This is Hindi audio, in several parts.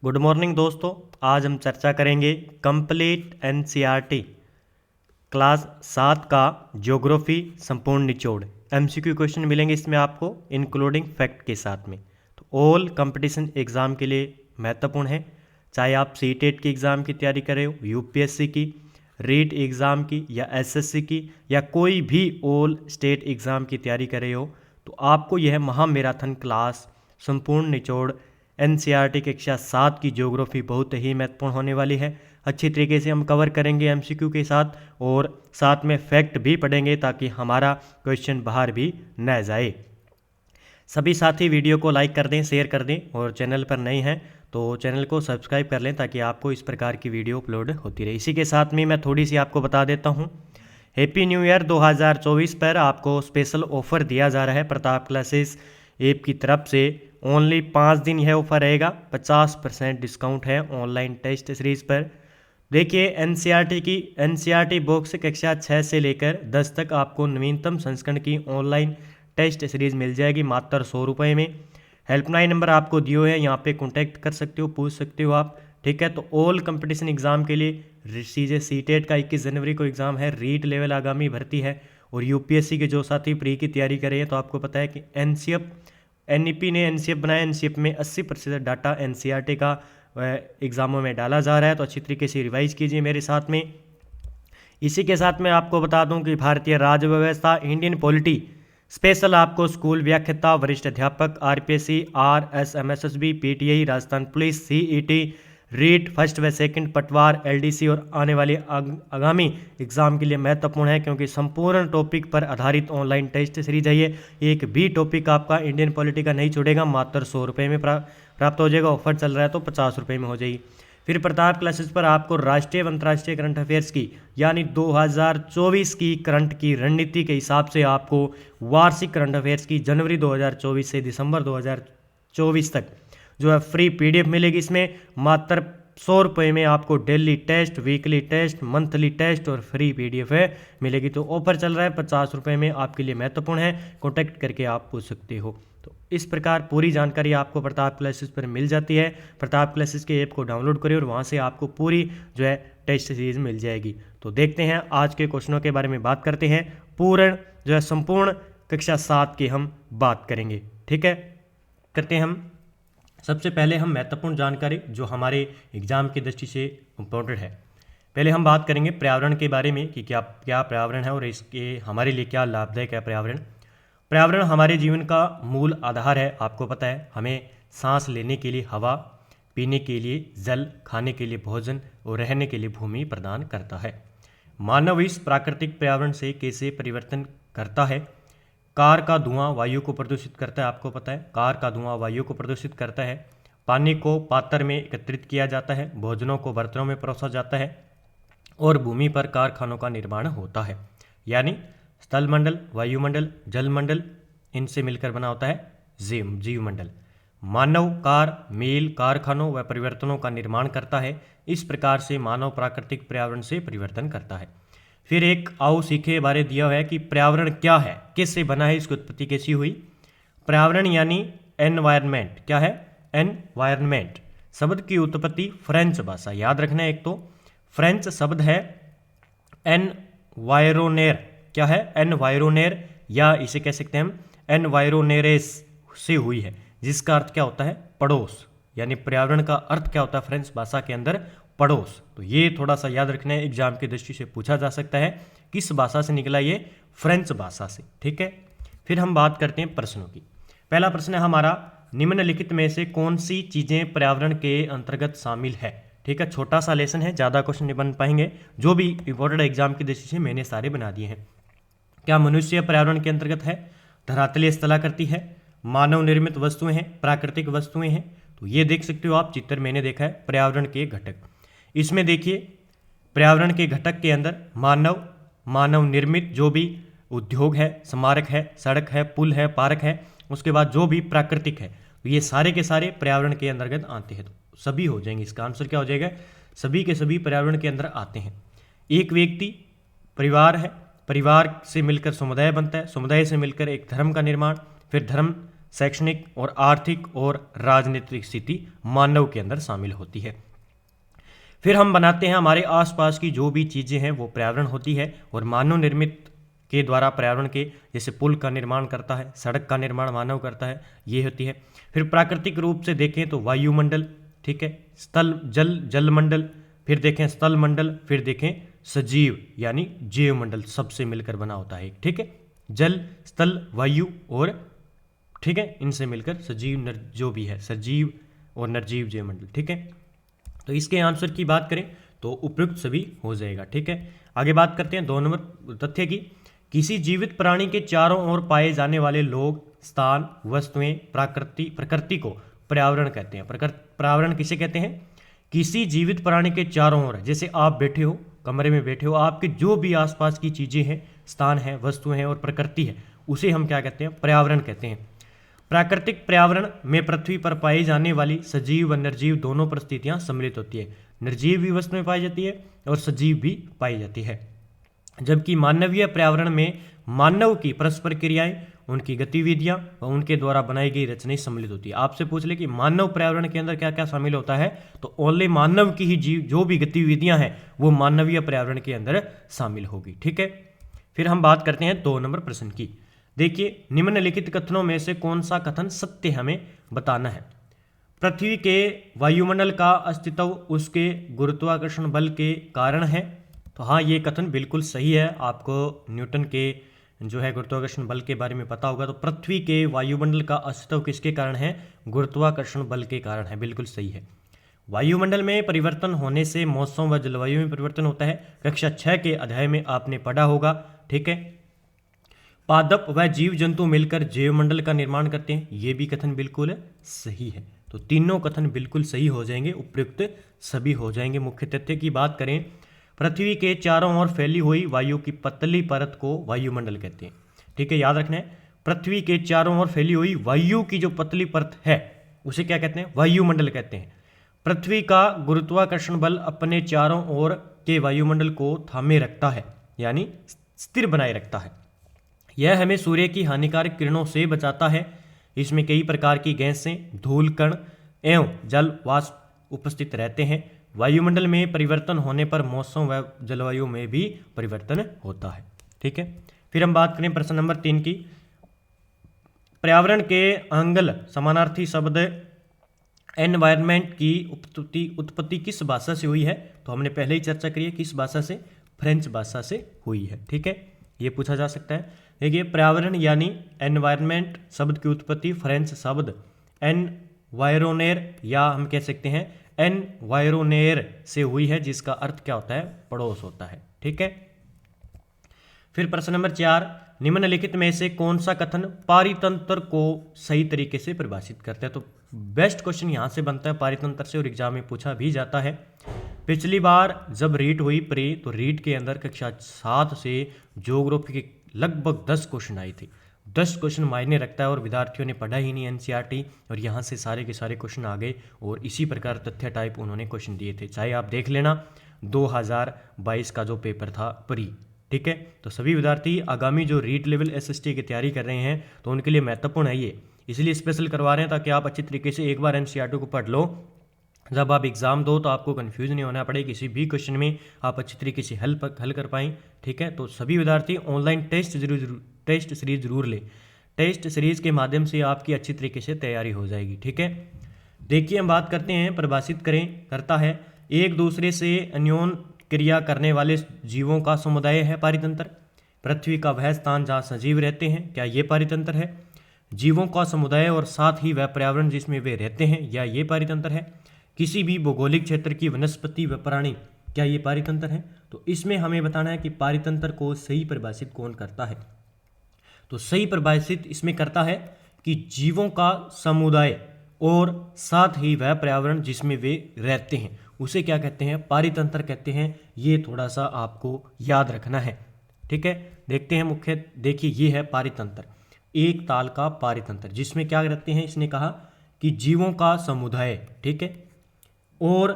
गुड मॉर्निंग दोस्तों। आज हम चर्चा करेंगे कंप्लीट एनसीईआरटी क्लास 7 का ज्योग्राफी संपूर्ण निचोड़। एमसीक्यू क्वेश्चन मिलेंगे इसमें आपको इंक्लूडिंग फैक्ट के साथ में। तो ऑल कंपटीशन एग्ज़ाम के लिए महत्वपूर्ण है, चाहे आप सीटेट की एग्ज़ाम की तैयारी कर रहे हो, यूपीएससी की, रीट एग्ज़ाम की या एसएससी की या कोई भी ऑल स्टेट एग्ज़ाम की तैयारी कर रहे हो, तो आपको यह महामैराथन क्लास संपूर्ण निचोड़ एनसीईआरटी कक्षा 7 की ज्योग्राफी बहुत ही महत्वपूर्ण होने वाली है। अच्छी तरीके से हम कवर करेंगे एमसीक्यू के साथ और साथ में फैक्ट भी पढ़ेंगे ताकि हमारा क्वेश्चन बाहर भी न जाए। सभी साथी वीडियो को लाइक कर दें, शेयर कर दें और चैनल पर नए हैं तो चैनल को सब्सक्राइब कर लें ताकि आपको इस प्रकार की वीडियो अपलोड होती रहे। इसी के साथ में मैं थोड़ी सी आपको बता देता हूँ, हैप्पी न्यू ईयर 2024 पर आपको स्पेशल ऑफर दिया जा रहा है प्रताप क्लासेस ऐप की तरफ से। ओनली 5 दिन यह ऑफर रहेगा, 50% डिस्काउंट है ऑनलाइन टेस्ट सीरीज पर। देखिए एनसीईआरटी बॉक्स कक्षा 6 से लेकर 10 तक आपको नवीनतम संस्करण की ऑनलाइन टेस्ट सीरीज मिल जाएगी मात्र 100 रुपये में। हेल्पलाइन नंबर आपको दिए हुए हैं, यहाँ पे कांटेक्ट कर सकते हो, पूछ सकते हो आप। ठीक है, तो ऑल कंपटीशन एग्जाम के लिए सीजे सीटेट का 21 जनवरी को एग्ज़ाम है, रीट लेवल आगामी भर्ती है और यूपीएससी के जो साथी प्री की तैयारी कर रहे हैं तो आपको पता है कि एनईपी ने एनसीएफ बनाया। एनसीएफ में 80% डाटा एनसीईआरटी का एग्ज़ामों में डाला जा रहा है, तो अच्छी तरीके से रिवाइज कीजिए मेरे साथ में। इसी के साथ मैं आपको बता दूं कि भारतीय राज्य व्यवस्था, इंडियन पॉलिटी स्पेशल आपको स्कूल व्याख्याता, वरिष्ठ अध्यापक, RPSC, RSMSSB, PTI, Rajasthan police, CET, REET first व सेकंड, पटवार, एलडीसी और आने वाले आगामी एग्जाम के लिए महत्वपूर्ण है क्योंकि संपूर्ण टॉपिक पर आधारित ऑनलाइन टेस्ट सीरीज है ये। एक भी टॉपिक आपका इंडियन पॉलिटी का नहीं छूटेगा, मात्र 100 रुपये में प्राप्त हो जाएगा। ऑफर चल रहा है तो 50 रुपये में हो जाएगी। फिर प्रताप क्लासेस पर आपको राष्ट्रीय व अंतर्राष्ट्रीय करंट अफेयर्स की यानी 2024 की करंट की रणनीति के हिसाब से आपको वार्षिक करंट अफेयर्स की जनवरी 2024 से दिसंबर 2024 तक जो है फ्री पीडीएफ मिलेगी। इसमें मात्र 100 रुपये में आपको daily test, weekly test, monthly test और फ्री पीडीएफ है मिलेगी। तो ऑफर चल रहा है 50 रुपये में, आपके लिए महत्वपूर्ण है, कॉन्टैक्ट करके आप पूछ सकते हो। तो इस प्रकार पूरी जानकारी आपको प्रताप क्लासेस पर मिल जाती है। प्रताप क्लासेस के ऐप को डाउनलोड करिए और वहाँ से आपको पूरी जो है टेस्ट सीरीज मिल जाएगी। तो देखते हैं आज के क्वेश्चनों के बारे में बात करते हैं। पूर्ण जो है संपूर्ण कक्षा 7 की हम बात करेंगे। ठीक है, करते हैं हम। सबसे पहले हम महत्वपूर्ण जानकारी जो हमारे एग्जाम की दृष्टि से इम्पोर्टेंट है, पहले हम बात करेंगे पर्यावरण के बारे में कि क्या पर्यावरण है और इसके हमारे लिए क्या लाभदायक है। पर्यावरण हमारे जीवन का मूल आधार है। आपको पता है, हमें सांस लेने के लिए हवा, पीने के लिए जल, खाने के लिए भोजन और रहने के लिए भूमि प्रदान करता है। मानव इस प्राकृतिक पर्यावरण से कैसे परिवर्तन करता है। कार का धुआं वायु को प्रदूषित करता है, आपको पता है, कार का धुआं वायु को प्रदूषित करता है। पानी को पात्र में एकत्रित किया जाता है, भोजनों को बर्तनों में परोसा जाता है और भूमि पर कारखानों का निर्माण होता है। यानी स्थलमंडल, वायुमंडल, जलमंडल, इनसे मिलकर बना होता है जीवमंडल। मानव कार, मेल, कारखानों व परिवर्तनों का निर्माण करता है। इस प्रकार से मानव प्राकृतिक पर्यावरण से परिवर्तन करता है। फिर एक आओ सीखे बारे दिया हुआ है कि पर्यावरण क्या है, किससे बना है, इसकी उत्पत्ति कैसी हुई। पर्यावरण यानी एनवायरनमेंट, क्या है, एनवायरनमेंट शब्द की उत्पत्ति फ्रेंच भाषा, याद रखना है। एक तो फ्रेंच शब्द है एनवायरोनेर, क्या है, एनवायरोनेर, या इसे कह सकते हैं हम एनवायरोनेरेस से हुई है, जिसका अर्थ क्या होता है, पड़ोस। यानी पर्यावरण का अर्थ क्या होता है फ्रेंच भाषा के अंदर, पड़ोस। तो ये थोड़ा सा याद रखना है, एग्जाम की दृष्टि से पूछा जा सकता है किस भाषा से निकला, ये फ्रेंच भाषा से। ठीक है, फिर हम बात करते हैं प्रश्नों की। पहला प्रश्न है हमारा, निम्नलिखित में से कौन सी चीजें पर्यावरण के अंतर्गत शामिल है। ठीक है, छोटा सा लेसन है, ज्यादा क्वेश्चन नहीं बन पाएंगे, जो भी इंपॉर्टेंट एग्जाम की दृष्टि से मैंने सारे बना दिए हैं। क्या मनुष्य पर्यावरण के अंतर्गत है, धरातलीय स्थलाकृति है, मानव निर्मित वस्तुएं हैं, प्राकृतिक वस्तुएं हैं। तो ये देख सकते हो आप, चित्र मैंने देखा है पर्यावरण के घटक। इसमें देखिए पर्यावरण के घटक के अंदर मानव निर्मित जो भी उद्योग है, स्मारक है, सड़क है, पुल है, पार्क है, उसके बाद जो भी प्राकृतिक है, तो ये सारे के सारे पर्यावरण के अंतर्गत आते हैं। तो सभी हो जाएंगे, इसका आंसर क्या हो जाएगा, सभी के सभी पर्यावरण के अंदर आते हैं। एक व्यक्ति परिवार है, परिवार से मिलकर समुदाय बनता है, समुदाय से मिलकर एक धर्म का निर्माण, फिर धर्म शैक्षणिक और आर्थिक और राजनीतिक स्थिति मानव के अंदर शामिल होती है। फिर हम बनाते हैं हमारे आसपास की जो भी चीज़ें हैं वो पर्यावरण होती है, और मानव निर्मित के द्वारा पर्यावरण के, जैसे पुल का निर्माण करता है, सड़क का निर्माण मानव करता है, ये होती है। फिर प्राकृतिक रूप से देखें तो वायुमंडल, ठीक है, स्थल जलमंडल, फिर देखें स्थल मंडल, फिर देखें सजीव यानी जीव मंडल, सबसे मिलकर बना होता है, ठीक है, जल स्थल वायु और, ठीक है, इनसे मिलकर सजीव जो भी है सजीव और निर्जीव जीव मंडल, ठीक है। तो इसके आंसर की बात करें तो उपयुक्त सभी हो जाएगा, ठीक है। आगे बात करते हैं 2 नंबर तथ्य की। किसी जीवित प्राणी के चारों ओर पाए जाने वाले लोग, स्थान, वस्तुएं, प्रकृति को पर्यावरण कहते हैं। पर्यावरण किसे कहते हैं? किसी जीवित प्राणी के चारों ओर, जैसे आप बैठे हो, कमरे में बैठे हो, आपके जो भी आसपास की चीजें हैं, स्थान है, वस्तुएं हैं और प्रकृति है, उसे हम क्या कहते हैं? पर्यावरण कहते हैं। प्राकृतिक पर्यावरण में पृथ्वी पर पाई जाने वाली सजीव व निर्जीव दोनों परिस्थितियां सम्मिलित होती है। निर्जीव भी वस्तुएं पाई जाती है और सजीव भी पाई जाती है। जबकि मानवीय पर्यावरण में मानव की परस्पर क्रियाएं, उनकी गतिविधियां व उनके द्वारा बनाई गई रचनाएं सम्मिलित होती है। आपसे पूछ ले कि मानव पर्यावरण के अंदर क्या क्या शामिल होता है, तो ओनली मानव की ही जो भी गतिविधियां हैं वो मानवीय पर्यावरण के अंदर शामिल होगी, ठीक है। फिर हम बात करते हैं 2 नंबर प्रश्न की। देखिए, निम्नलिखित कथनों में से कौन सा कथन सत्य हमें बताना है। पृथ्वी के वायुमंडल का अस्तित्व उसके गुरुत्वाकर्षण बल के कारण है। तो हाँ, ये कथन बिल्कुल सही है। आपको न्यूटन के जो है गुरुत्वाकर्षण बल के बारे में पता होगा। तो पृथ्वी के वायुमंडल का अस्तित्व किसके कारण है? गुरुत्वाकर्षण बल के कारण है, बिल्कुल सही है। वायुमंडल में परिवर्तन होने से मौसम व जलवायु में परिवर्तन होता है, कक्षा 6 के अध्याय में आपने पढ़ा होगा, ठीक है। पादप व जीव जंतु मिलकर जैवमंडल का निर्माण करते हैं, ये भी कथन बिल्कुल सही है। तो तीनों कथन बिल्कुल सही हो जाएंगे, उपयुक्त सभी हो जाएंगे। मुख्य तथ्य की बात करें, पृथ्वी के चारों ओर फैली हुई वायु की पतली परत को वायुमंडल कहते हैं, ठीक है, याद रखना है। पृथ्वी के चारों ओर फैली हुई वायु की जो पतली परत है उसे क्या कहते हैं? वायुमंडल कहते हैं। पृथ्वी का गुरुत्वाकर्षण बल अपने चारों ओर के वायुमंडल को थामे रखता है, यानी स्थिर बनाए रखता है। यह हमें सूर्य की हानिकारक किरणों से बचाता है। इसमें कई प्रकार की गैसें, धूल कण एवं जल वाष्प उपस्थित रहते हैं। वायुमंडल में परिवर्तन होने पर मौसम व जलवायु में भी परिवर्तन होता है, ठीक है। फिर हम बात करें प्रश्न नंबर 3 की। पर्यावरण के आंग्ल समानार्थी शब्द एनवायरनमेंट की उत्पत्ति किस भाषा से हुई है? तो हमने पहले ही चर्चा करी है, किस भाषा से? फ्रेंच भाषा से हुई है, ठीक है, ये पूछा जा सकता है। देखिए, पर्यावरण यानी एनवायरनमेंट शब्द की उत्पत्ति फ्रेंच शब्द एनवायरोनेर या हम कह सकते हैं एनवायरोनेर से हुई है, जिसका अर्थ क्या होता है? पड़ोस होता है, ठीक है। फिर प्रश्न नंबर 4, निम्नलिखित में से कौन सा कथन पारितंत्र को सही तरीके से परिभाषित करता है? तो बेस्ट क्वेश्चन यहां से बनता है पारितंत्र से, और एग्जाम में पूछा भी जाता है। पिछली बार जब रीट हुई प्री, तो रीट के अंदर कक्षा 7 से ज्योग्राफी के लगभग 10 क्वेश्चन आई थी। 10 क्वेश्चन मायने रखता है, और विद्यार्थियों ने पढ़ा ही नहीं एनसीईआरटी, और यहाँ से सारे के सारे क्वेश्चन आ गए, और इसी प्रकार तथ्य टाइप उन्होंने क्वेश्चन दिए थे। चाहे आप देख लेना 2022 का जो पेपर था प्री, ठीक है। तो सभी विद्यार्थी आगामी जो रीट लेवल एसएसटी की तैयारी कर रहे हैं, तो उनके लिए महत्वपूर्ण है ये, इसलिए स्पेशल करवा रहे हैं ताकि आप अच्छी तरीके से एक बार एनसीईआरटी को पढ़ लो। जब आप एग्जाम दो तो आपको कंफ्यूज नहीं होना पड़े, किसी भी क्वेश्चन में आप अच्छी तरीके से हल कर पाएँ, ठीक है। तो सभी विद्यार्थी ऑनलाइन टेस्ट सीरीज जरूर ले। टेस्ट सीरीज के माध्यम से आपकी अच्छी तरीके से तैयारी हो जाएगी, ठीक है। देखिए, हम बात करते हैं परिभाषित करता है, एक दूसरे से अन्योन क्रिया करने वाले जीवों का समुदाय है पारितंत्र। पृथ्वी का वह स्थान जहाँ सजीव रहते हैं, क्या ये पारितंत्र है? जीवों का समुदाय और साथ ही वह पर्यावरण जिसमें वे रहते हैं, या ये पारितंत्र है? किसी भी भौगोलिक क्षेत्र की वनस्पति व प्राणी, क्या ये पारितंत्र है? तो इसमें हमें बताना है कि पारितंत्र को सही परिभाषित कौन करता है। तो सही परिभाषित इसमें करता है कि जीवों का समुदाय और साथ ही वह पर्यावरण जिसमें वे रहते हैं, उसे क्या कहते हैं? पारितंत्र कहते हैं। ये थोड़ा सा आपको याद रखना है, ठीक है। देखते हैं मुख्य, देखिए ये है पारितंत्र, एक ताल का पारितंत्र, जिसमें क्या रहते हैं? इसने कहा कि जीवों का समुदाय, ठीक है, और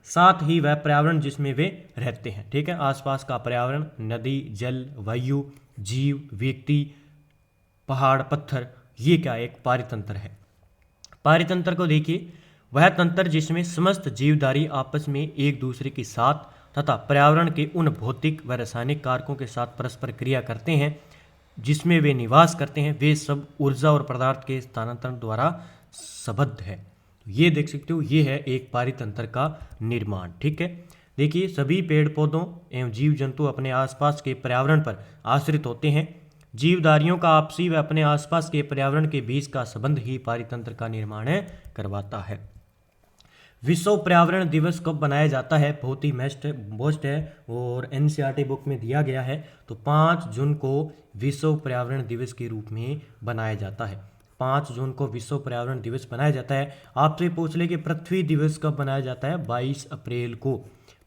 साथ ही वह पर्यावरण जिसमें वे रहते हैं, ठीक है। आसपास का पर्यावरण, नदी, जल, वायु, जीव, व्यक्ति, पहाड़, पत्थर, ये क्या एक पारितंत्र है। पारितंत्र को देखिए, वह तंत्र जिसमें समस्त जीवधारी आपस में एक दूसरे के साथ तथा पर्यावरण के उन भौतिक व रासायनिक कारकों के साथ परस्पर क्रिया करते हैं जिसमें वे निवास करते हैं, वे सब ऊर्जा और पदार्थ के स्थानांतरण द्वारा संबद्ध है। तो ये देख सकते हो, ये है एक पारितंत्र का निर्माण। ठीक है, देखिए सभी पेड़ पौधों एवं जीव जंतु अपने आसपास के पर्यावरण पर आश्रित होते हैं। जीवधारियों का आपसी व अपने आसपास के पर्यावरण के बीच का संबंध ही पारितंत्र का निर्माण करवाता है। विश्व पर्यावरण दिवस कब बनाया जाता है, बहुत ही मोस्ट है और एनसीईआरटी बुक में दिया गया है। तो 5 जून को विश्व पर्यावरण दिवस के रूप में बनाया जाता है। 5 जून को विश्व पर्यावरण दिवस बनाया जाता है। आपसे पूछ ले कि पृथ्वी दिवस कब बनाया जाता है, 22 अप्रैल को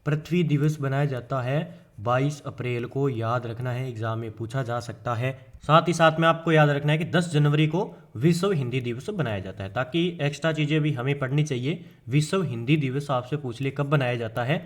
पृथ्वी दिवस बनाया जाता है। 22 अप्रैल को याद रखना है, एग्जाम में पूछा जा सकता है। साथ ही साथ में आपको याद रखना है कि 10 जनवरी को विश्व हिंदी दिवस बनाया जाता है, ताकि एक्स्ट्रा चीज़ें भी हमें पढ़नी चाहिए। विश्व हिंदी दिवस आपसे पूछ ले कब बनाया जाता है,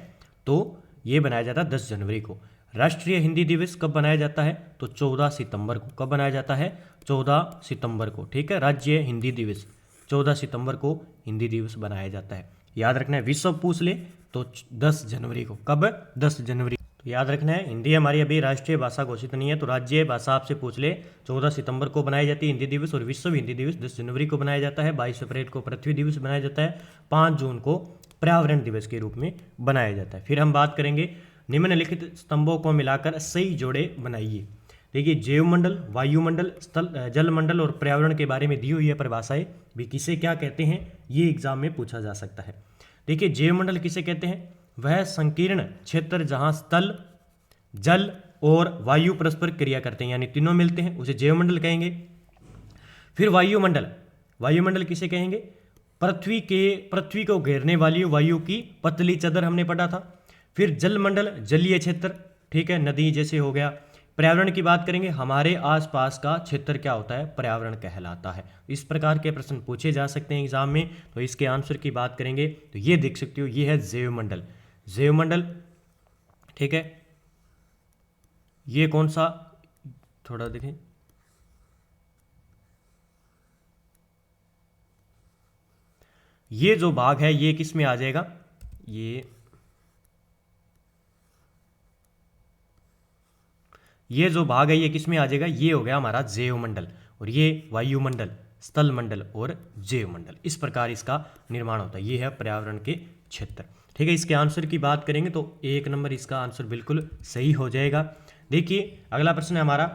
तो ये बनाया जाता है 10 जनवरी को। राष्ट्रीय हिंदी दिवस कब बनाया जाता है, तो 14 सितंबर को। कब बनाया जाता है, 14 सितंबर को। ठीक है, राज्य हिंदी दिवस 14 सितंबर को हिंदी दिवस बनाया जाता है। याद रखना है, विश्व पूछ ले तो 10 जनवरी को। कब, 10 जनवरी। तो याद रखना है, हिंदी हमारी अभी राष्ट्रीय भाषा घोषित नहीं है, तो राज्य भाषा आपसे पूछ ले 14 सितंबर को बनाई जाती है हिंदी दिवस, और विश्व हिंदी दिवस 10 जनवरी को बनाया जाता है। 22 अप्रैल को पृथ्वी दिवस बनाया जाता है। 5 जून को पर्यावरण दिवस के रूप में बनाया जाता है। फिर हम बात करेंगे, निम्नलिखित स्तंभों को मिलाकर सही जोड़े बनाइए। देखिए, जैवमंडल, वायुमंडल, स्थल जलमंडल और पर्यावरण के बारे में दी हुई है परिभाषाएं भी, किसे क्या कहते हैं ये एग्जाम में पूछा जा सकता है। देखिए, जैवमंडल किसे कहते हैं, वह संकीर्ण क्षेत्र जहां स्थल, जल और वायु परस्पर क्रिया करते हैं, यानी तीनों मिलते हैं, उसे जैवमंडल कहेंगे। फिर वायुमंडल, वायुमंडल किसे कहेंगे, पृथ्वी को घेरने वाली वायु की पतली चादर, हमने पढ़ा था। फिर जलमंडल, जलीय क्षेत्र, ठीक है, नदी जैसे हो गया। पर्यावरण की बात करेंगे, हमारे आसपास का क्षेत्र क्या होता है, पर्यावरण कहलाता है। इस प्रकार के प्रश्न पूछे जा सकते हैं एग्जाम में। तो इसके आंसर की बात करेंगे तो ये देख सकते हो, ये है जैवमंडल। जैवमंडल, ठीक है, ये कौन सा, थोड़ा देखें, ये जो भाग है ये किस में आ जाएगा, ये जो भाग है ये किस में आ जाएगा, ये हो गया हमारा जैवमंडल, और ये वायुमंडल, स्थल मंडल और जैवमंडल। इस प्रकार इसका निर्माण होता है। ये है पर्यावरण के क्षेत्र। ठीक है, इसके आंसर की बात करेंगे तो 1 नंबर इसका आंसर बिल्कुल सही हो जाएगा। देखिए, अगला प्रश्न है हमारा,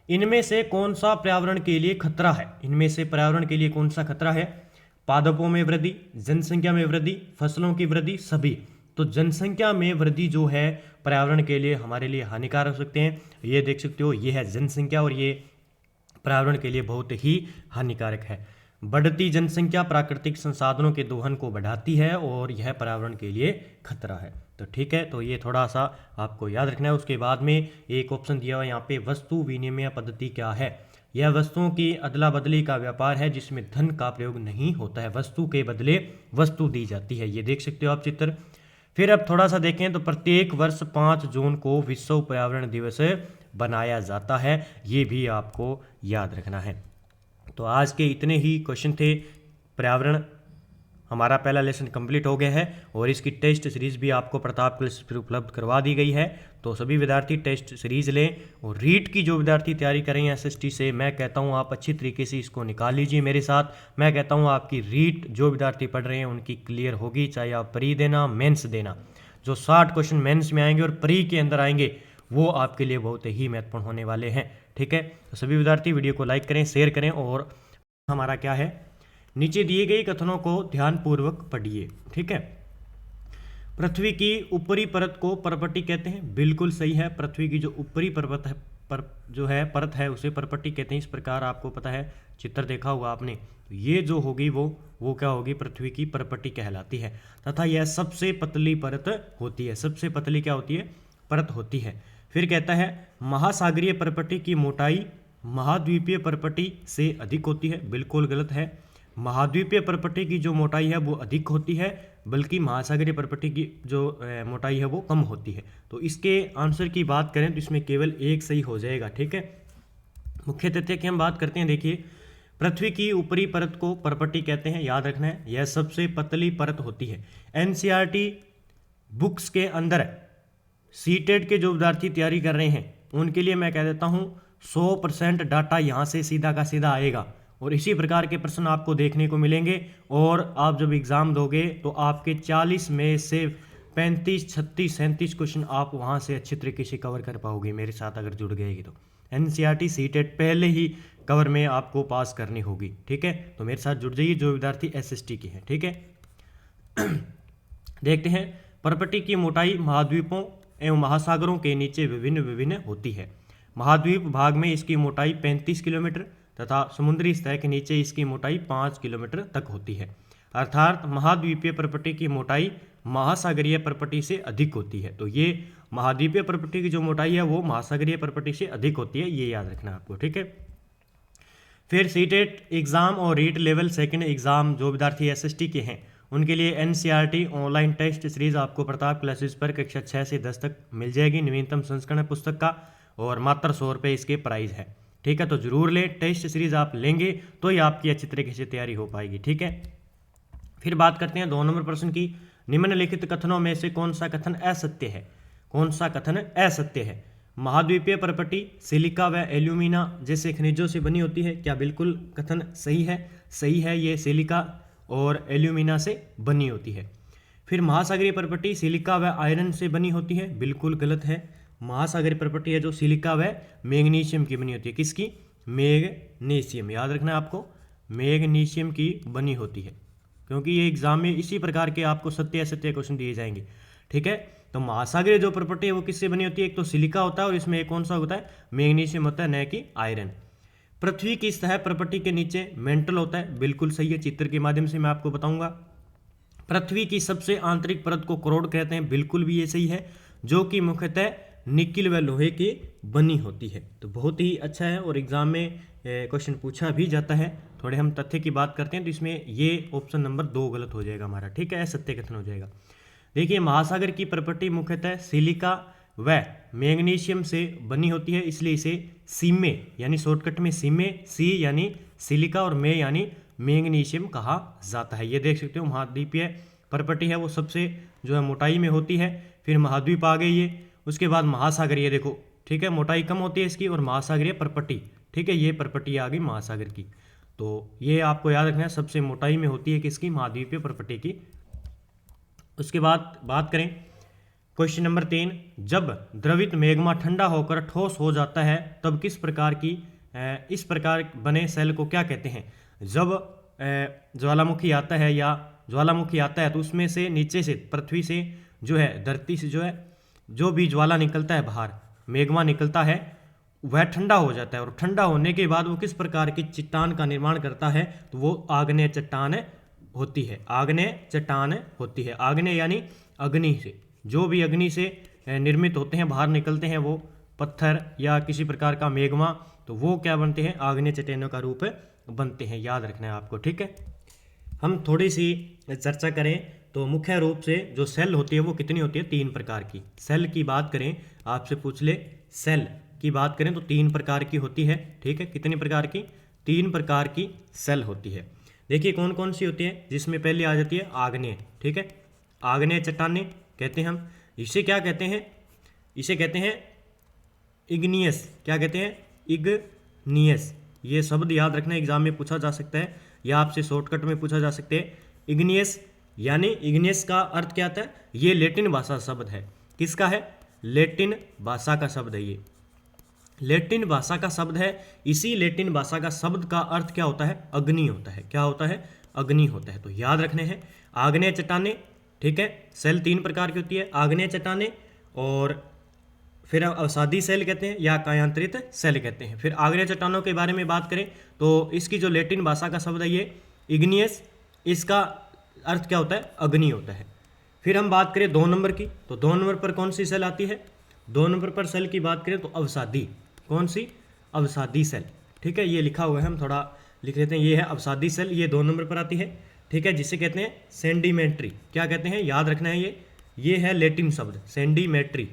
इनमें से कौन सा पर्यावरण के लिए खतरा है, इनमें से पर्यावरण के लिए कौन सा खतरा है, पादपों में वृद्धि, जनसंख्या में वृद्धि, फसलों की वृद्धि, सभी। तो जनसंख्या में वृद्धि जो है पर्यावरण के लिए, हमारे लिए हानिकारक हो सकते हैं। ये देख सकते हो, ये है जनसंख्या, और ये पर्यावरण के लिए बहुत ही हानिकारक है। बढ़ती जनसंख्या प्राकृतिक संसाधनों के दोहन को बढ़ाती है, और यह पर्यावरण के लिए खतरा है। तो ठीक है, तो ये थोड़ा सा आपको याद रखना है। उसके बाद में एक ऑप्शन दिया हुआ है यहाँ पे, वस्तु विनिमय पद्धति क्या है, यह वस्तुओं की अदला बदली का व्यापार है जिसमें धन का प्रयोग नहीं होता है, वस्तु के बदले वस्तु दी जाती है। ये देख सकते हो आप चित्र। फिर अब थोड़ा सा देखें तो प्रत्येक वर्ष 5 जून को विश्व पर्यावरण दिवस बनाया जाता है, ये भी आपको याद रखना है। तो आज के इतने ही क्वेश्चन थे। पर्यावरण हमारा पहला लेसन कंप्लीट हो गया है, और इसकी टेस्ट सीरीज भी आपको प्रताप क्लासेस पर उपलब्ध करवा दी गई है। तो सभी विद्यार्थी टेस्ट सीरीज लें, और रीट की जो विद्यार्थी तैयारी कर रहे हैं एसएसटी से, मैं कहता हूं आप अच्छी तरीके से इसको निकाल लीजिए मेरे साथ। मैं कहता हूं आपकी रीट जो विद्यार्थी पढ़ रहे हैं उनकी क्लियर होगी, चाहे आप प्री देना, मेंस देना। जो 60 क्वेश्चन मेंस में आएंगे और प्री के अंदर आएंगे, वो आपके लिए बहुत ही महत्वपूर्ण होने वाले हैं। ठीक है, तो सभी विद्यार्थी वीडियो को लाइक करें, शेयर करें, और हमारा क्या है, नीचे दिए गए कथनों को ध्यानपूर्वक पढ़िए। ठीक है, पृथ्वी की ऊपरी परत को परपट्टी कहते हैं, बिल्कुल सही है। पृथ्वी की जो ऊपरी परत है, परत है उसे परपट्टी कहते हैं। इस प्रकार आपको पता है, चित्र देखा होगा आपने। ये जो होगी वो क्या होगी, पृथ्वी की परपट्टी कहलाती है, तथा यह सबसे पतली परत होती है। सबसे पतली क्या होती है, परत होती है। फिर कहता है, महासागरीय परपट्टी की मोटाई महाद्वीपीय परपट्टी से अधिक होती है, बिल्कुल गलत है। महाद्वीपीय परपट्टी की जो मोटाई है वो अधिक होती है, बल्कि महासागरीय परपट्टी की जो मोटाई है वो कम होती है। तो इसके आंसर की बात करें तो इसमें केवल एक सही हो जाएगा। ठीक है, मुख्य तथ्य की हम बात करते हैं। देखिए, पृथ्वी की ऊपरी परत को पर्पटी कहते हैं, याद रखना है, यह सबसे पतली परत होती है। एनसीईआरटी बुक्स के अंदर सीटेट के जो विद्यार्थी तैयारी कर रहे हैं उनके लिए मैं कह देता हूँ 100% डाटा यहाँ से सीधा का सीधा आएगा और इसी प्रकार के प्रश्न आपको देखने को मिलेंगे। और आप जब एग्ज़ाम दोगे तो आपके 40 में से 35, 36, 37 क्वेश्चन आप वहाँ से अच्छी तरीके से कवर कर पाओगे मेरे साथ अगर जुड़ गएगी तो। एनसीईआरटी सीटेट पहले ही कवर में आपको पास करनी होगी, ठीक है। तो मेरे साथ जुड़ जाइए जो विद्यार्थी एसएसटी के हैं, ठीक है। देखते हैं, पर्पटी की मोटाई महाद्वीपों एवं महासागरों के नीचे विभिन्न विभिन्न होती है। महाद्वीप भाग में इसकी मोटाई 35 किलोमीटर तथा समुद्री सतह के नीचे इसकी मोटाई 5 किलोमीटर तक होती है। अर्थात महाद्वीपीय पर्पटी की मोटाई महासागरीय पर्पटी से अधिक होती है। तो ये महाद्वीपीय पर्पटी की जो मोटाई है वो महासागरीय पर्पटी से अधिक होती है, ये याद रखना आपको, ठीक है। फिर सीटेट एग्ज़ाम और रीट लेवल सेकंड एग्ज़ाम जो विद्यार्थी एसएसटी के हैं उनके लिए एनसीईआरटी ऑनलाइन टेस्ट सीरीज आपको प्रताप क्लासेस पर कक्षा 6 से 10 तक मिल जाएगी। नवीनतम संस्करण है पुस्तक का और मात्र 100 रुपये इसके प्राइस है, ठीक है। तो जरूर ले, टेस्ट सीरीज आप लेंगे तो ही आपकी अच्छी तरीके से तैयारी हो पाएगी, ठीक है। फिर बात करते हैं 2 नंबर प्रश्न की। निम्नलिखित कथनों में से कौन सा कथन असत्य है? कौन सा कथन असत्य है? महाद्वीपीय पर्पटी सिलिका व एल्यूमिना जैसे खनिजों से बनी होती है, क्या बिल्कुल कथन सही है? सही है, ये सिलिका और एल्यूमिना से बनी होती है। फिर महासागरीय पर्पटी सिलिका व आयरन से बनी होती है, बिल्कुल गलत है। महासागरीय पर्पटी है जो सिलिका व मैग्नीशियम की बनी होती है। किसकी? मैग्नीशियम, याद रखना है आपको, मैग्नीशियम की बनी होती है, क्योंकि ये एग्जाम में इसी प्रकार के आपको सत्य असत्य क्वेश्चन दिए जाएंगे, ठीक है। तो महासागरीय जो पर्पटी है वो किससे बनी होती है? एक तो सिलिका होता है और इसमें एक कौन सा होता है? मैग्नीशियम होता है, न कि आयरन। पृथ्वी की सतह पर्पटी के नीचे मेंटल होता है, बिल्कुल सही है, चित्र के माध्यम से मैं आपको बताऊंगा। पृथ्वी की सबसे आंतरिक परत को कोरोड कहते हैं, बिल्कुल भी ये सही है, जो कि मुख्यतः निकिल व लोहे की बनी होती है। तो बहुत ही अच्छा है और एग्जाम में क्वेश्चन पूछा भी जाता है। थोड़े हम तथ्य की बात करते हैं तो इसमें ये ऑप्शन नंबर 2 गलत हो जाएगा हमारा, ठीक है, सत्य कथन हो जाएगा। देखिए, महासागर की पर्पटी मुख्यतः सिलिका व मैग्नीशियम से बनी होती है, इसलिए इसे सीमे यानी शॉर्टकट में सीमे, सी यानी सिलिका और मे यानी मैग्नीशियम कहा जाता है। ये देख सकते हो, महाद्वीपीय पर्पटी है वो सबसे जो है मोटाई में होती है। फिर महाद्वीप आ गई ये, उसके बाद महासागरीय, देखो, ठीक है, मोटाई कम होती है इसकी, और महासागरीय पर्पटी, ठीक है, ये पर्पटी आ गई महासागर की। तो ये आपको याद रखना है, सबसे मोटाई में होती है किसकी? महाद्वीपीय पर्पटी की। उसके बाद बात करें क्वेश्चन नंबर 3, जब द्रवित मैग्मा ठंडा होकर ठोस हो जाता है तब किस प्रकार की इस प्रकार बने सेल को क्या कहते हैं? जब ज्वालामुखी आता है या ज्वालामुखी आता है तो उसमें से नीचे से पृथ्वी से जो है, धरती से जो है, जो भी ज्वाला निकलता है बाहर, मैग्मा निकलता है, वह ठंडा हो जाता है और ठंडा होने के बाद वो किस प्रकार की चट्टान का निर्माण करता है? तो वो आग्नेय चट्टान होती है, आग्नेय चट्टान होती है। आग्नेय यानी अग्नि से, जो भी अग्नि से निर्मित होते हैं, बाहर निकलते हैं वो पत्थर या किसी प्रकार का मैग्मा, तो वो क्या बनते हैं? आग्नेय चट्टानों का रूप बनते हैं, याद रखना है आपको, ठीक है। हम थोड़ी सी चर्चा करें तो मुख्य रूप से जो सेल होती है वो कितनी होती है? 3 प्रकार की। सेल की बात करें, आपसे पूछ ले, सेल की बात करें तो 3 प्रकार की होती है, ठीक है। कितनी प्रकार की? 3 प्रकार की सेल होती है। देखिए कौन कौन सी होती है, जिसमें पहले आ जाती है आग्नेय, ठीक है, आग्नेय चट्टानें कहते हैं हम। इसे क्या कहते हैं? इसे कहते हैं इग्नियस। क्या कहते हैं? इग्नियस। ये शब्द याद रखना, एग्जाम में पूछा जा सकता है या आपसे शॉर्टकट में पूछा जा सकते हैं। इग्नियस यानी इग्नियस का अर्थ क्या आता है? ये लैटिन भाषा शब्द है। किसका है? लैटिन भाषा का शब्द है, ये लैटिन भाषा का शब्द है। इसी लैटिन भाषा का शब्द का अर्थ क्या होता है? अग्नि होता है। क्या होता है? अग्नि होता है। तो याद रखने हैं आग्नेय चट्टानें, ठीक है। सेल 3 प्रकार की होती है, आग्नेय चट्टानें, और फिर अवसादी सेल कहते हैं या कायांतरित सेल कहते हैं। फिर आग्नेय चट्टानों के बारे में बात करें तो इसकी जो लैटिन भाषा का शब्द है ये इग्नियस, इसका अर्थ क्या होता है? अग्नि होता है। फिर हम बात करें 2 नंबर की, तो 2 नंबर पर कौन सी सेल आती है? 2 नंबर पर सेल की बात करें तो अवसादी। कौन सी? अवसादी सेल, ठीक है, ये लिखा हुआ है, हम थोड़ा लिख लेते हैं। ये है अवसादी सेल, ये 2 नंबर पर आती है, ठीक है, जिसे कहते हैं सेंडिमेट्री। क्या कहते हैं? याद रखना है, ये है लैटिन शब्द सेंडिमेट्री।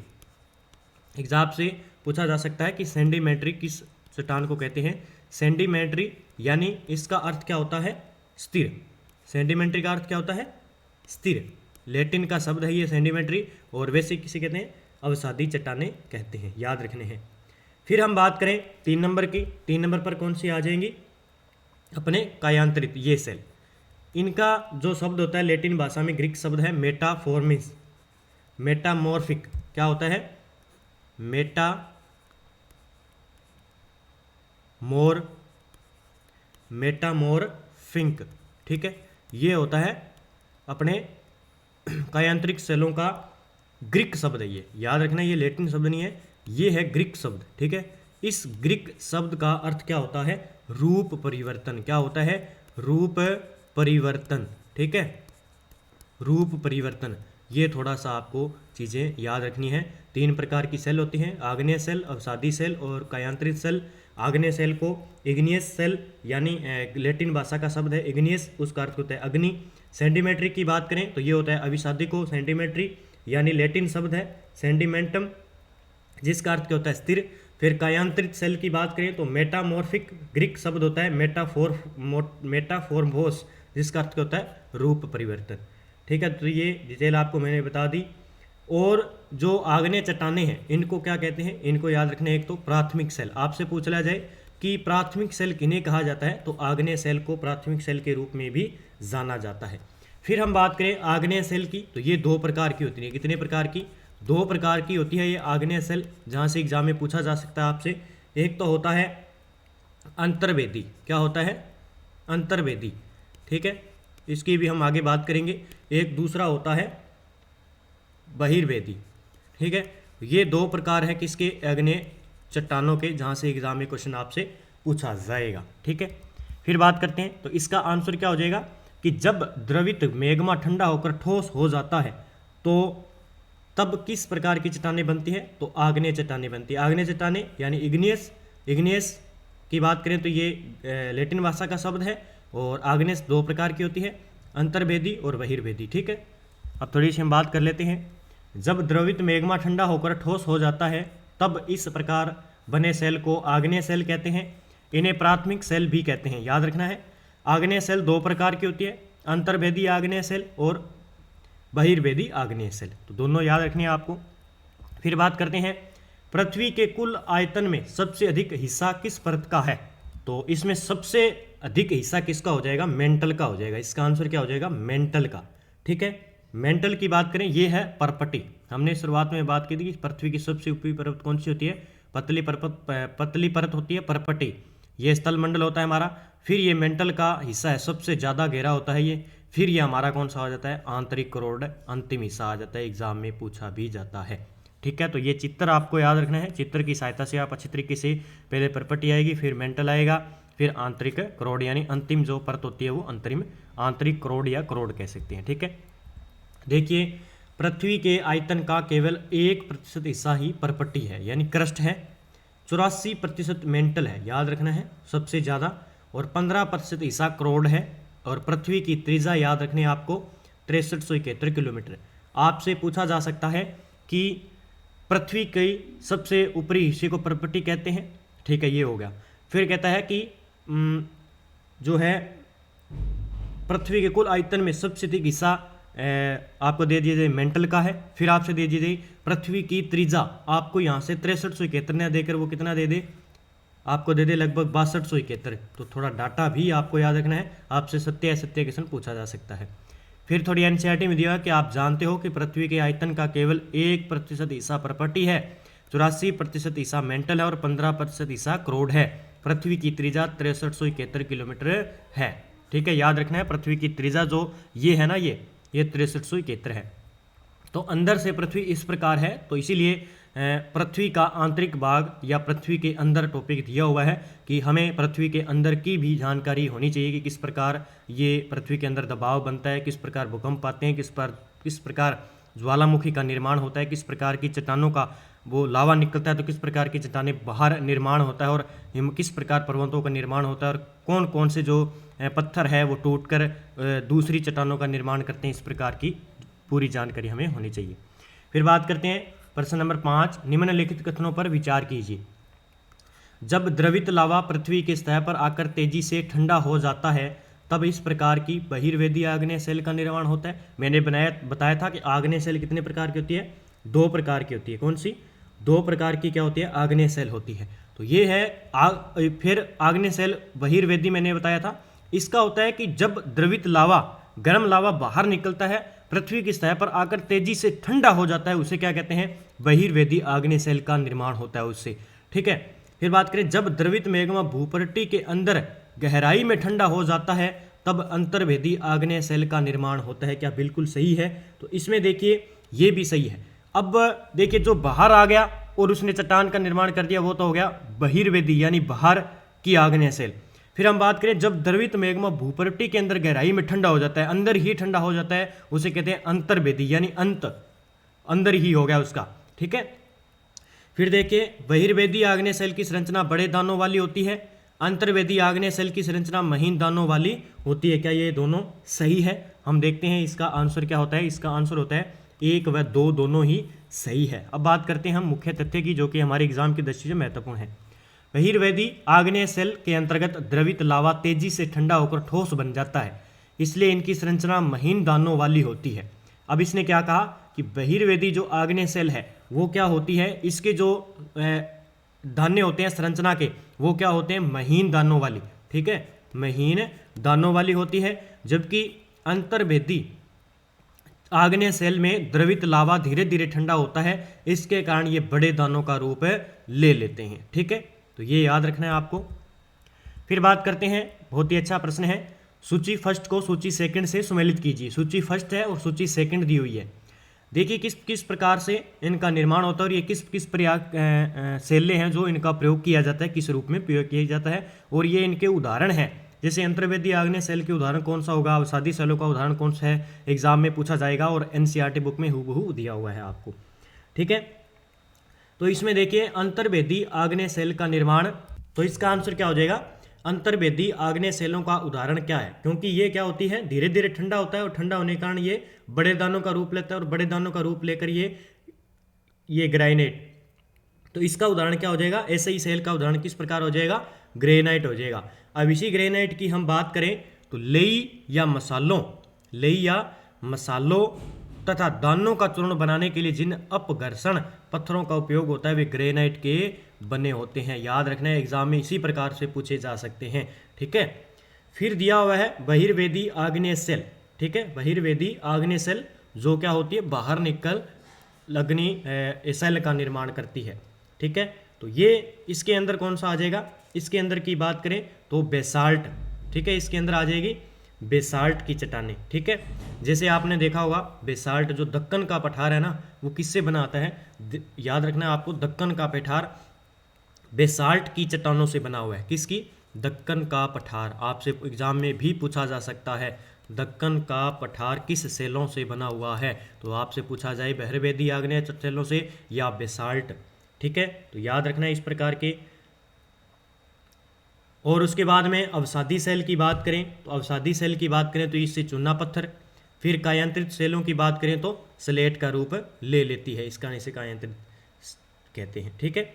एग्जाम से पूछा जा सकता है कि सेंडिमेट्री किस चट्टान को कहते हैं? सेंटीमेट्री, यानी इसका अर्थ क्या होता है? स्थिर। सेंटीमेट्री का अर्थ क्या होता है? स्थिर। लैटिन का शब्द है ये सेंटीमेट्री, और वैसे किसे कहते हैं? अवसादी चट्टानें कहते हैं, याद रखने हैं। फिर हम बात करें 3 नंबर की। 3 नंबर पर कौन सी आ जाएंगी? अपने कायांतरित ये सेल। इनका जो शब्द होता है लैटिन भाषा में ग्रीक शब्द है मेटाफॉर्मिस, मेटामॉर्फिक। क्या होता है? मेटामॉर्फिक, ठीक है। ये होता है अपने कायांतरिक सेलों का ग्रीक शब्द है ये, याद रखना। ये लैटिन शब्द नहीं है, ये है ग्रीक शब्द, ठीक है। इस ग्रीक शब्द का अर्थ क्या होता है? रूप परिवर्तन। क्या होता है? रूप परिवर्तन, ठीक है, रूप परिवर्तन। ये थोड़ा सा आपको चीज़ें याद रखनी है। 3 प्रकार की सेल होती हैं, आग्नेय सेल, अवसादी सेल और कायांतरित सेल। आग्नेय सेल को इग्नियस सेल, यानी लैटिन भाषा का शब्द है इग्नियस, उसका अर्थ होता है अग्नि। सेंटीमेट्री की बात करें तो ये होता है अविसादी को सेंटीमेट्री, यानी लैटिन शब्द है सेंटीमेंटम, जिसका अर्थ क्या होता है? स्थिर। फिर कायांतरित सेल की बात करें तो मेटामॉर्फिक ग्रीक शब्द होता है मेटाफॉर्मोस, जिसका अर्थ क्या होता है? रूप परिवर्तन, ठीक है। तो ये डिटेल आपको मैंने बता दी। और जो आग्नेय चट्टानें हैं इनको क्या कहते हैं? इनको याद रखना है। एक तो प्राथमिक सेल, आपसे पूछ लिया जाए कि प्राथमिक सेल किन्हें कहा जाता है, तो आग्नेय सेल को प्राथमिक सेल के रूप में भी जाना जाता है। फिर हम बात करें आग्नेय सेल की, तो ये 2 प्रकार की होती है। कितने प्रकार की? 2 प्रकार की होती है ये आग्नेय सेल, जहाँ से एग्जाम में पूछा जा सकता है आपसे। एक तो होता है अंतर्वेदी। क्या होता है? अंतर्वेदी, ठीक है, इसकी भी हम आगे बात करेंगे। एक दूसरा होता है बहिर्वेदी, ठीक है। ये 2 प्रकार है किसके? आग्नेय चट्टानों के, जहाँ से एग्जाम में क्वेश्चन आपसे पूछा जाएगा, ठीक है। फिर बात करते हैं, तो इसका आंसर क्या हो जाएगा कि जब द्रवित मैग्मा ठंडा होकर ठोस हो जाता है तो तब किस प्रकार की चट्टानें बनती हैं? तो आग्नेय चट्टानें बनती है। आग्नेय चट्टानें यानी इग्नियस। इग्नियस की बात करें तो ये लैटिन भाषा का शब्द है, और आग्नेय 2 प्रकार की होती है, अंतर्वेदी और बहिर्वेदी, ठीक है। अब थोड़ी सी हम बात कर लेते हैं। जब द्रवित मैग्मा ठंडा होकर ठोस हो जाता है तब इस प्रकार बने सेल को आग्नेय सेल कहते हैं। इन्हें प्राथमिक सेल भी कहते हैं, याद रखना है। आग्नेय सेल 2 प्रकार की होती है, अंतर्वेदी आग्नेय सेल और बहिर्वेदी आग्नेय सेल, तो दोनों याद रखनी है आपको। फिर बात करते हैं पृथ्वी के कुल आयतन में सबसे अधिक हिस्सा किस परत का है? तो इसमें सबसे अधिक हिस्सा किसका हो जाएगा? मेंटल का हो जाएगा। इसका आंसर क्या हो जाएगा? मेंटल का, ठीक है। मेंटल की बात करें, ये है पर्पटी। हमने शुरुआत में बात की थी कि पृथ्वी की सबसे ऊपरी परत कौन सी होती है? पतली परत होती है पर्पटी। ये स्थल मंडल होता है हमारा। फिर ये मेंटल का हिस्सा है, सबसे ज़्यादा गहरा होता है ये। फिर ये हमारा कौन सा आ जाता है? आंतरिक करोड, अंतिम हिस्सा आ जाता है, एग्जाम में पूछा भी जाता है, ठीक है। तो ये चित्र आपको याद रखना है। चित्र की सहायता से आप अच्छी तरीके से, पहले पर्पटी आएगी, फिर मेंटल आएगा, फिर आंतरिक करोड, यानी अंतिम जो परत होती है वो अंतरिम आंतरिक करोड या करोड कह सकते हैं, ठीक है। देखिए, पृथ्वी के आयतन का केवल 1% हिस्सा ही पर्पटी है, यानी क्रस्ट है। 84% मेंटल है, याद रखना है सबसे ज़्यादा, और 15% हिस्सा करोड है। और पृथ्वी की त्रिज्या याद रखनी है आपको 6371 किलोमीटर। आपसे पूछा जा सकता है कि पृथ्वी के सबसे ऊपरी हिस्से को पर्पटी कहते हैं, ठीक है, ये हो गया। फिर कहता है कि जो है पृथ्वी के कुल आयतन में सबसे अधिक हिस्सा आपको दे दिए मेंटल का है। फिर आपसे दे दीजिए पृथ्वी की त्रिज्या, आपको यहाँ से 6371 न देकर वो कितना दे दे? आपको दे दे लगभग 6271। तो थोड़ा डाटा भी आपको याद रखना है, आपसे सत्य असत्य क्वेश्चन पूछा जा सकता है। फिर थोड़ी एनसीईआरटी में दिया कि आप जानते हो कि पृथ्वी के आयतन का केवल 1% हिस्सा पर्पटी है, 84% हिस्सा मेंटल है और 15% हिस्सा करोड है। पृथ्वी की त्रिज्या 6371 किलोमीटर है, ठीक है, याद रखना है। पृथ्वी की त्रिज्या जो ये है ना, ये 6371 है। तो अंदर से पृथ्वी इस प्रकार है, तो इसीलिए पृथ्वी का आंतरिक भाग या पृथ्वी के अंदर टॉपिक दिया हुआ है कि हमें पृथ्वी के अंदर की भी जानकारी होनी चाहिए कि किस प्रकार ये पृथ्वी के अंदर दबाव बनता है, किस प्रकार भूकंप आते हैं, किस प्रकार ज्वालामुखी का निर्माण होता है, किस प्रकार की चट्टानों का वो लावा निकलता है, तो किस प्रकार की चट्टानें बाहर निर्माण होता है, और किस प्रकार पर्वतों का निर्माण होता है, और कौन कौन से जो पत्थर है वो टूटकर दूसरी चट्टानों का निर्माण करते हैं। इस प्रकार की पूरी जानकारी हमें होनी चाहिए। फिर बात करते हैं प्रश्न नंबर 5, निम्नलिखित कथनों पर विचार कीजिए। जब द्रवित लावा पृथ्वी के सतह पर आकर तेजी से ठंडा हो जाता है तब इस प्रकार की बहिर्वेदी आग्नेय सेल का निर्माण होता है। मैंने बताया था कि आग्नेय सेल कितने प्रकार की होती है, 2 प्रकार की होती है। कौन सी? 2 प्रकार की क्या होती है? आग्नेय सेल होती है। तो ये है फिर आग्नेय सेल बहिर्वेदी मैंने बताया था। इसका होता है कि जब द्रवित लावा, गर्म लावा बाहर निकलता है, पृथ्वी की सतह पर आकर तेजी से ठंडा हो जाता है, उसे क्या कहते हैं? बहिर्वेदी आग्नेय सेल का निर्माण होता है उससे। ठीक है। फिर बात करें, जब द्रवित मैग्मा भूपट्टी के अंदर गहराई में ठंडा हो जाता है तब अंतर्वेदी आग्नेय सेल का निर्माण होता है। क्या बिल्कुल सही है? तो इसमें देखिए ये भी सही है। अब देखिए जो बाहर आ गया और उसने चट्टान का निर्माण कर दिया वो तो हो गया बहिर्वेदी यानी बाहर की आग्नेय सेल। फिर हम बात करें, जब द्रवित मैग्मा भूपट्टी के अंदर गहराई में ठंडा हो जाता है, अंदर ही ठंडा हो जाता है, उसे कहते हैं अंतर्वेदी यानी अंदर ही हो गया उसका। ठीक है। फिर देखिए बहिर्वेदी आग्नेय सेल की संरचना बड़े दानों वाली होती है, अंतर्वेदी आग्नेय सेल की संरचना महीन दानों वाली होती है। क्या ये दोनों सही है? हम देखते हैं इसका आंसर क्या होता है। इसका आंसर होता है 1 व 2 दोनों ही सही है। अब बात करते हैं हम मुख्य तथ्य की, जो कि हमारे एग्जाम की दृष्टि से महत्वपूर्ण है। बहिर्वेदी आग्नेय सेल के अंतर्गत द्रवित लावा तेजी से ठंडा होकर ठोस बन जाता है, इसलिए इनकी संरचना महीन दानों वाली होती है। अब इसने क्या कहा कि बहिर्वेदी जो आग्नेय सेल है वो क्या होती है, इसके जो दाने होते हैं संरचना के वो क्या होते हैं? महीन दानों वाली। ठीक है, महीन दानों वाली होती है। जबकि अंतर्वेदी आग्नेय सेल में द्रवित लावा धीरे धीरे ठंडा होता है, इसके कारण ये बड़े दानों का रूप ले लेते हैं। ठीक है, तो ये याद रखना है आपको। फिर बात करते हैं, बहुत ही अच्छा प्रश्न है, सूची फर्स्ट को सूची सेकंड से सुमेलित कीजिए। सूची फर्स्ट है और सूची सेकंड दी हुई है। देखिए किस किस प्रकार से इनका निर्माण होता है और ये किस किस सेलें हैं जो इनका प्रयोग किया जाता है, किस रूप में प्रयोग किया जाता है, और ये इनके उदाहरण हैं। जैसे अंतर्वेदी आग्नेय सेल के उदाहरण कौन सा होगा, अवसादी सेलों का उदाहरण कौन सा है, एग्जाम में पूछा जाएगा और एनसीईआरटी बुक में हूबहू दिया हुआ है आपको। ठीक है, तो इसमें देखिए अंतर्वेदी आग्नेय सेल का निर्माण, तो इसका आंसर क्या हो जाएगा? अंतर्वेदी आग्नेय सेलों का उदाहरण क्या है? क्योंकि ये क्या होती है, धीरे धीरे ठंडा होता है और ठंडा होने के कारण ये बड़े दानों का रूप लेता है और बड़े दानों का रूप लेकर ये ग्रेनाइट, तो इसका उदाहरण क्या हो जाएगा? ऐसे ही सेल का उदाहरण किस प्रकार हो जाएगा? ग्रेनाइट हो जाएगा। अब इसी ग्रेनाइट की हम बात करें तो लेई या मसालों तथा दानों का चूर्ण बनाने के लिए जिन अपघर्षण पत्थरों का उपयोग होता है वे ग्रेनाइट के बने होते हैं। याद रखना है, एग्जाम में इसी प्रकार से पूछे जा सकते हैं। ठीक है, फिर दिया हुआ है बहिर्वेदी आग्नेय सेल। ठीक है, बहिर्वेदी आग्नेय सेल जो क्या होती है, बाहर निकल लगनी सेल का निर्माण करती है। ठीक है, तो ये इसके अंदर कौन सा आ जाएगा? इसके अंदर की बात करें तो बेसाल्ट। ठीक है, इसके अंदर आ जाएगी बेसाल्ट की चट्टानें। ठीक है, जैसे आपने देखा होगा बेसाल्ट जो दक्कन का पठार है ना, वो किससे बना आता है? याद रखना है आपको, दक्कन का पठार बेसाल्ट की चट्टानों से बना हुआ है। किसकी? दक्कन का पठार। आपसे एग्जाम में भी पूछा जा सकता है, दक्कन का पठार किस सेलों से बना हुआ है? तो आपसे पूछा जाए बहिर्वेदी आग्नेय सेलों से या बेसाल्ट। ठीक है, तो याद रखना है इस प्रकार के। और उसके बाद में अवसादी सेल की बात करें तो अवसादी सेल की बात करें तो इससे चूना पत्थर, फिर कायांतरित सेलों की बात करें तो स्लेट का रूप ले लेती है, इस कारण इसे कायांतरित कहते हैं। ठीक है,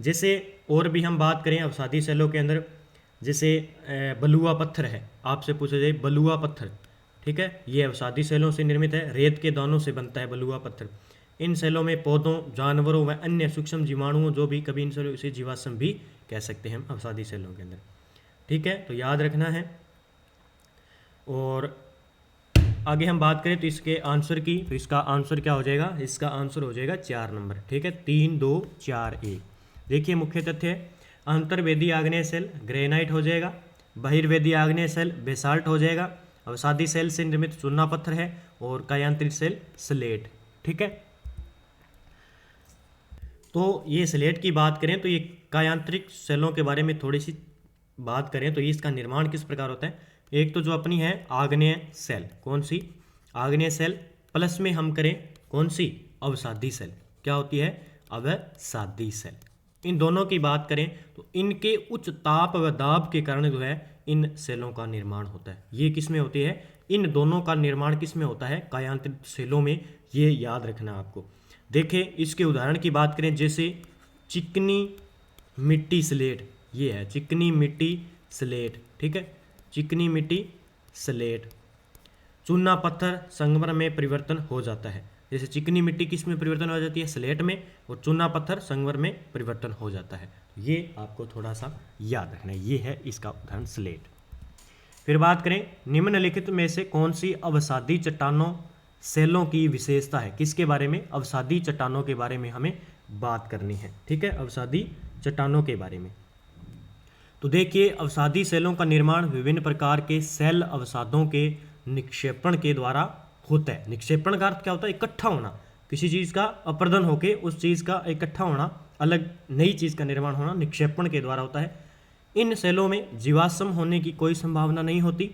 जैसे और भी हम बात करें अवसादी सेलों के अंदर, जैसे बलुआ पत्थर है, आपसे पूछा जाए बलुआ पत्थर। ठीक है, ये अवसादी सेलों से निर्मित है, रेत के दानों से बनता है बलुआ पत्थर। इन सेलों में पौधों, जानवरों व अन्य सूक्ष्म जीवाणुओं जो भी कभी इन सेलों इसे जीवाश्म भी कह सकते हैं हम अवसादी सेलों के अंदर। ठीक है, तो याद रखना है। और आगे हम बात करें तो इसके आंसर की, तो इसका आंसर क्या हो जाएगा? इसका आंसर हो जाएगा 4 नंबर। ठीक है, 3, 2, 4, 1। देखिए मुख्य तथ्य है, अंतर्वेदी आग्नेय सेल ग्रेनाइट हो जाएगा, बहिर्वेदी आग्नेय सेल बेसाल्ट हो जाएगा, अवसादी सेल से निर्मित चूना पत्थर है, और कायांतरित सेल स्लेट। ठीक है, तो ये स्लेट की बात करें तो ये कायांतरिक सेलों के बारे में थोड़ी सी बात करें तो ये इसका निर्माण किस प्रकार होता है। एक तो जो अपनी है आग्नेय सेल, कौन सी? आग्नेय सेल, प्लस में हम करें कौन सी? अवसादी सेल। क्या होती है? अवसादी सेल। इन दोनों की बात करें तो इनके उच्च ताप व दाब के कारण जो है इन सेलों का निर्माण होता है। ये किस में होती है? इन दोनों का निर्माण किस में होता है? कायांतरित सेलों में। ये याद रखना आपको। देखिए इसके उदाहरण की बात करें, जैसे चिकनी मिट्टी स्लेट, ये है चिकनी मिट्टी स्लेट, ठीक है, चिकनी मिट्टी स्लेट। चूना पत्थर संगमरमर में परिवर्तन हो जाता है। जैसे चिकनी मिट्टी किस में परिवर्तन हो जाती है, स्लेट में, और चूना पत्थर संगमरमर में परिवर्तन हो जाता है। ये आपको थोड़ा सा याद रखना है। ये है इसका उदाहरण स्लेट। फिर बात करें निम्नलिखित में से कौन सी अवसादी चट्टानों सेलों की विशेषता है। किसके बारे में, अवसादी चट्टानों के बारे में हमें बात करनी है, ठीक है, अवसादी चट्टानों के बारे में। तो देखिए अवसादी सेलों का निर्माण विभिन्न प्रकार के सेल अवसादों के निक्षेपण के द्वारा होता है। निक्षेपण का अर्थ क्या होता है, इकट्ठा होना, किसी चीज़ का अपर्दन होके उस चीज़ का इकट्ठा होना, अलग नई चीज़ का निर्माण होना निक्षेपण के द्वारा होता है। इन सेलों में जीवाश्म होने की कोई संभावना नहीं होती।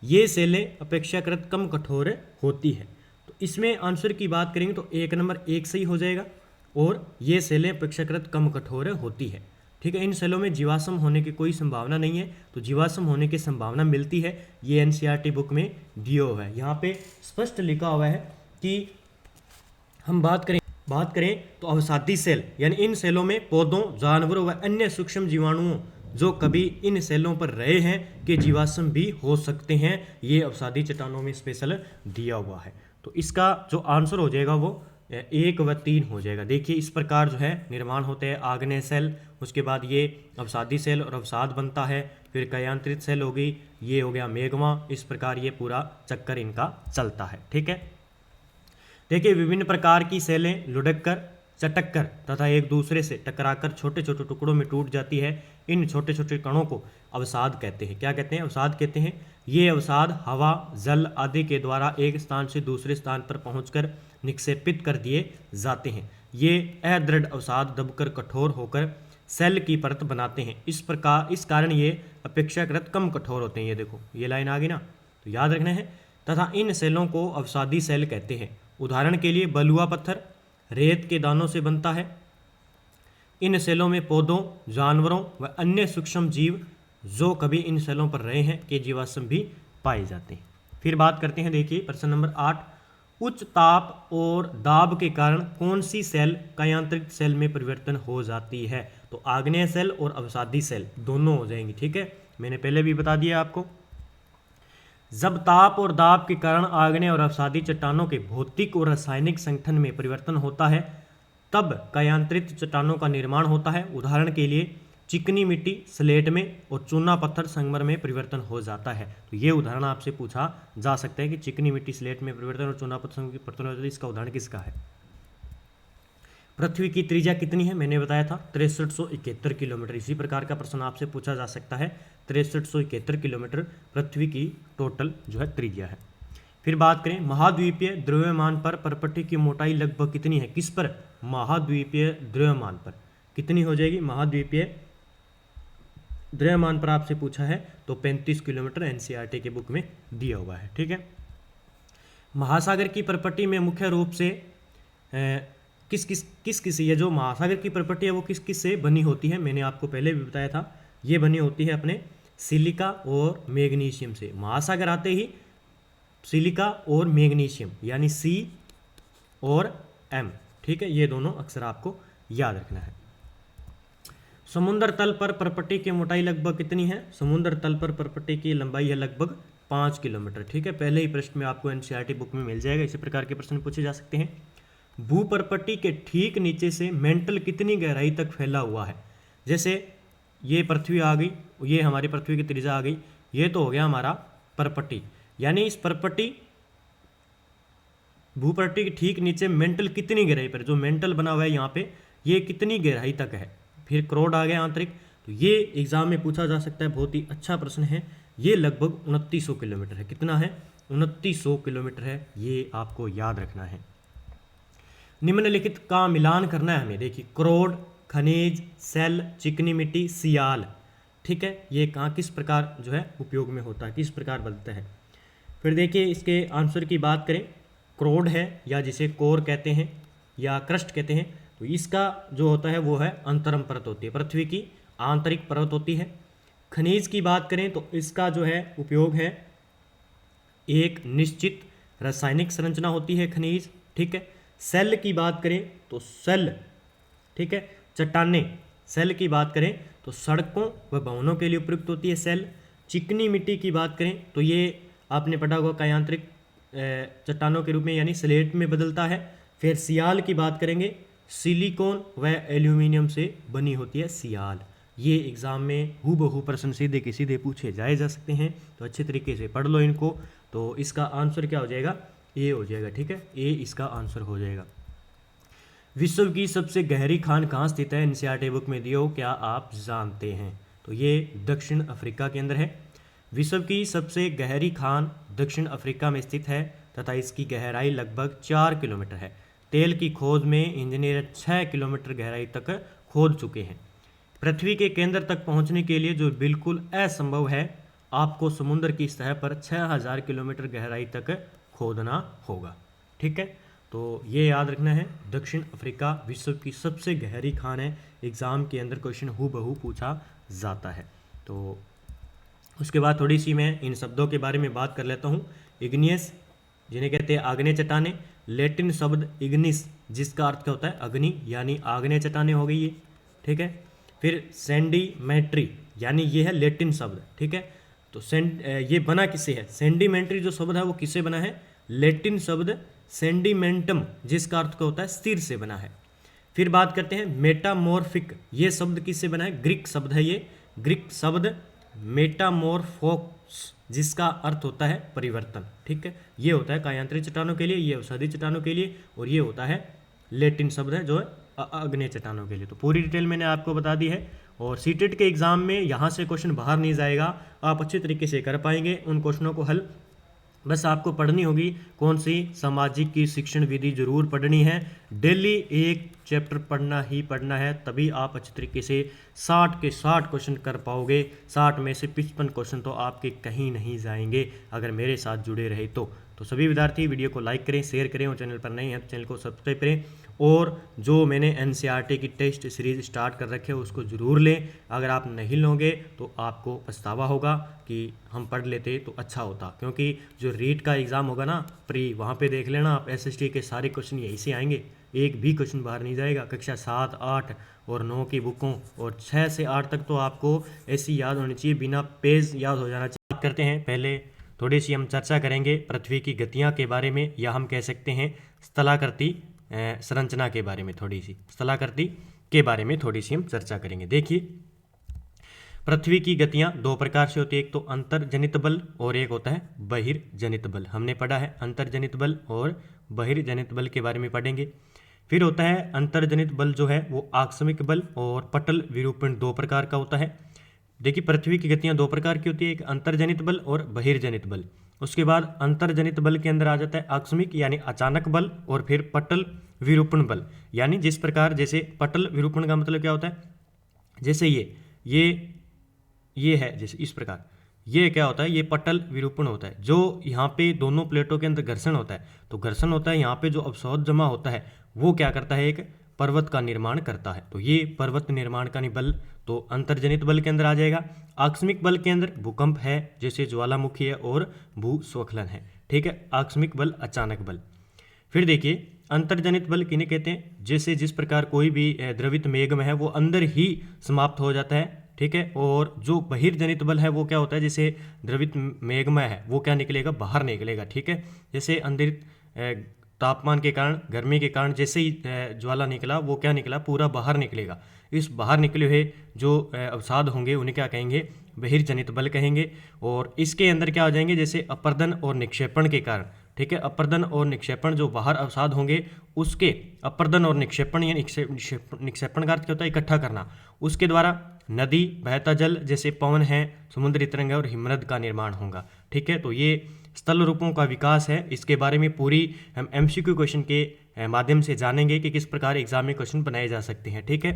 ये सेलें अपेक्षाकृत कम कठोर होती है। तो इसमें आंसर की बात करेंगे तो 1 नंबर 1 सही हो जाएगा, और ये सेलें अपेक्षाकृत कम कठोर होती है, ठीक है। इन सेलों में जीवाश्म होने की कोई संभावना नहीं है, तो जीवाश्म होने की संभावना मिलती है, ये एनसीईआरटी बुक में दिया हुआ है। यहाँ पे स्पष्ट लिखा हुआ है कि हम बात करें तो अवसादी सेल यानी इन सेलों में पौधों, जानवरों व अन्य सूक्ष्म जीवाणुओं जो कभी इन सेलों पर रहे हैं के जीवाश्म भी हो सकते हैं। ये अवसादी चट्टानों में स्पेशल दिया हुआ है। तो इसका जो आंसर हो जाएगा वो 1 व 3 हो जाएगा। देखिए इस प्रकार जो है निर्माण होते हैं आग्नेय सेल, उसके बाद ये अवसादी सेल और अवसाद बनता है, फिर कयांत्रित सेल हो गई, ये हो गया मेगमा। इस प्रकार ये पूरा चक्कर इनका चलता है, ठीक है। देखिए विभिन्न प्रकार की सेलें लुढ़क कर, चटक कर तथा एक दूसरे से टकराकर छोटे छोटे टुकड़ों में टूट जाती है। इन छोटे छोटे कणों को अवसाद कहते हैं। क्या कहते हैं, अवसाद कहते हैं। ये अवसाद हवा, जल आदि के द्वारा एक स्थान से दूसरे स्थान पर पहुंचकर निक्षेपित कर दिए जाते हैं। ये अदृढ़ अवसाद दबकर कठोर होकर सेल की परत बनाते हैं। इस कारण ये अपेक्षाकृत कम कठोर होते हैं। ये देखो ये लाइन आ गई ना, तो याद रखना है। तथा इन सेलों को अवसादी सेल कहते हैं। उदाहरण के लिए बलुआ पत्थर रेत के दानों से बनता है। इन सेलों में पौधों, जानवरों व अन्य सूक्ष्म जीव जो कभी इन सेलों पर रहे हैं के जीवाश्म भी पाए जाते हैं। फिर बात करते हैं, देखिए प्रश्न नंबर 8, उच्च ताप और दाब के कारण कौन सी सेल कयांत्रित सेल में परिवर्तन हो जाती है। तो आग्नेय सेल और अवसादी सेल दोनों हो जाएंगी, ठीक है, मैंने पहले भी बता दिया आपको। जब ताप और दाब के कारण आग्नेय और अवसादी चट्टानों के भौतिक और रासायनिक संगठन में परिवर्तन होता है तब कयांत्रित चट्टानों का निर्माण होता है। उदाहरण के लिए चिकनी मिट्टी स्लेट में और चूना पत्थर संगमरमर में परिवर्तन हो जाता है। तो ये उदाहरण आपसे पूछा जा सकता है कि चिकनी मिट्टी स्लेट में परिवर्तन और चूना पत्थर में परिवर्तन हो जाता है, इसका उदाहरण किसका है। पृथ्वी की त्रिज्या कितनी है, मैंने बताया था 6371 किलोमीटर। इसी प्रकार का प्रश्न आपसे पूछा जा सकता है। 6371 किलोमीटर पृथ्वी की टोटल जो है त्रिज्या है। फिर बात करें महाद्वीपीय द्रव्यमान पर परपट्टी की मोटाई लगभग कितनी है। किस पर, महाद्वीपीय द्रव्यमान पर कितनी हो जाएगी। महाद्वीपीय द्रव्यमान पर आपसे पूछा है तो 35 किलोमीटर एनसीईआरटी के बुक में दिया हुआ है, ठीक है। महासागर की परपट्टी में मुख्य रूप से किस ये जो महासागर की प्रॉपर्टी है वो किस किस से बनी होती है, मैंने आपको पहले भी बताया था। ये बनी होती है अपने सिलिका और मैग्नीशियम से। महासागर आते ही सिलिका और मैग्नीशियम यानी सी और एम, ठीक है, ये दोनों अक्षर आपको याद रखना है। समुद्र तल पर परपट्टी की मोटाई लगभग कितनी है। समुद्र तल पर परपट्टी की लंबाई है लगभग 5 किलोमीटर, ठीक है। पहले ही प्रश्न में आपको एनसीईआरटी बुक में मिल जाएगा। इसी प्रकार के प्रश्न पूछे जा सकते हैं। भूपरपट्टी के ठीक नीचे से मेंटल कितनी गहराई तक फैला हुआ है। जैसे ये पृथ्वी आ गई, ये हमारी पृथ्वी की त्रिज्या आ गई, ये तो हो गया हमारा परपट्टी। यानी इस परपट्टी भूपट्टी के ठीक नीचे मेंटल कितनी गहराई पर, जो मेंटल बना हुआ है यहाँ पे, ये कितनी गहराई तक है। फिर क्रोड आ गया आंतरिक, तो ये एग्जाम में पूछा जा सकता है, बहुत ही अच्छा प्रश्न है। ये लगभग 2900 किलोमीटर है। कितना है, 2900 किलोमीटर है, ये आपको याद रखना है। निम्नलिखित का मिलान करना है हमें। देखिए क्रोड, खनिज, सेल, चिकनी मिट्टी, सियाल, ठीक है, ये कहाँ किस प्रकार जो है उपयोग में होता है, किस प्रकार बनता है। फिर देखिए इसके आंसर की बात करें, क्रोड है या जिसे कोर कहते हैं या क्रस्ट कहते हैं, तो इसका जो होता है वो है अंतरम परत होती है, पृथ्वी की आंतरिक परत होती है। खनिज की बात करें तो इसका जो है उपयोग है, एक निश्चित रासायनिक संरचना होती है खनिज, ठीक है। सेल की बात करें तो सेल, ठीक है, चट्टानें सेल की बात करें तो सड़कों व भवनों के लिए उपयुक्त होती है सेल। चिकनी मिट्टी की बात करें तो ये आपने पढ़ा होगा का यांत्रिक चट्टानों के रूप में यानी स्लेट में बदलता है। फिर सियाल की बात करेंगे, सिलिकॉन व एल्यूमिनियम से बनी होती है सियाल। ये एग्ज़ाम में हूबहू प्रश्न सीधे के सीधे पूछे जाए जा सकते हैं, तो अच्छे तरीके से पढ़ लो इनको। तो इसका आंसर क्या हो जाएगा, ए हो जाएगा, ठीक है, ए इसका आंसर हो जाएगा। विश्व की सबसे गहरी खान कहाँ स्थित है, एनसीईआरटी बुक में दियो, क्या आप जानते हैं? तो ये दक्षिण अफ्रीका के अंदर है। विश्व की सबसे गहरी खान दक्षिण अफ्रीका में स्थित है तथा इसकी गहराई लगभग 4 किलोमीटर है। तेल की खोज में इंजीनियर 6 किलोमीटर गहराई तक खोद चुके हैं। पृथ्वी के केंद्र तक पहुंचने के लिए जो बिल्कुल असंभव है, आपको समुद्र की सतह पर 6000 किलोमीटर गहराई तक खोदना होगा, ठीक है। तो ये याद रखना है, दक्षिण अफ्रीका विश्व की सबसे गहरी खान है। एग्ज़ाम के अंदर क्वेश्चन हूबहू पूछा जाता है। तो उसके बाद थोड़ी सी मैं इन शब्दों के बारे में बात कर लेता हूँ। इग्नियस जिन्हें कहते हैं आग्नेय चट्टाने, लैटिन शब्द इग्निस जिसका अर्थ क्या होता है अग्नि यानी आग्नेय चट्टाने हो गई ये, ठीक है। फिर सेंडीमेंट्री यानी ये है लैटिन शब्द, ठीक है। तो ये बना किससे है, सेंडीमेंट्री जो शब्द है वो किससे बना है, लैटिन शब्द सेंडीमेंटम जिसका अर्थ क्या होता है स्थिर से बना है। फिर बात करते हैं मेटामॉर्फिक, ये शब्द किससे बना है, ग्रीक शब्द है ये, ग्रीक शब्द मेटामॉर्फोस जिसका अर्थ होता है परिवर्तन, ठीक है। ये होता है कायांतरित चट्टानों के लिए, ये औषधि चट्टानों के लिए, और ये होता है लैटिन शब्द है जो है आग्नेय चट्टानों के लिए। तो पूरी डिटेल मैंने आपको बता दी है। और सीटेट के एग्जाम में यहाँ से क्वेश्चन बाहर नहीं जाएगा, आप अच्छे तरीके से कर पाएंगे उन क्वेश्चनों को हल। बस आपको पढ़नी होगी कौन सी, सामाजिक की शिक्षण विधि जरूर पढ़नी है। डेली एक चैप्टर पढ़ना ही पढ़ना है, तभी आप अच्छे तरीके से 60 के 60 क्वेश्चन कर पाओगे। 60 में से 55 क्वेश्चन तो आपके कहीं नहीं जाएंगे अगर मेरे साथ जुड़े रहे तो सभी विद्यार्थी वीडियो को लाइक करें, शेयर करें, और चैनल पर नए हैं तो चैनल को सब्सक्राइब करें। और जो मैंने एनसीईआरटी की टेस्ट सीरीज स्टार्ट कर रखे है उसको ज़रूर लें। अगर आप नहीं लोगे तो आपको पछतावा होगा कि हम पढ़ लेते तो अच्छा होता, क्योंकि जो रीट का एग्ज़ाम होगा ना प्री, वहाँ पे देख लेना आप, एसएसटी के सारे क्वेश्चन यहीं से आएंगे, एक भी क्वेश्चन बाहर नहीं जाएगा। कक्षा 7, 8 और 9 की बुकों और 6 से 8 तक तो आपको ऐसी याद होनी चाहिए, बिना पेज याद हो जाना चाहिए। करते हैं पहले थोड़ी सी हम चर्चा करेंगे पृथ्वी की गतियाँ के बारे में, या हम कह सकते हैं स्थलाकृति संरचना के बारे में, थोड़ी सी स्थलाकृति के बारे में थोड़ी सी हम चर्चा करेंगे। देखिए पृथ्वी की गतियाँ 2 प्रकार से होती है, एक तो अंतर्जनित बल और एक होता है बहिर्जनित बल। हमने पढ़ा है अंतर्जनित बल और बहिर्जनित बल के बारे में पढ़ेंगे। फिर होता है अंतर्जनित बल जो है वो आकस्मिक बल और पटल विरूपण 2 प्रकार का होता है। देखिए पृथ्वी की गतियाँ 2 प्रकार की होती है, एक अंतर्जनित बल और बहिर्जनित बल। उसके बाद अंतर्जनित बल के अंदर आ जाता है आकस्मिक यानी अचानक बल, और फिर पटल विरूपण बल यानी जिस प्रकार, जैसे पटल विरूपण का मतलब क्या होता है, जैसे ये है, जैसे इस प्रकार, ये क्या होता है, ये पटल विरूपण होता है। जो यहाँ पे दोनों प्लेटों के अंदर घर्षण होता है, तो घर्षण होता है, यहाँ पे जो अवशोध जमा होता है वो क्या करता है, एक पर्वत का निर्माण करता है। तो ये पर्वत निर्माण का बल तो अंतर्जनित बल के अंदर आ जाएगा। आकस्मिक बल के अंदर भूकंप है, जैसे ज्वालामुखी है और भूस्खलन है, ठीक है, आकस्मिक बल अचानक बल। फिर देखिए अंतर्जनित बल किन्हें कहते हैं, जैसे जिस प्रकार कोई भी द्रवित मेघ है वो अंदर ही समाप्त हो जाता है, ठीक है। और जो बहिर्जनित बल है वो क्या होता है, जैसे द्रवित मेघमय है वो क्या निकलेगा, बाहर निकलेगा, ठीक है। जैसे अंदर तापमान के कारण, गर्मी के कारण जैसे ही ज्वाला निकला वो क्या निकला, पूरा बाहर निकलेगा। इस बाहर निकले हुए जो अवसाद होंगे उन्हें क्या कहेंगे, बहिर्जनित बल कहेंगे। और इसके अंदर क्या हो जाएंगे, जैसे अपर्दन और निक्षेपण के कारण, ठीक है, अपर्दन और निक्षेपण जो बाहर अवसाद होंगे उसके अपर्दन और निक्षेपण या निक्षेपण का अर्थ क्या होता है, इकट्ठा करना, उसके द्वारा नदी, बहता जल जैसे पवन है, समुद्री तरंग और हिमनद का निर्माण होगा, ठीक है। तो ये स्थल रूपों का विकास है, इसके बारे में पूरी हम एमसीक्यू क्वेश्चन के माध्यम से जानेंगे कि किस प्रकार एग्जाम में क्वेश्चन बनाए जा सकते हैं, ठीक है।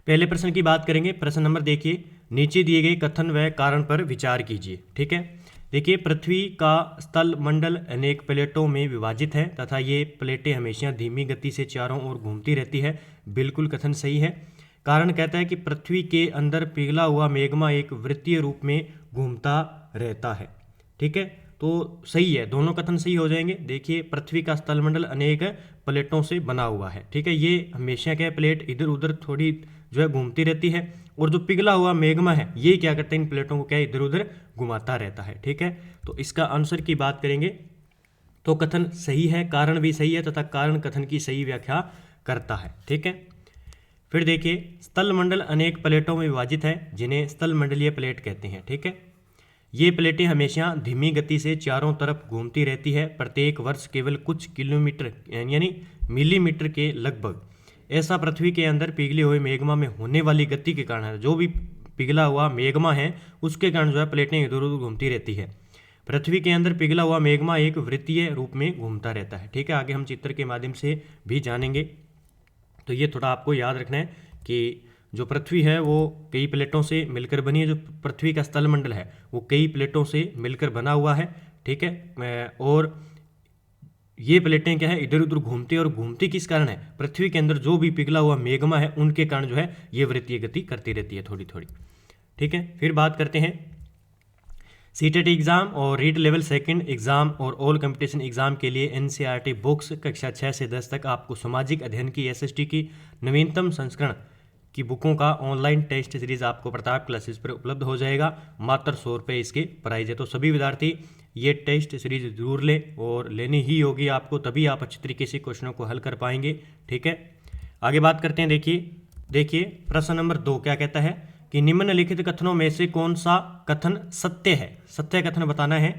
पहले प्रश्न की बात करेंगे। प्रश्न नंबर देखिए, नीचे दिए गए कथन व कारण पर विचार कीजिए, ठीक है। देखिए पृथ्वी का स्थल मंडल अनेक प्लेटों में विभाजित है तथा ये प्लेटें हमेशा धीमी गति से चारों ओर घूमती रहती है, बिल्कुल कथन सही है। कारण कहता है कि पृथ्वी के अंदर पिघला हुआ मेग्मा एक वृत्तीय रूप में घूमता रहता है, ठीक है। तो सही है, दोनों कथन सही हो जाएंगे। देखिए, पृथ्वी का स्थलमंडल अनेक प्लेटों से बना हुआ है, ठीक है। ये हमेशा क्या है, प्लेट इधर उधर थोड़ी जो है घूमती रहती है, और जो पिघला हुआ मेग्मा है ये क्या करता है, इन प्लेटों को क्या इधर उधर घुमाता रहता है, ठीक है। तो इसका आंसर की बात करेंगे तो कथन सही है, कारण भी सही है, तथा कारण कथन की सही व्याख्या करता है, ठीक है। फिर देखिए, स्थलमंडल अनेक प्लेटों में विभाजित है, जिन्हें स्थलमंडलीय प्लेट कहते हैं, ठीक है। ये प्लेटें हमेशा धीमी गति से चारों तरफ घूमती रहती है, प्रत्येक वर्ष केवल कुछ किलोमीटर यानी मिलीमीटर के लगभग। ऐसा पृथ्वी के अंदर पिघले हुए मेग्मा में होने वाली गति के कारण है, जो भी पिघला हुआ मेग्मा है उसके कारण जो है प्लेटें इधर उधर घूमती रहती है। पृथ्वी के अंदर पिघला हुआ मेग्मा एक वृत्तीय रूप में घूमता रहता है, ठीक है। आगे हम चित्र के माध्यम से भी जानेंगे। तो ये थोड़ा आपको याद रखना है कि जो पृथ्वी है वो कई प्लेटों से मिलकर बनी है, जो पृथ्वी का स्थलमंडल है वो कई प्लेटों से मिलकर बना हुआ है, ठीक है। और ये प्लेटें क्या है, इधर उधर घूमती है, और घूमती किस कारण है, पृथ्वी के अंदर जो भी पिघला हुआ मेग्मा है उनके कारण जो है ये वृत्तीय गति करती रहती है थोड़ी थोड़ी, ठीक है। फिर बात करते हैं सीटेट एग्जाम और रीड लेवल सेकंड एग्जाम और ऑल कंपटीशन एग्जाम के लिए एनसीईआरटी बुक्स कक्षा 6 से 10 तक आपको सामाजिक अध्ययन की एसएसटी की नवीनतम संस्करण की बुकों का ऑनलाइन टेस्ट सीरीज आपको प्रताप क्लासेस पर उपलब्ध हो जाएगा। मात्र 100 रुपये इसके प्राइस है। तो सभी विद्यार्थी ये टेस्ट सीरीज जरूर ले, और लेनी ही होगी आपको, तभी आप अच्छी तरीके से क्वेश्चनों को हल कर पाएंगे, ठीक है। आगे बात करते हैं। देखिए प्रश्न नंबर 2 क्या कहता है कि निम्नलिखित कथनों में से कौन सा कथन सत्य है। सत्य कथन बताना है।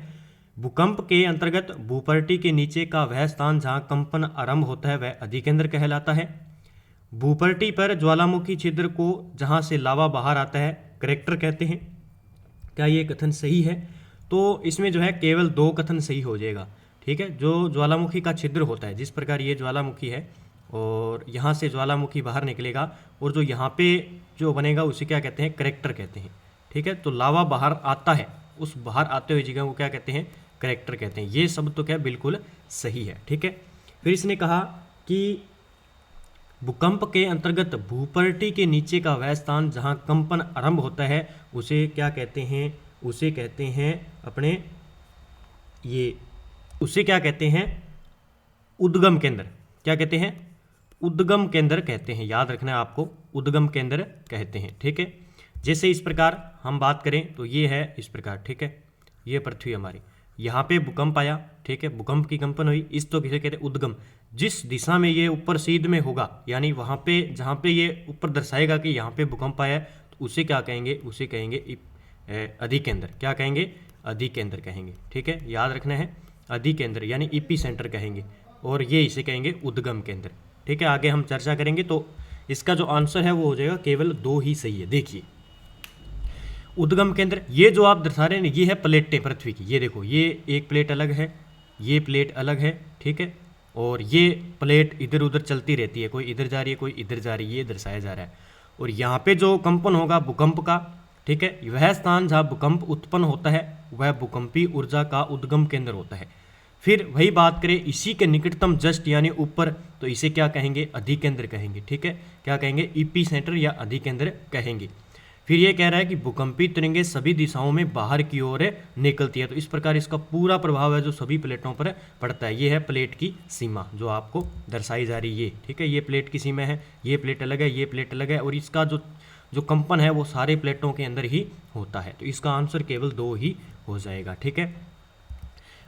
भूकंप के अंतर्गत भूपर्टी के नीचे का वह स्थान जहां कंपन आरंभ होता है वह अधिकेंद्र कहलाता है। भूपर्टी पर ज्वालामुखी छिद्र को जहां से लावा बाहर आता है करेक्टर कहते हैं। क्या ये कथन सही है? तो इसमें जो है केवल 2 कथन सही हो जाएगा, ठीक है। जो ज्वालामुखी का छिद्र होता है, जिस प्रकार ये ज्वालामुखी है और यहाँ से ज्वालामुखी बाहर निकलेगा, और जो यहाँ पे जो बनेगा उसे क्या कहते हैं, करेक्टर कहते हैं, ठीक है। तो लावा बाहर आता है, उस बाहर आते हुए जगह को क्या कहते हैं, करेक्टर कहते हैं। ये शब्द तो क्या बिल्कुल सही है, ठीक है। फिर इसने कहा कि भूकंप के अंतर्गत भूपर्टी के नीचे का वह स्थान जहाँ कंपन आरंभ होता है उसे क्या कहते हैं, उसे कहते हैं अपने उसे क्या कहते हैं, उद्गम केंद्र। क्या कहते हैं, उद्गम केंद्र कहते हैं। याद रखना है आपको, उद्गम केंद्र कहते हैं, ठीक है। जैसे इस प्रकार हम बात करें तो ये है इस प्रकार, ठीक है। ये पृथ्वी हमारी, यहाँ पे भूकंप आया, ठीक है, भूकंप की कंपन हुई, इस तो किसे कहते हैं, उद्गम। जिस दिशा में ये ऊपर सीध में होगा, यानी वहाँ पे जहाँ पे ये ऊपर दर्शाएगा कि यहाँ पे भूकंप आया है, तो उसे क्या कहेंगे, उसे कहेंगे अधिकेंद्र। क्या कहेंगे, अधिकेंद्र कहेंगे, ठीक है। याद रखना है, अधिकेंद्र यानी इपी सेंटर कहेंगे, और ये इसे कहेंगे उद्गम केंद्र, ठीक है। आगे हम चर्चा करेंगे। तो इसका जो आंसर है वो हो जाएगा केवल 2 ही सही है। देखिए उद्गम केंद्र, ये जो आप दर्शा रहे हैं ये है प्लेटें पृथ्वी की। ये देखो, ये एक प्लेट अलग है, ये प्लेट अलग है, ठीक है। और ये प्लेट इधर उधर चलती रहती है, कोई इधर जा रही है कोई इधर जा रही है, ये दर्शाया जा रहा है। और यहाँ पे जो कंपन होगा भूकंप का, ठीक है, वह स्थान जहाँ भूकंप उत्पन्न होता है वह भूकंपी ऊर्जा का उद्गम केंद्र होता है। फिर वही बात करें इसी के निकटतम जस्ट यानी ऊपर, तो इसे क्या कहेंगे, अधिकेंद्र कहेंगे, ठीक है। क्या कहेंगे, इपी सेंटर या अधिकेंद्र कहेंगे। फिर ये कह रहा है कि भूकंपी तरंगें सभी दिशाओं में बाहर की ओर निकलती है। तो इस प्रकार इसका पूरा प्रभाव है जो सभी प्लेटों पर पड़ता है। ये है प्लेट की सीमा जो आपको दर्शाई जा रही है, ठीक है। ये प्लेट की सीमा है, ये प्लेट अलग है, ये प्लेट अलग है, और इसका जो कंपन है वो सारे प्लेटों के अंदर ही होता है। तो इसका आंसर केवल 2 ही हो जाएगा, ठीक है।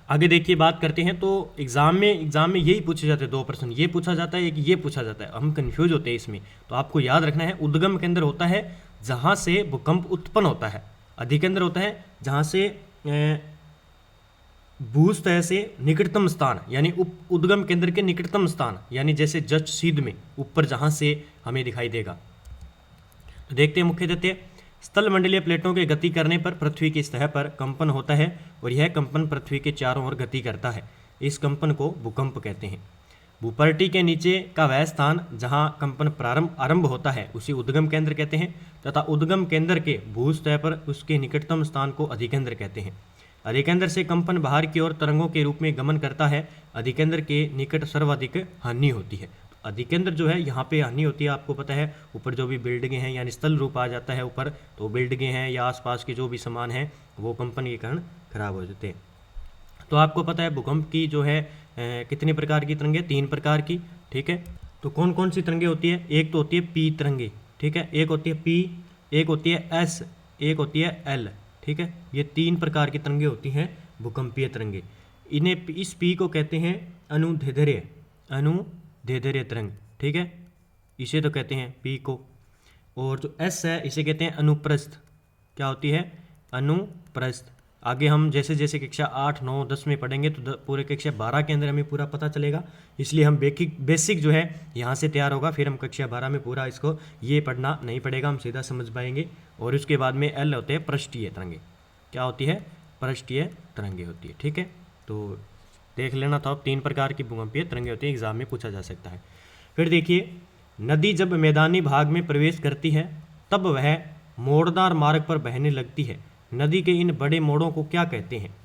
आगे देखिए बात करते हैं। तो एग्जाम में यही पूछे जाते हैं 2 प्रश्न, ये पूछा जाता है, एक ये पूछा जाता है, हम कंफ्यूज होते हैं इसमें। तो आपको याद रखना है, उद्गम केंद्र होता है जहाँ से भूकंप उत्पन्न होता है, अधिकेंद्र होता है जहाँ से भूसतह से निकटतम स्थान यानी उद्गम केंद्र के निकटतम स्थान, यानी जैसे जस्ट सीध में ऊपर जहाँ से हमें दिखाई देगा। तो देखते हैं मुख्य तथ्य। स्थल मंडलीय प्लेटों के गति करने पर पृथ्वी की सतह पर कंपन होता है, और यह कंपन पृथ्वी के चारों ओर गति करता है। इस कंपन को भूकंप कहते हैं। भूपर्टी के नीचे का वह स्थान जहां कंपन आरंभ होता है उसे उद्गम केंद्र कहते हैं, तथा उद्गम केंद्र के भूसतह पर उसके निकटतम स्थान को अधिकेंद्र कहते हैं। अधिकेंद्र से कंपन बाहर की ओर तरंगों के रूप में गमन करता है। अधिकेंद्र के निकट सर्वाधिक हानि होती है। अधिकेंद्र जो है यहाँ पे हानि होती है, आपको पता है ऊपर जो भी बिल्डिंगें हैं यानी स्थल रूप आ जाता है ऊपर, तो बिल्डिंगें हैं या आसपास के जो भी सामान हैं वो कंपन के कारण खराब हो जाते हैं। तो आपको पता है भूकंप की जो है कितनी प्रकार की तरंगे, 3 प्रकार की, ठीक है। तो कौन कौन सी तरंगे होती है? एक तो होती है पी तरंगे, ठीक है, एक होती है पी, एक होती है एस, एक होती है एल, ठीक है। ये 3 प्रकार की तरंगे होती हैं भूकंपीय तरंगे। इन्हें, इस पी को कहते हैं अनुदैर्ध्य तरंग, ठीक है, इसे तो कहते हैं पी को। और जो एस है इसे कहते हैं अनुप्रस्थ। क्या होती है? अनुप्रस्थ। आगे हम जैसे जैसे कक्षा 8, 9, 10 में पढ़ेंगे तो पूरे कक्षा 12 के अंदर हमें पूरा पता चलेगा, इसलिए हम बेसिक जो है यहाँ से तैयार होगा, फिर हम कक्षा 12 में पूरा इसको ये पढ़ना नहीं पड़ेगा, हम सीधा समझ पाएंगे। और उसके बाद में एल होते हैं पृष्ठीय तरंगे। क्या होती है? पृष्ठीय तरंगे होती है, ठीक है। तो देख लेना था, 3 प्रकार की भूकंपीय तरंगे होती है, एग्जाम में पूछा जा सकता है। फिर देखिए, नदी जब मैदानी भाग में प्रवेश करती है तब वह मोड़दार मार्ग पर बहने लगती है। नदी के इन बड़े मोड़ों को क्या कहते हैं?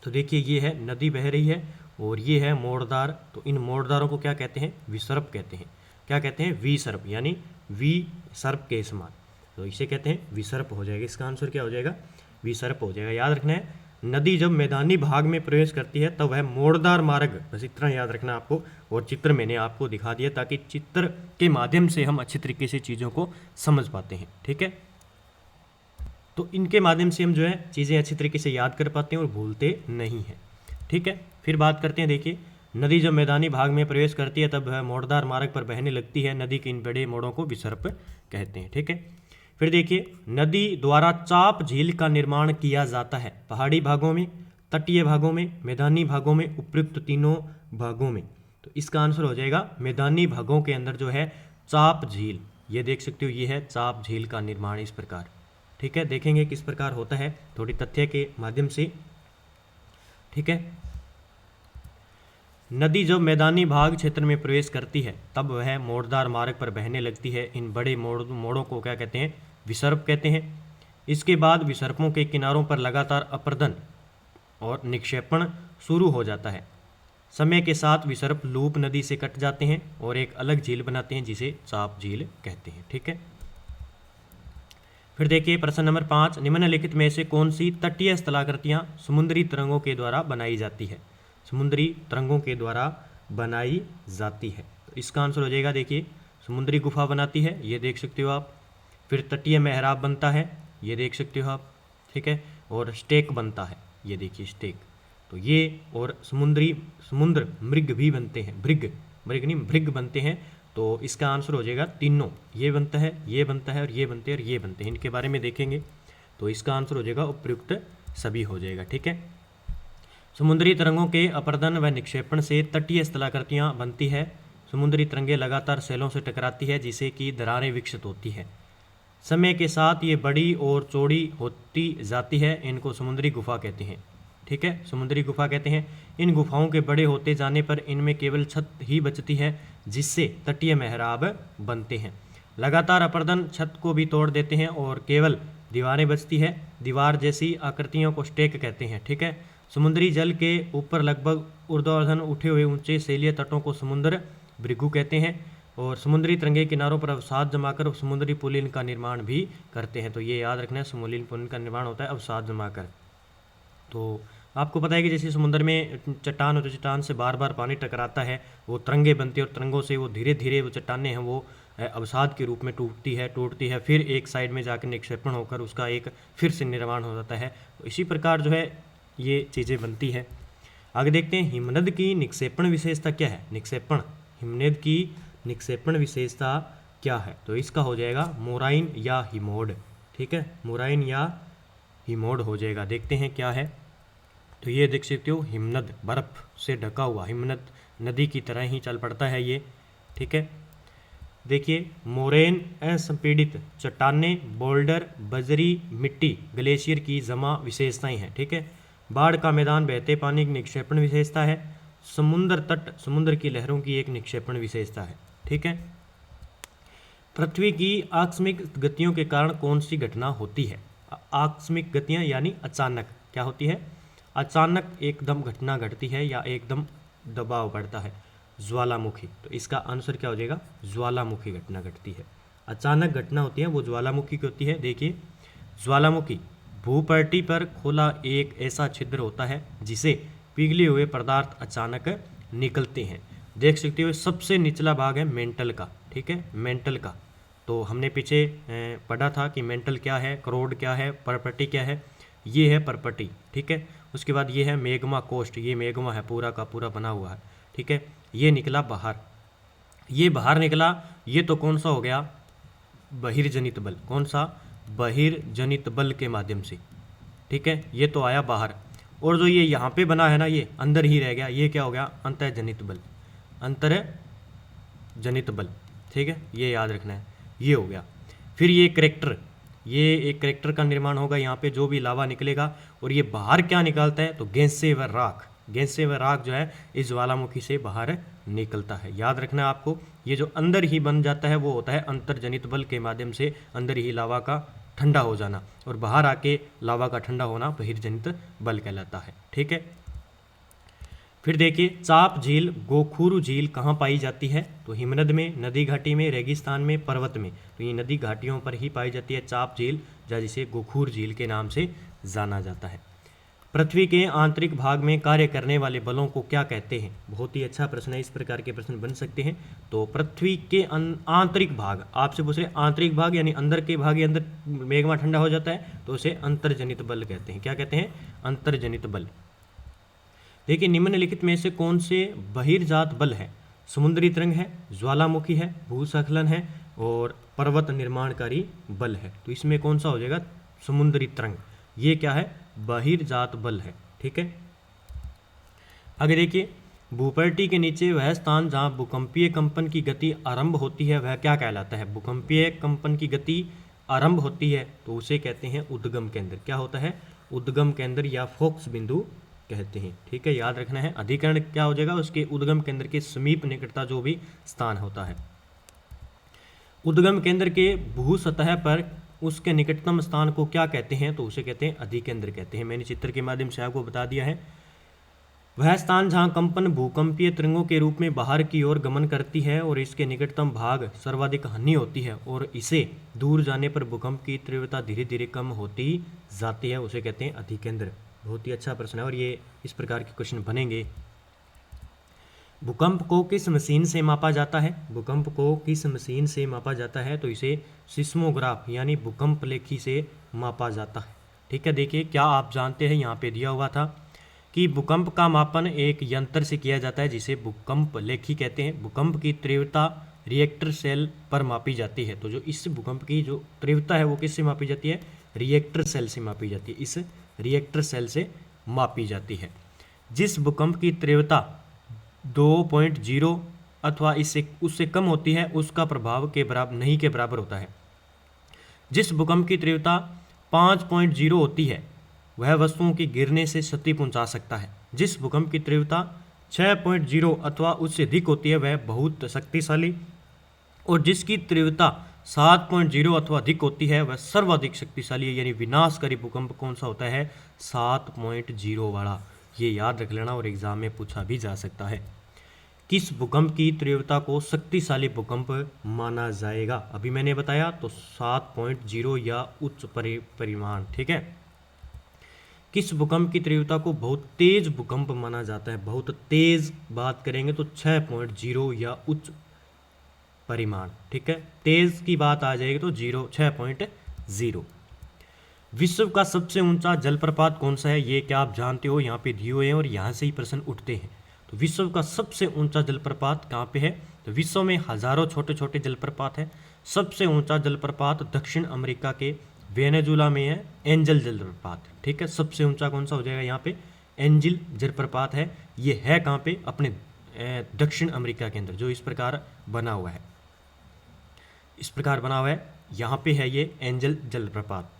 तो देखिए, ये है नदी बह रही है और ये है मोड़दार, तो इन मोड़दारों को क्या कहते हैं? विसर्प कहते हैं। क्या कहते हैं? विसर्प, यानी वी सर्प के समान, तो इसे कहते हैं विसर्प हो जाएगा। इसका आंसर क्या हो जाएगा? विसर्प हो जाएगा। याद रखना है, नदी जब मैदानी भाग में प्रवेश करती है तब वह मोड़दार मार्ग, बस इतना याद रखना आपको। और चित्र मैंने आपको दिखा दिया ताकि चित्र के माध्यम से हम अच्छी तरीके से चीज़ों को समझ पाते हैं, ठीक है। तो इनके माध्यम से हम जो है चीज़ें अच्छी तरीके से याद कर पाते हैं और भूलते नहीं हैं, ठीक है। फिर बात करते हैं, देखिए, नदी जब मैदानी भाग में प्रवेश करती है तब वह मोड़दार मार्ग पर बहने लगती है। नदी के इन बड़े मोड़ों को विसर्प कहते हैं, ठीक है। फिर देखिए, नदी द्वारा चाप झील का निर्माण किया जाता है पहाड़ी भागों में, तटीय भागों में, मैदानी भागों में, उपयुक्त तीनों भागों में। तो इसका आंसर हो जाएगा मैदानी भागों के अंदर जो है चाप झील, ये देख सकते हो, ये है चाप झील का निर्माण इस प्रकार, ठीक है। देखेंगे किस प्रकार होता है थोड़ी तथ्य के माध्यम से, ठीक है। नदी जब मैदानी भाग क्षेत्र में प्रवेश करती है तब वह मोड़दार मार्ग पर बहने लगती है। इन बड़े मोड़ों को क्या कहते हैं? विसर्प कहते हैं। इसके बाद विसर्पों के किनारों पर लगातार अपर्दन और निक्षेपण शुरू हो जाता है। समय के साथ विसर्प लूप नदी से कट जाते हैं और एक अलग झील बनाते हैं जिसे चाप झील कहते हैं, ठीक है। फिर देखिए, प्रश्न नंबर 5, निम्नलिखित में से कौन सी तटीय स्थलाकृतियाँ समुद्री तरंगों के द्वारा बनाई जाती है? समुद्री तरंगों के द्वारा बनाई जाती है, तो इसका आंसर हो जाएगा, देखिए, समुद्री गुफा बनाती है, ये देख सकते हो आप। फिर तटीय मेहराब बनता है, ये देख सकते हो आप, ठीक है। और स्टेक बनता है, ये देखिए स्टेक, तो ये, और समुद्र मृग भी बनते हैं, मृग बनते हैं। तो इसका आंसर हो जाएगा तीनों, ये बनता है, ये बनता है, और ये बनते हैं, और ये बनते हैं। इनके बारे में देखेंगे तो इसका आंसर हो जाएगा उपयुक्त सभी हो जाएगा, ठीक है। समुद्री तरंगों के अपर्दन व निक्षेपण से तटीय स्थलाकृतियाँ बनती है। समुद्री तरंगें लगातार सैलों से टकराती है जिससे कि दरारें विकसित होती है। समय के साथ ये बड़ी और चौड़ी होती जाती है, इनको समुद्री गुफा कहते हैं, ठीक है, समुद्री गुफा कहते हैं। इन गुफाओं के बड़े होते जाने पर इनमें केवल छत ही बचती है जिससे तटीय मेहराब बनते हैं। लगातार अपर्दन छत को भी तोड़ देते हैं और केवल दीवारें बचती है। दीवार जैसी आकृतियों को स्टेक कहते हैं, ठीक है। समुद्री जल के ऊपर लगभग ऊर्ध्वाधर उठे हुए ऊंचे शैलीय तटों को समुद्र भृगु कहते हैं। और समुद्री तरंगे किनारों पर अवसाद जमाकर समुद्री पुलिन का निर्माण भी करते हैं। तो ये याद रखना है, समुद्री पुलिन का निर्माण होता है अवसाद जमाकर। तो आपको पता है कि जैसे समुद्र में चट्टान होती है, चट्टान से बार बार पानी टकराता है, वो तरंगे बनती है और तरंगों से वो धीरे धीरे वो चट्टानें हैं वो अवसाद के रूप में टूटती है, फिर एक साइड में जाकर निक्षेपण होकर उसका एक फिर से निर्माण हो जाता है। तो इसी प्रकार जो है ये चीज़ें बनती है। आगे देखते हैं, हिमनद की निक्षेपण विशेषता क्या है? हिमनद की निक्षेपण विशेषता क्या है? तो इसका हो जाएगा मोराइन या हिमोड, ठीक है, मोराइन या हिमोड हो जाएगा। देखते हैं क्या है, तो ये देख सकते हो, हिमनद, बर्फ से ढका हुआ हिमनद नदी की तरह ही चल पड़ता है ये, ठीक है। देखिए, मोरेन असंपीड़ित चट्टानें, बोल्डर, बजरी, मिट्टी, ग्लेशियर की जमा विशेषताएं हैं, ठीक है। बाढ़ का मैदान, बहते पानी की निक्षेपण विशेषता है। समुद्र तट, समुद्र की लहरों की एक निक्षेपण विशेषता है, ठीक है। पृथ्वी की आकस्मिक गतियों के कारण कौन सी घटना होती है? आकस्मिक गतियां यानी अचानक, क्या होती है? अचानक एकदम घटना घटती है या एकदम दबाव बढ़ता है, ज्वालामुखी। तो इसका आंसर क्या हो जाएगा? ज्वालामुखी घटना घटती है। अचानक घटना होती है वो ज्वालामुखी की होती है। देखिए, ज्वालामुखी भूपट्टी पर खोला एक ऐसा छिद्र होता है जिसे पिघले हुए पदार्थ अचानक निकलते हैं। देख सकते हो सबसे निचला भाग है मेंटल का, ठीक है, मेंटल का। तो हमने पीछे पढ़ा था कि मेंटल क्या है, करोड क्या है, परपटी क्या है। ये है परपटी, ठीक है। उसके बाद ये है मेगमा कोस्ट, ये मेगमा है पूरा का पूरा बना हुआ है, ठीक है। ये निकला बाहर, ये बाहर निकला। ये तो कौन सा हो गया, बहिर्जनित बल। कौन सा, बहिर्जनित बल के माध्यम से, ठीक है। ये तो आया बाहर। और जो ये यहाँ पे बना है ना, ये अंदर ही रह गया, ये क्या हो गया, अंतर्जनित बल, अंतर्जनित बल, ठीक है। ये याद रखना है, ये हो गया। फिर ये करेक्टर, ये एक करेक्टर का निर्माण होगा यहाँ पे, जो भी लावा निकलेगा। और ये बाहर क्या निकालता है, तो गैसें व राख, गैसें व राख जो है इस ज्वालामुखी से बाहर निकलता है। याद रखना है आपको, ये जो अंदर ही बन जाता है वो होता है अंतर्जनित बल के माध्यम से अंदर ही लावा का ठंडा हो जाना, और बाहर आके लावा का ठंडा होना बहिर्जनित बल कहलाता है, ठीक है। फिर देखिए चाप झील, गोखुरु झील कहाँ पाई जाती है, तो हिमनद में, नदी घाटी में, रेगिस्तान में, पर्वत में। तो ये नदी घाटियों पर ही पाई जाती है चाप झील, जिसे गोखुर झील के नाम से जाना जाता है। पृथ्वी के आंतरिक भाग में कार्य करने वाले बलों को क्या कहते हैं, बहुत ही अच्छा प्रश्न है, इस प्रकार के प्रश्न बन सकते हैं। तो पृथ्वी के आंतरिक भाग, आपसे पूछ रहे आंतरिक भाग यानी अंदर के भाग, के अंदर मेघमा ठंडा हो जाता है तो उसे अंतर्जनित बल कहते हैं। क्या कहते हैं, अंतर्जनित बल। देखिए निम्नलिखित में से कौन से बहिर्जात बल है, समुद्री तरंग है, ज्वालामुखी है, भूस्खलन है और पर्वत निर्माणकारी बल है। तो इसमें कौन सा हो जाएगा, समुद्री तरंग। ये क्या है, बहिर्जात बल है, ठीक है। आगे देखिए भूपर्टी के नीचे वह स्थान जहाँ भूकंपीय कंपन की गति आरंभ होती है वह क्या कहलाता है, भूकंपीय कंपन की गति आरंभ होती है तो उसे कहते हैं उद्गम केंद्र। क्या होता है, उद्गम केंद्र या फोक्स बिंदु कहते हैं, ठीक है। याद रखना है, अधिकरण क्या हो जाएगा, उसके उद्गम केंद्र के समीप निकटता जो भी स्थान होता है। उद्गम केंद्र के भू सतह पर उसके निकटतम स्थान को क्या कहते हैं, तो उसे कहते हैं अधिकेंद्र कहते हैं। मैंने चित्र के माध्यम से आपको बता दिया है। वह स्थान जहाँ कंपन भूकंपीय तरंगों के रूप में बाहर की ओर गमन करती है और इसके निकटतम भाग सर्वाधिक हानि होती है और इसे दूर जाने पर भूकंप की तीव्रता धीरे धीरे कम होती जाती है, उसे कहते हैं अधिकेंद्र। बहुत ही अच्छा प्रश्न है और ये इस प्रकार के क्वेश्चन बनेंगे। भूकंप को किस मशीन से मापा जाता है, भूकंप को किस मशीन से मापा जाता है, तो इसे सिस्मोग्राफ यानी भूकंप लेखी से मापा जाता है, ठीक है। देखिए क्या आप जानते हैं, यहाँ पे दिया हुआ था कि भूकंप का मापन एक यंत्र से किया जाता है जिसे भूकंप लेखी कहते हैं। भूकंप की तीव्रता रिएक्टर सेल पर मापी जाती है। तो जो इस भूकंप की जो तीव्रता है वो किससे मापी जाती है, रिएक्टर सेल से मापी जाती है, इस रिएक्टर सेल से मापी जाती है। जिस भूकंप की तीव्रता 2.0 अथवा इससे उससे कम होती है उसका प्रभाव के बराबर नहीं के बराबर होता है। जिस भूकंप की तीव्रता 5.0 होती है वह वस्तुओं की गिरने से क्षति पहुंचा सकता है। जिस भूकंप की तीव्रता 6.0 अथवा उससे अधिक होती है वह बहुत शक्तिशाली, और जिसकी तीव्रता 7.0 अथवा अधिक होती है वह सर्वाधिक शक्तिशाली है। यानी विनाशकारी भूकंप कौन सा होता है, 7.0 वाला। ये याद रख लेना और एग्जाम में पूछा भी जा सकता है। किस भूकंप की तीव्रता को शक्तिशाली भूकंप माना जाएगा, अभी मैंने बताया तो 7.0 या उच्च परिमाण, ठीक है। किस भूकंप की तीव्रता को बहुत तेज भूकंप माना जाता है, बहुत तेज बात करेंगे तो 6.0 या उच्च परिमाण, ठीक है। तेज की बात आ जाएगी तो 6.0। विश्व का सबसे ऊंचा जलप्रपात कौन सा है, ये क्या आप जानते हो, यहाँ पे दिए हुए हैं और यहाँ से ही प्रश्न उठते हैं। तो विश्व का सबसे ऊंचा जलप्रपात कहाँ पे है, तो विश्व में हजारों छोटे छोटे जलप्रपात है। सबसे ऊंचा जलप्रपात दक्षिण अमेरिका के वेनेजुला में है, एंजल जलप्रपात, ठीक है। सबसे ऊंचा कौन सा हो जाएगा, यहाँ पे एंजल जलप्रपात है। ये है कहाँ पे, अपने दक्षिण अमेरिका के अंदर, जो इस प्रकार बना हुआ है, इस प्रकार बना हुआ है, यहाँ पे है ये एंजल जलप्रपात।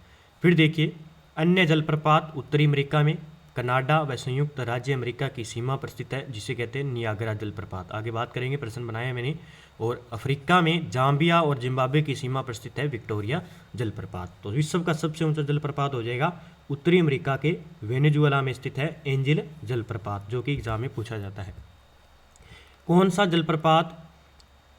फिर देखिए अन्य जलप्रपात उत्तरी अमेरिका में, कनाडा व संयुक्त राज्य अमेरिका की सीमा पर स्थित है जिसे कहते हैं नियाग्रा जलप्रपात। आगे बात करेंगे, प्रश्न बनाया मैंने। और अफ्रीका में जाम्बिया और जिम्बाब्वे की सीमा पर स्थित है विक्टोरिया जलप्रपात। तो विश्व का सबसे ऊंचा जलप्रपात हो जाएगा उत्तरी अमेरिका के वेनेजुएला में स्थित है एंजल जलप्रपात, जो कि एग्जाम में पूछा जाता है। कौन सा जलप्रपात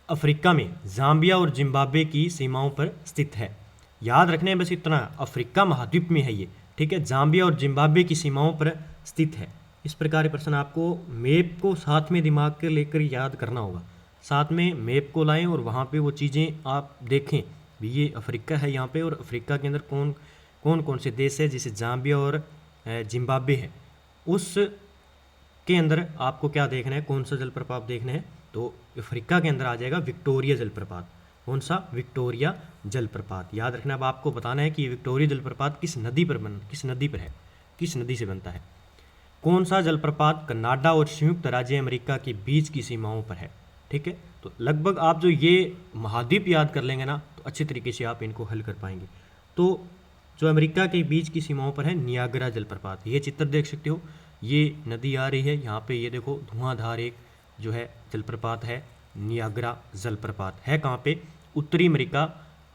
अफ्रीका में जाम्बिया और जिम्बाब्वे की सीमाओं पर स्थित है, याद रखने हैं बस इतना, अफ्रीका महाद्वीप में है ये, ठीक है। जाम्बिया और जिम्बाब्वे की सीमाओं पर स्थित है, इस प्रकार के प्रश्न आपको मैप को साथ में दिमाग के लेकर याद करना होगा। साथ में मैप को लाएं और वहाँ पे वो चीज़ें आप देखें भी, ये अफ्रीका है यहाँ पे, और अफ्रीका के अंदर कौन कौन से देश है, जैसे जाम्बिया और जिम्बाब्वे है, उस के अंदर आपको क्या देखना है, कौन सा जलप्रपात देखना है, तो अफ्रीका के अंदर आ जाएगा विक्टोरिया जलप्रपात। कौन सा? विक्टोरिया जलप्रपात। याद रखना, अब आपको बताना है कि ये विक्टोरिया जलप्रपात किस नदी पर है, किस नदी से बनता है। कौन सा जलप्रपात कनाडा और संयुक्त राज्य अमेरिका के बीच की सीमाओं पर है। ठीक है, तो लगभग आप जो ये महाद्वीप याद कर लेंगे ना, तो अच्छे तरीके से आप इनको हल कर पाएंगे। तो जो अमेरिका के बीच की सीमाओं पर है नियाग्रा जलप्रपात, ये चित्र देख सकते हो, ये नदी आ रही है यहाँ पे, ये देखो धुआंधार एक जो है जलप्रपात है, नियाग्रा जलप्रपात है कहाँ पे? उत्तरी अमेरिका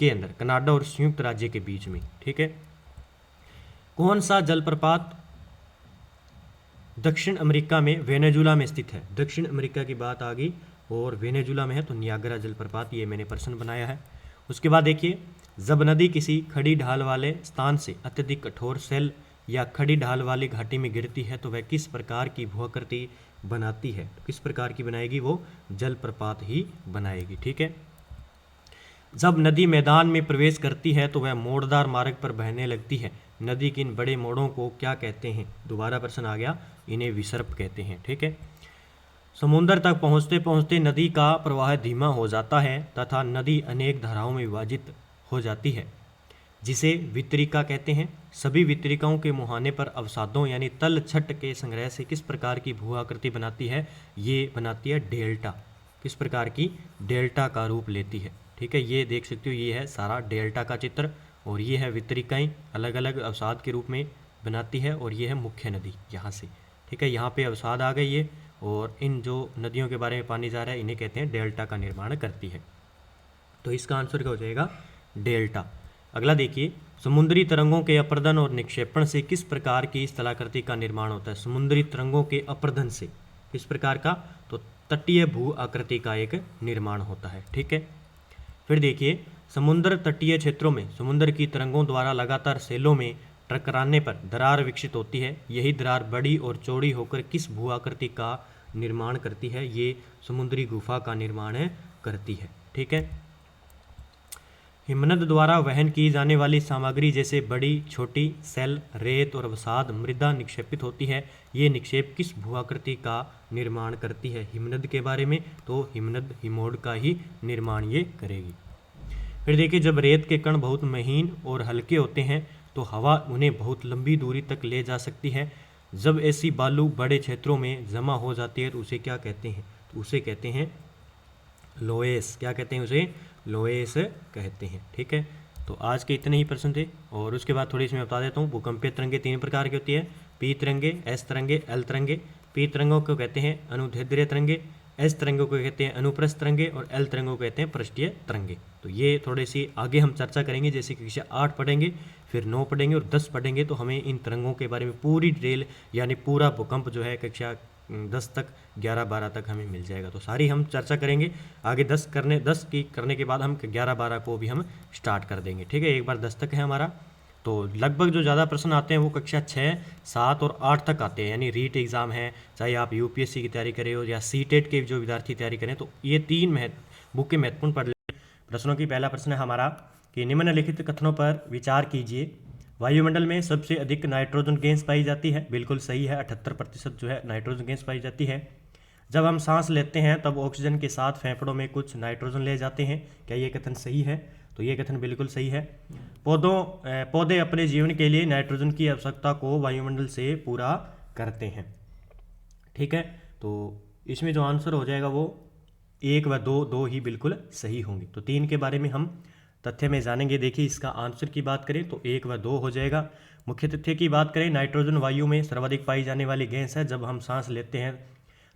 के अंदर, कनाडा और संयुक्त राज्य के बीच में। ठीक है, कौन सा जलप्रपात दक्षिण अमेरिका में वेनेजुला में स्थित है? दक्षिण अमेरिका की बात आ गई और वेनेजुला में है, तो नियाग्रा जलप्रपात, ये मैंने प्रश्न बनाया है। उसके बाद देखिए, जब नदी किसी खड़ी ढाल वाले स्थान से अत्यधिक कठोर सेल या खड़ी ढाल वाली घाटी में गिरती है तो वह किस प्रकार की भूआकृति बनाती है? तो किस प्रकार की बनाएगी? वो जलप्रपात ही बनाएगी। ठीक है, जब नदी मैदान में प्रवेश करती है तो वह मोड़दार मार्ग पर बहने लगती है। नदी के इन बड़े मोड़ों को क्या कहते हैं? दोबारा प्रश्न आ गया, इन्हें विसर्प कहते हैं। ठीक है, समुद्र तक पहुंचते पहुंचते नदी का प्रवाह धीमा हो जाता है तथा नदी अनेक धाराओं में विभाजित हो जाती है, जिसे वितरिका कहते हैं। सभी वितरिकाओं के मुहाने पर अवसादों यानी तल छट के संग्रह से किस प्रकार की भू आकृति बनाती है? ये बनाती है डेल्टा। किस प्रकार की? डेल्टा का रूप लेती है। ठीक है, ये देख सकते हो, ये है सारा डेल्टा का चित्र, और ये है वितरिकाएं अलग अलग अवसाद के रूप में बनाती है, और ये है मुख्य नदी यहाँ से। ठीक है, यहाँ पे अवसाद आ गई है, और इन जो नदियों के बारे में पानी जा रहा है इन्हें कहते हैं डेल्टा का निर्माण करती है। तो इसका आंसर क्या हो जाएगा? डेल्टा। अगला देखिए, समुद्री तरंगों के अपर्दन और निक्षेपण से किस प्रकार की स्थलाकृति का निर्माण होता है? समुद्री तरंगों के अपर्दन से किस प्रकार का? तो तटीय भू आकृति का एक निर्माण होता है। ठीक है, फिर देखिए, समुद्र तटीय क्षेत्रों में समुद्र की तरंगों द्वारा लगातार सेलों में टकराने पर दरार विकसित होती है। यही दरार बड़ी और चौड़ी होकर किस भू आकृति का निर्माण करती है? ये समुद्री गुफा का निर्माण करती है। ठीक है, हिमनद द्वारा वहन की जाने वाली सामग्री जैसे बड़ी छोटी सेल, रेत और अवसाद मृदा निक्षेपित होती है। ये निक्षेप किस भूआकृति का निर्माण करती है? हिमनद के बारे में, तो हिमनद हिमोड का ही निर्माण ये करेगी। फिर देखिए, जब रेत के कण बहुत महीन और हल्के होते हैं तो हवा उन्हें बहुत लंबी दूरी तक ले जा सकती है। जब ऐसी बालू बड़े क्षेत्रों में जमा हो जाती है तो उसे क्या कहते हैं? तो उसे कहते हैं लोएस। क्या कहते हैं उसे? लोएस कहते हैं। ठीक है, तो आज के इतने ही प्रश्न थे, और उसके बाद थोड़ी सी मैं बता देता हूँ। भूकंपीय तरंगे 3 प्रकार की होती है, पी तरंगे, एस तरंगे, एल तरंगे। पी तरंगों को कहते हैं अनुदैर्ध्य तरंगे, एस तरंगों को कहते हैं अनुप्रस्थ तरंगे, और एल तरंगों को कहते हैं पृष्ठीय तरंगे। तो ये थोड़ी सी आगे हम चर्चा करेंगे, जैसे कि कक्षा 8 पढ़ेंगे, फिर 9 पढ़ेंगे और 10 पढ़ेंगे, तो हमें इन तरंगों के बारे में पूरी डिटेल, यानी पूरा भूकंप जो है कक्षा 10 तक, 11-12 तक हमें मिल जाएगा। तो सारी हम चर्चा करेंगे आगे। 10 की करने के बाद हम 11-12 को भी हम स्टार्ट कर देंगे। ठीक है, एक बार 10 तक है हमारा। तो लगभग जो ज़्यादा प्रश्न आते हैं वो कक्षा 6, 7 और 8 तक आते हैं, यानी रीट एग्ज़ाम है, चाहे आप यूपीएससी की तैयारी करें हो या सीटेट के जो विद्यार्थी तैयारी करें, तो ये 3 बुक के महत्वपूर्ण प्रश्नों की पहला प्रश्न है हमारा कि निम्नलिखित कथनों पर विचार कीजिए। वायुमंडल में सबसे अधिक नाइट्रोजन गैस पाई जाती है। बिल्कुल सही है, 78% जो है नाइट्रोजन गैस पाई जाती है। जब हम सांस लेते हैं तब ऑक्सीजन के साथ फेफड़ों में कुछ नाइट्रोजन ले जाते हैं। क्या ये कथन सही है? तो ये कथन बिल्कुल सही है। पौधे अपने जीवन के लिए नाइट्रोजन की आवश्यकता को वायुमंडल से पूरा करते हैं। ठीक है, तो इसमें जो आंसर हो जाएगा वो 1 व 2 ही बिल्कुल सही होंगे। तो 3 के बारे में हम तथ्य में जानेंगे। देखिए, इसका आंसर की बात करें तो 1 व 2 हो जाएगा। मुख्य तथ्य की बात करें, नाइट्रोजन वायु में सर्वाधिक पाई जाने वाली गैस है। जब हम सांस लेते हैं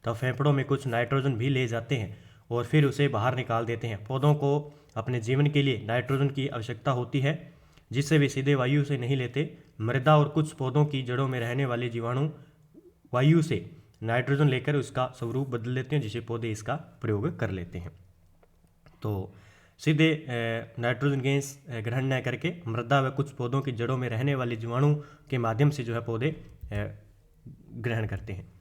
तब फेफड़ों में कुछ नाइट्रोजन भी ले जाते हैं और फिर उसे बाहर निकाल देते हैं। पौधों को अपने जीवन के लिए नाइट्रोजन की आवश्यकता होती है, जिससे वे सीधे वायु से नहीं लेते। मृदा और कुछ पौधों की जड़ों में रहने वाले जीवाणु वायु से नाइट्रोजन लेकर उसका स्वरूप बदल लेते हैं, जिसे पौधे इसका प्रयोग कर लेते हैं। तो सीधे नाइट्रोजन गैस ग्रहण न करके मृदा व कुछ पौधों की जड़ों में रहने वाले जीवाणु के माध्यम से जो है पौधे ग्रहण करते हैं।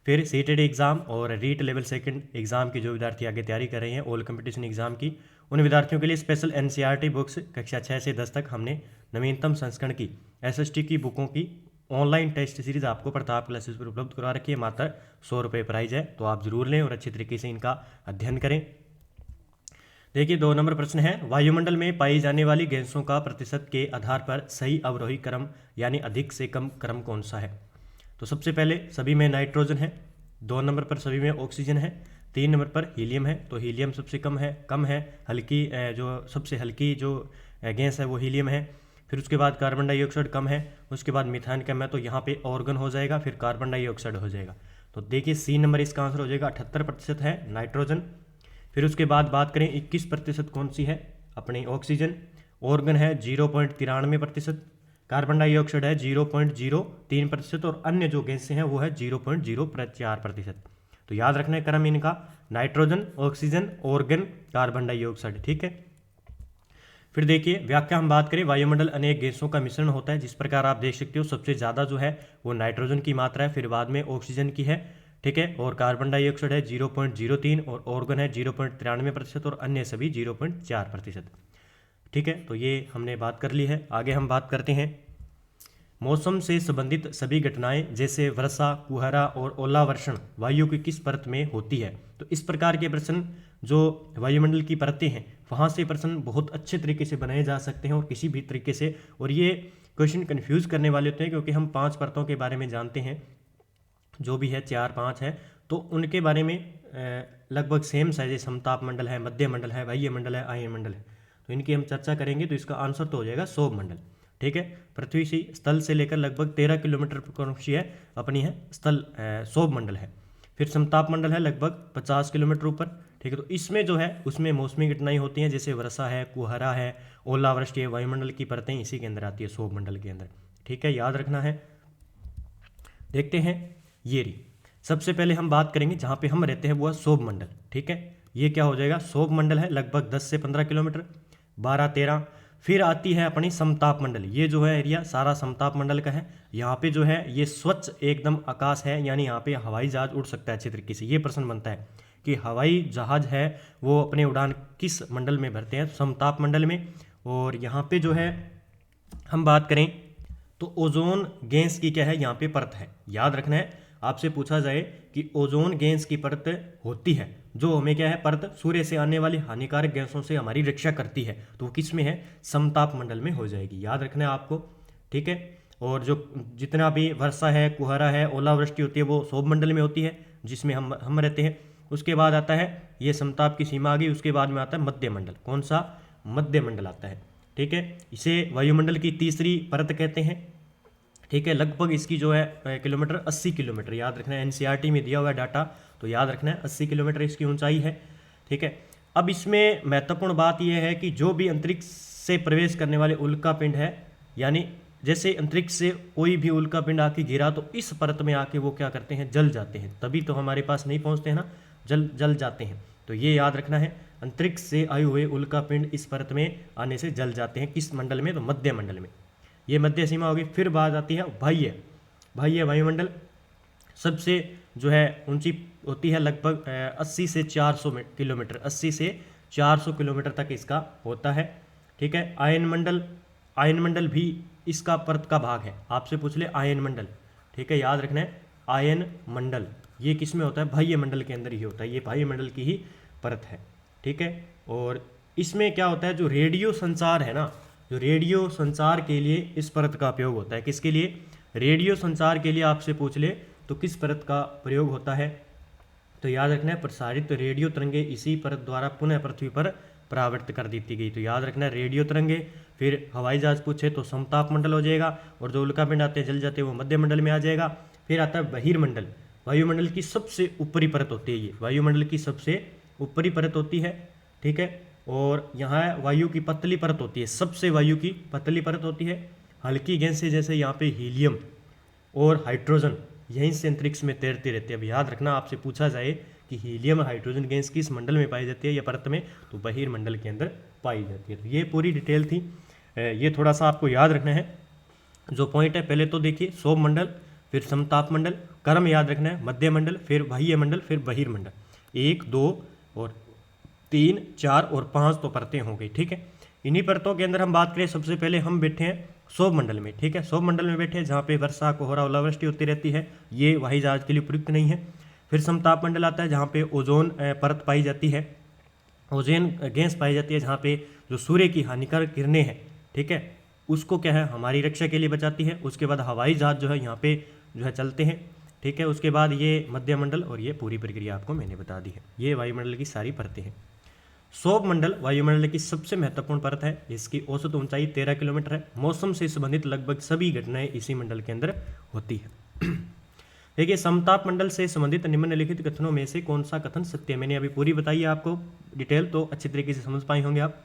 फिर सीटेड एग्ज़ाम और रीट लेवल सेकंड एग्ज़ाम की जो विद्यार्थी आगे तैयारी कर रहे हैं ऑल कंपटीशन एग्ज़ाम की, उन विद्यार्थियों के लिए स्पेशल एनसीईआरटी बुक्स कक्षा 6 से 10 तक हमने नवीनतम संस्करण की एसएसटी की बुकों की ऑनलाइन टेस्ट सीरीज़ आपको प्रताप क्लासेस पर उपलब्ध करवा रखी है। मात्र 100 रुपये प्राइज़ है, तो आप ज़रूर लें और अच्छी तरीके से इनका अध्ययन करें। देखिए 2 नंबर प्रश्न है, वायुमंडल में पाई जाने वाली गैसों का प्रतिशत के आधार पर सही अवरोही क्रम यानी अधिक से कम क्रम कौन सा है? तो सबसे पहले सभी में नाइट्रोजन है, 2 नंबर पर सभी में ऑक्सीजन है, 3 नंबर पर हीलियम है, तो हीलियम सबसे कम है, हल्की जो सबसे हल्की जो गैस है वो हीलियम है। फिर उसके बाद कार्बन डाइऑक्साइड कम है, उसके बाद मीथेन कम है, तो यहाँ पे ऑर्गन हो जाएगा, फिर कार्बन डाइऑक्साइड हो जाएगा। तो देखिए सी नंबर इसका आंसर हो जाएगा, 78% है नाइट्रोजन। फिर उसके बाद बात करें 21% कौन सी है, अपनी ऑक्सीजन। ऑर्गन है 0.93%, कार्बन डाइऑक्साइड है 0.03% और अन्य जो गैसें हैं वो है 0.04%। तो याद रखना है क्रम इनका, nitrogen, oxygen, organ, carbon dioxide, ठीक है। फिर देखिए व्याख्या हम बात करें, वायुमंडल अनेक गैसों का मिश्रण होता है, जिस प्रकार आप देख सकते हो सबसे ज़्यादा जो है वो नाइट्रोजन की मात्रा है, फिर बाद में ऑक्सीजन की है, ठीक है, और कार्बन डाइऑक्साइड है 0.03 और ऑर्गन है 0.93% और अन्य सभी 0.4%, ठीक है। तो ये हमने बात कर ली है। आगे हम बात करते हैं मौसम से संबंधित सभी घटनाएं जैसे वर्षा, कुहरा और ओलावर्षण वायु की किस परत में होती है? तो इस प्रकार के प्रश्न जो वायुमंडल की परतें हैं वहाँ से प्रश्न बहुत अच्छे तरीके से बनाए जा सकते हैं और किसी भी तरीके से, और ये क्वेश्चन कन्फ्यूज़ करने वाले होते हैं क्योंकि हम 5 परतों के बारे में जानते हैं, जो भी है 4-5 है, तो उनके बारे में लगभग सेम साइज, समताप मंडल है, मध्य मंडल है, बाह्य मंडल है, आयन मंडल है, तो इनकी हम चर्चा करेंगे। तो इसका आंसर तो हो जाएगा सौभ मंडल, ठीक है। पृथ्वी से स्थल से लेकर लगभग 13 किलोमीटर कौन सी है, अपनी है स्थल सौभ मंडल है। फिर समताप मंडल है लगभग 50 किलोमीटर ऊपर, ठीक है। तो इसमें जो है उसमें मौसमी घटनाएं होती हैं जैसे वर्षा है, कुहरा है, ओलावृष्टि है, वायुमंडल की परतें इसी के अंदर आती है, सौभ मंडल के अंदर, ठीक है, याद रखना है। देखते हैं ये रही, सबसे पहले हम बात करेंगे जहाँ पे हम रहते हैं वो है सौभ मंडल, ठीक है। ये क्या हो जाएगा, सौभ मंडल है लगभग 10 से 15 किलोमीटर, 12-13। फिर आती है अपनी समताप मंडल, ये जो है एरिया सारा समताप मंडल का है। यहाँ पे जो है ये स्वच्छ एकदम आकाश है, यानी यहाँ पे हवाई जहाज उड़ सकता है अच्छे तरीके से। ये प्रश्न बनता है कि हवाई जहाज है वो अपने उड़ान किस मंडल में भरते हैं, समताप मंडल में। और यहाँ पे जो है हम बात करें तो ओजोन गैस की क्या है यहाँ पे परत है, याद रखना है। आपसे पूछा जाए कि ओजोन गैस की परत होती है जो हमें क्या है, परत सूर्य से आने वाली हानिकारक गैसों से हमारी रक्षा करती है, तो वो किस में है, समताप मंडल में हो जाएगी, याद रखना है आपको, ठीक है। और जो जितना भी वर्षा है, कुहरा है, ओलावृष्टि होती है वो सौभ मंडल में होती है जिसमें हम रहते हैं। उसके बाद आता है ये समताप की सीमा आ गई, उसके बाद में आता है मध्य मंडल, कौन सा, मध्य मंडल आता है, ठीक है। इसे वायुमंडल की तीसरी परत कहते हैं, ठीक है। लगभग इसकी जो है किलोमीटर 80 किलोमीटर, याद रखना है, एनसीईआरटी में दिया हुआ है डाटा, तो याद रखना है 80 किलोमीटर इसकी ऊंचाई है, ठीक है। अब इसमें महत्वपूर्ण बात यह है कि जो भी अंतरिक्ष से प्रवेश करने वाले उल्का पिंड है, यानी जैसे अंतरिक्ष से कोई भी उल्का पिंड आके गिरा तो इस परत में आके वो क्या करते हैं, जल जाते हैं, तभी तो हमारे पास नहीं पहुंचते हैं ना, जल जाते हैं। तो ये याद रखना है, अंतरिक्ष से आए हुए उल्का पिंड इस परत में आने से जल जाते हैं, किस मंडल में, तो मध्य मंडल में, ये मध्य सीमा होगी। फिर बात आती है बाह्य वायुमंडल, सबसे जो है ऊंची होती है लगभग 80 से 400 किलोमीटर, 80 से 400 किलोमीटर तक इसका होता है, ठीक है। आयन मंडल भी इसका परत का भाग है, आपसे पूछ ले आयन मंडल, ठीक है, याद रखना है। आयन मंडल ये किस में होता है, बाह्य मंडल के अंदर ही होता है, ये बाह्य मंडल की ही परत है, ठीक है। और इसमें क्या होता है, जो रेडियो संचार है ना, जो रेडियो संचार के लिए इस परत का उपयोग होता है, किसके लिए, रेडियो संचार के लिए आपसे पूछ ले तो किस परत का प्रयोग होता है, तो याद रखना है प्रसारित रेडियो तरंगे इसी परत द्वारा पुनः पृथ्वी पर परावर्तित कर दी गई, तो याद रखना है रेडियो तरंगे। फिर हवाई जहाज पूछे तो समताप मंडल हो जाएगा, और जो उल्का पिंड आते हैं जल जाते हैं वो मध्य मंडल में आ जाएगा। फिर आता है बहिर्मंडल, वायुमंडल की सबसे ऊपरी परत होती है, ये वायुमंडल की सबसे ऊपरी परत होती है, ठीक है। और यहाँ वायु की पतली परत होती है, सबसे वायु की पतली परत होती है। हल्की गैसें जैसे यहाँ पे हीलियम और हाइड्रोजन यहीं से अंतरिक्ष में तैरते रहते हैं। अब याद रखना, आपसे पूछा जाए कि हीलियम और हाइड्रोजन गैस किस मंडल में पाई जाती है या परत में, तो बहिर्मंडल के अंदर पाई जाती है। तो ये पूरी डिटेल थी, ये थोड़ा सा आपको याद रखना है जो पॉइंट है। पहले तो देखिए सौभ मंडल, फिर समताप मंडल, क्रम याद रखना है, मध्य मंडल, फिर बाह्य मंडल, फिर बहिर्मंडल। 1, 2 और 3, 4 और 5 तो परतें हो गई, ठीक है। इन्हीं परतों के अंदर हम बात करें, सबसे पहले हम बैठे हैं सौभ मंडल में, ठीक है। सौभ मंडल में बैठे हैं जहाँ पे वर्षा, कोहरा, ओलावृष्टि होती रहती है, ये हवाई जहाज के लिए उपयुक्त नहीं है। फिर समताप मंडल आता है जहाँ पे ओजोन परत पाई जाती है, ओजोन गैस पाई जाती है, जहाँ पे जो सूर्य की हानिकारक किरणें हैं, ठीक है, उसको क्या है हमारी रक्षा के लिए बचाती है। उसके बाद हवाई जहाज जो है यहाँ पे जो है चलते हैं, ठीक है। उसके बाद ये मध्य मंडल और ये पूरी प्रक्रिया आपको मैंने बता दी है। ये वायुमंडल की सारी परतें हैं। सौभ मंडल वायुमंडल की सबसे महत्वपूर्ण परत है, इसकी औसत ऊंचाई 13 किलोमीटर है। मौसम से संबंधित लगभग सभी घटनाएं इसी मंडल के अंदर होती है। देखिए, समताप मंडल से संबंधित निम्नलिखित कथनों में से कौन सा कथन सत्य है। मैंने अभी पूरी बताई है आपको डिटेल, तो अच्छी तरीके से समझ पाए होंगे आप।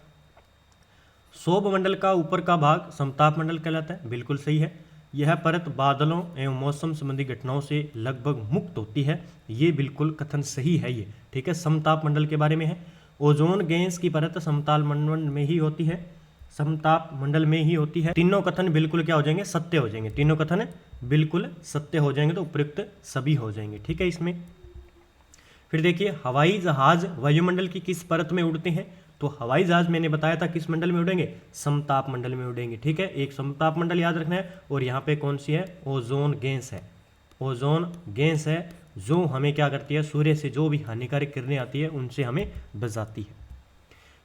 सौभ मंडल का ऊपर का भाग समताप मंडल कहलाता है, बिल्कुल सही है। यह परत बादलों एवं मौसम संबंधी घटनाओं से लगभग मुक्त होती है, ये बिल्कुल कथन सही है ये, ठीक है। समताप मंडल के बारे में है। ओजोन गैस की परत समताप मंडल में ही होती है, समताप मंडल में ही होती है। तीनों कथन बिल्कुल क्या हो जाएंगे, सत्य हो जाएंगे। तीनों कथन बिल्कुल सत्य हो जाएंगे, तो उपयुक्त सभी हो जाएंगे, ठीक है। इसमें फिर देखिए, हवाई जहाज वायुमंडल की किस परत में उड़ते हैं, तो हवाई जहाज मैंने बताया था किस मंडल में उड़ेंगे, समताप मंडल में उड़ेंगे, ठीक है। एक समताप मंडल याद रखना है, और यहाँ पे कौन सी है, ओजोन गैस है। ओजोन गैस है जो हमें क्या करती है, सूर्य से जो भी हानिकारक किरणें आती है उनसे हमें बचाती है।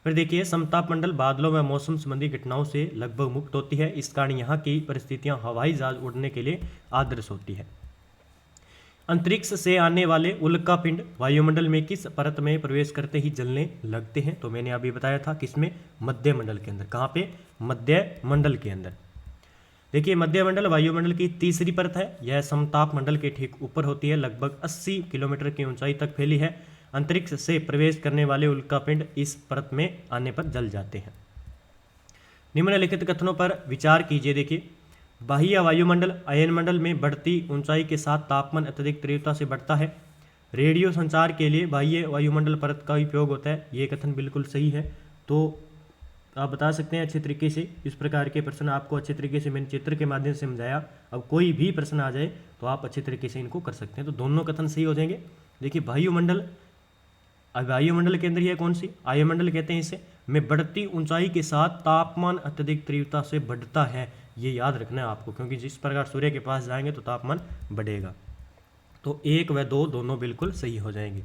फिर देखिए, समताप मंडल बादलों व मौसम संबंधी घटनाओं से लगभग मुक्त होती है, इस कारण यहाँ की परिस्थितियाँ हवाई जहाज उड़ने के लिए आदर्श होती है। अंतरिक्ष से आने वाले उल्का पिंड वायुमंडल में किस परत में प्रवेश करते ही जलने लगते हैं, तो मैंने अभी बताया था किसमें, मध्य मंडल के अंदर। कहाँ पे, मध्य मंडल के अंदर। देखिए, मध्य मंडल वायुमंडल की तीसरी परत है, यह समताप मंडल के ठीक ऊपर होती है, लगभग 80 किलोमीटर की ऊंचाई तक फैली है। अंतरिक्ष से प्रवेश करने वाले उल्का पिंड इस परत में आने पर जल जाते हैं। निम्नलिखित कथनों पर विचार कीजिए। देखिए, बाह्य वायुमंडल अयनमंडल में बढ़ती ऊंचाई के साथ तापमान अत्यधिक तीव्रता से बढ़ता है। रेडियो संचार के लिए बाह्य वायुमंडल परत का उपयोग होता है, ये कथन बिल्कुल सही है। तो आप बता सकते हैं अच्छे तरीके से, इस प्रकार के प्रश्न आपको अच्छे तरीके से मैंने चित्र के माध्यम से समझाया। अब कोई भी प्रश्न आ जाए तो आप अच्छे तरीके से इनको कर सकते हैं, तो दोनों कथन सही हो जाएंगे। देखिए, वायुमंडल, वायुमंडल के अंदर यह कौन सी, आयुमंडल कहते हैं इसे, में बढ़ती ऊंचाई के साथ तापमान अत्यधिक तीव्रता से बढ़ता है, ये याद रखना है आपको, क्योंकि जिस प्रकार सूर्य के पास जाएंगे तो तापमान बढ़ेगा। तो 1 व 2 दोनों बिल्कुल सही हो जाएंगे।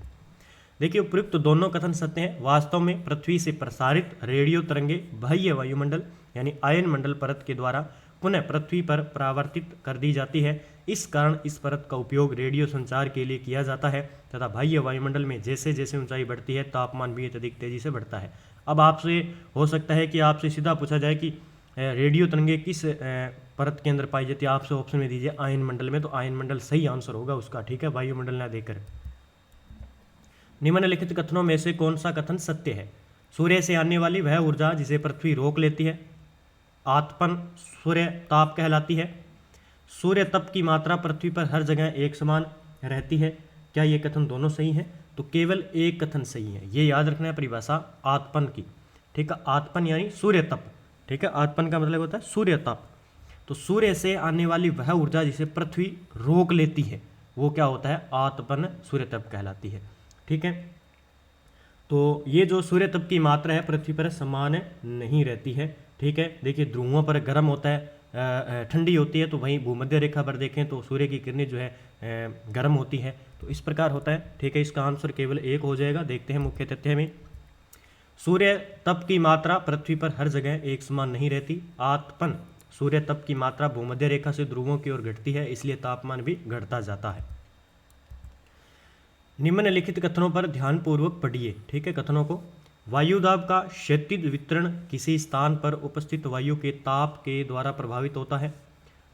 देखिए, उपयुक्त दोनों कथन सत्य हैं। वास्तव में पृथ्वी से प्रसारित रेडियो तरंगे बाह्य वायुमंडल यानी आयन मंडल परत के द्वारा पुनः पृथ्वी पर परावर्तित कर दी जाती है। इस कारण इस परत का उपयोग रेडियो संचार के लिए किया जाता है तथा बाह्य वायुमंडल में जैसे जैसे ऊंचाई बढ़ती है तापमान भी अत्यधिक तेजी से बढ़ता है। अब आपसे हो सकता है कि आपसे सीधा पूछा जाए कि रेडियो तरंगे किस परत के अंदर पाई जाती है, आपसे ऑप्शन में दीजिए आयन मंडल में, तो आयन मंडल सही आंसर होगा उसका, ठीक है, वायुमंडल ना देकर। निम्नलिखित कथनों में से कौन सा कथन सत्य है। सूर्य से आने वाली वह ऊर्जा जिसे पृथ्वी रोक लेती है आतपन सूर्य ताप कहलाती है। सूर्य तप की मात्रा पृथ्वी पर हर जगह एक समान रहती है। क्या ये कथन दोनों सही हैं, तो केवल एक कथन सही है। ये याद रखना है परिभाषा आतपन की, ठीक है। आतपन यानी सूर्य तप, ठीक है। आतपन का मतलब होता है सूर्य तप। तो सूर्य से आने वाली वह ऊर्जा जिसे पृथ्वी रोक लेती है वो क्या होता है, आतपन सूर्य तप कहलाती है, ठीक है। तो ये जो सूर्य तप की मात्रा है पृथ्वी पर समान नहीं रहती है, ठीक है। देखिए, ध्रुवों पर गर्म होता है, ठंडी होती है, तो वहीं भूमध्य रेखा पर देखें तो सूर्य की किरणें जो है गर्म होती है, तो इस प्रकार होता है, ठीक है। इसका आंसर केवल एक हो जाएगा। देखते हैं मुख्य तथ्य में, सूर्य तप की मात्रा पृथ्वी पर हर जगह एक समान नहीं रहती। आतपन सूर्य तप की मात्रा भूमध्य रेखा से ध्रुवों की ओर घटती है, इसलिए तापमान भी घटता जाता है। निम्नलिखित कथनों पर ध्यानपूर्वक पढ़िए, ठीक है, कथनों को। वायुदाब का क्षैतिज वितरण किसी स्थान पर उपस्थित वायु के ताप के द्वारा प्रभावित होता है।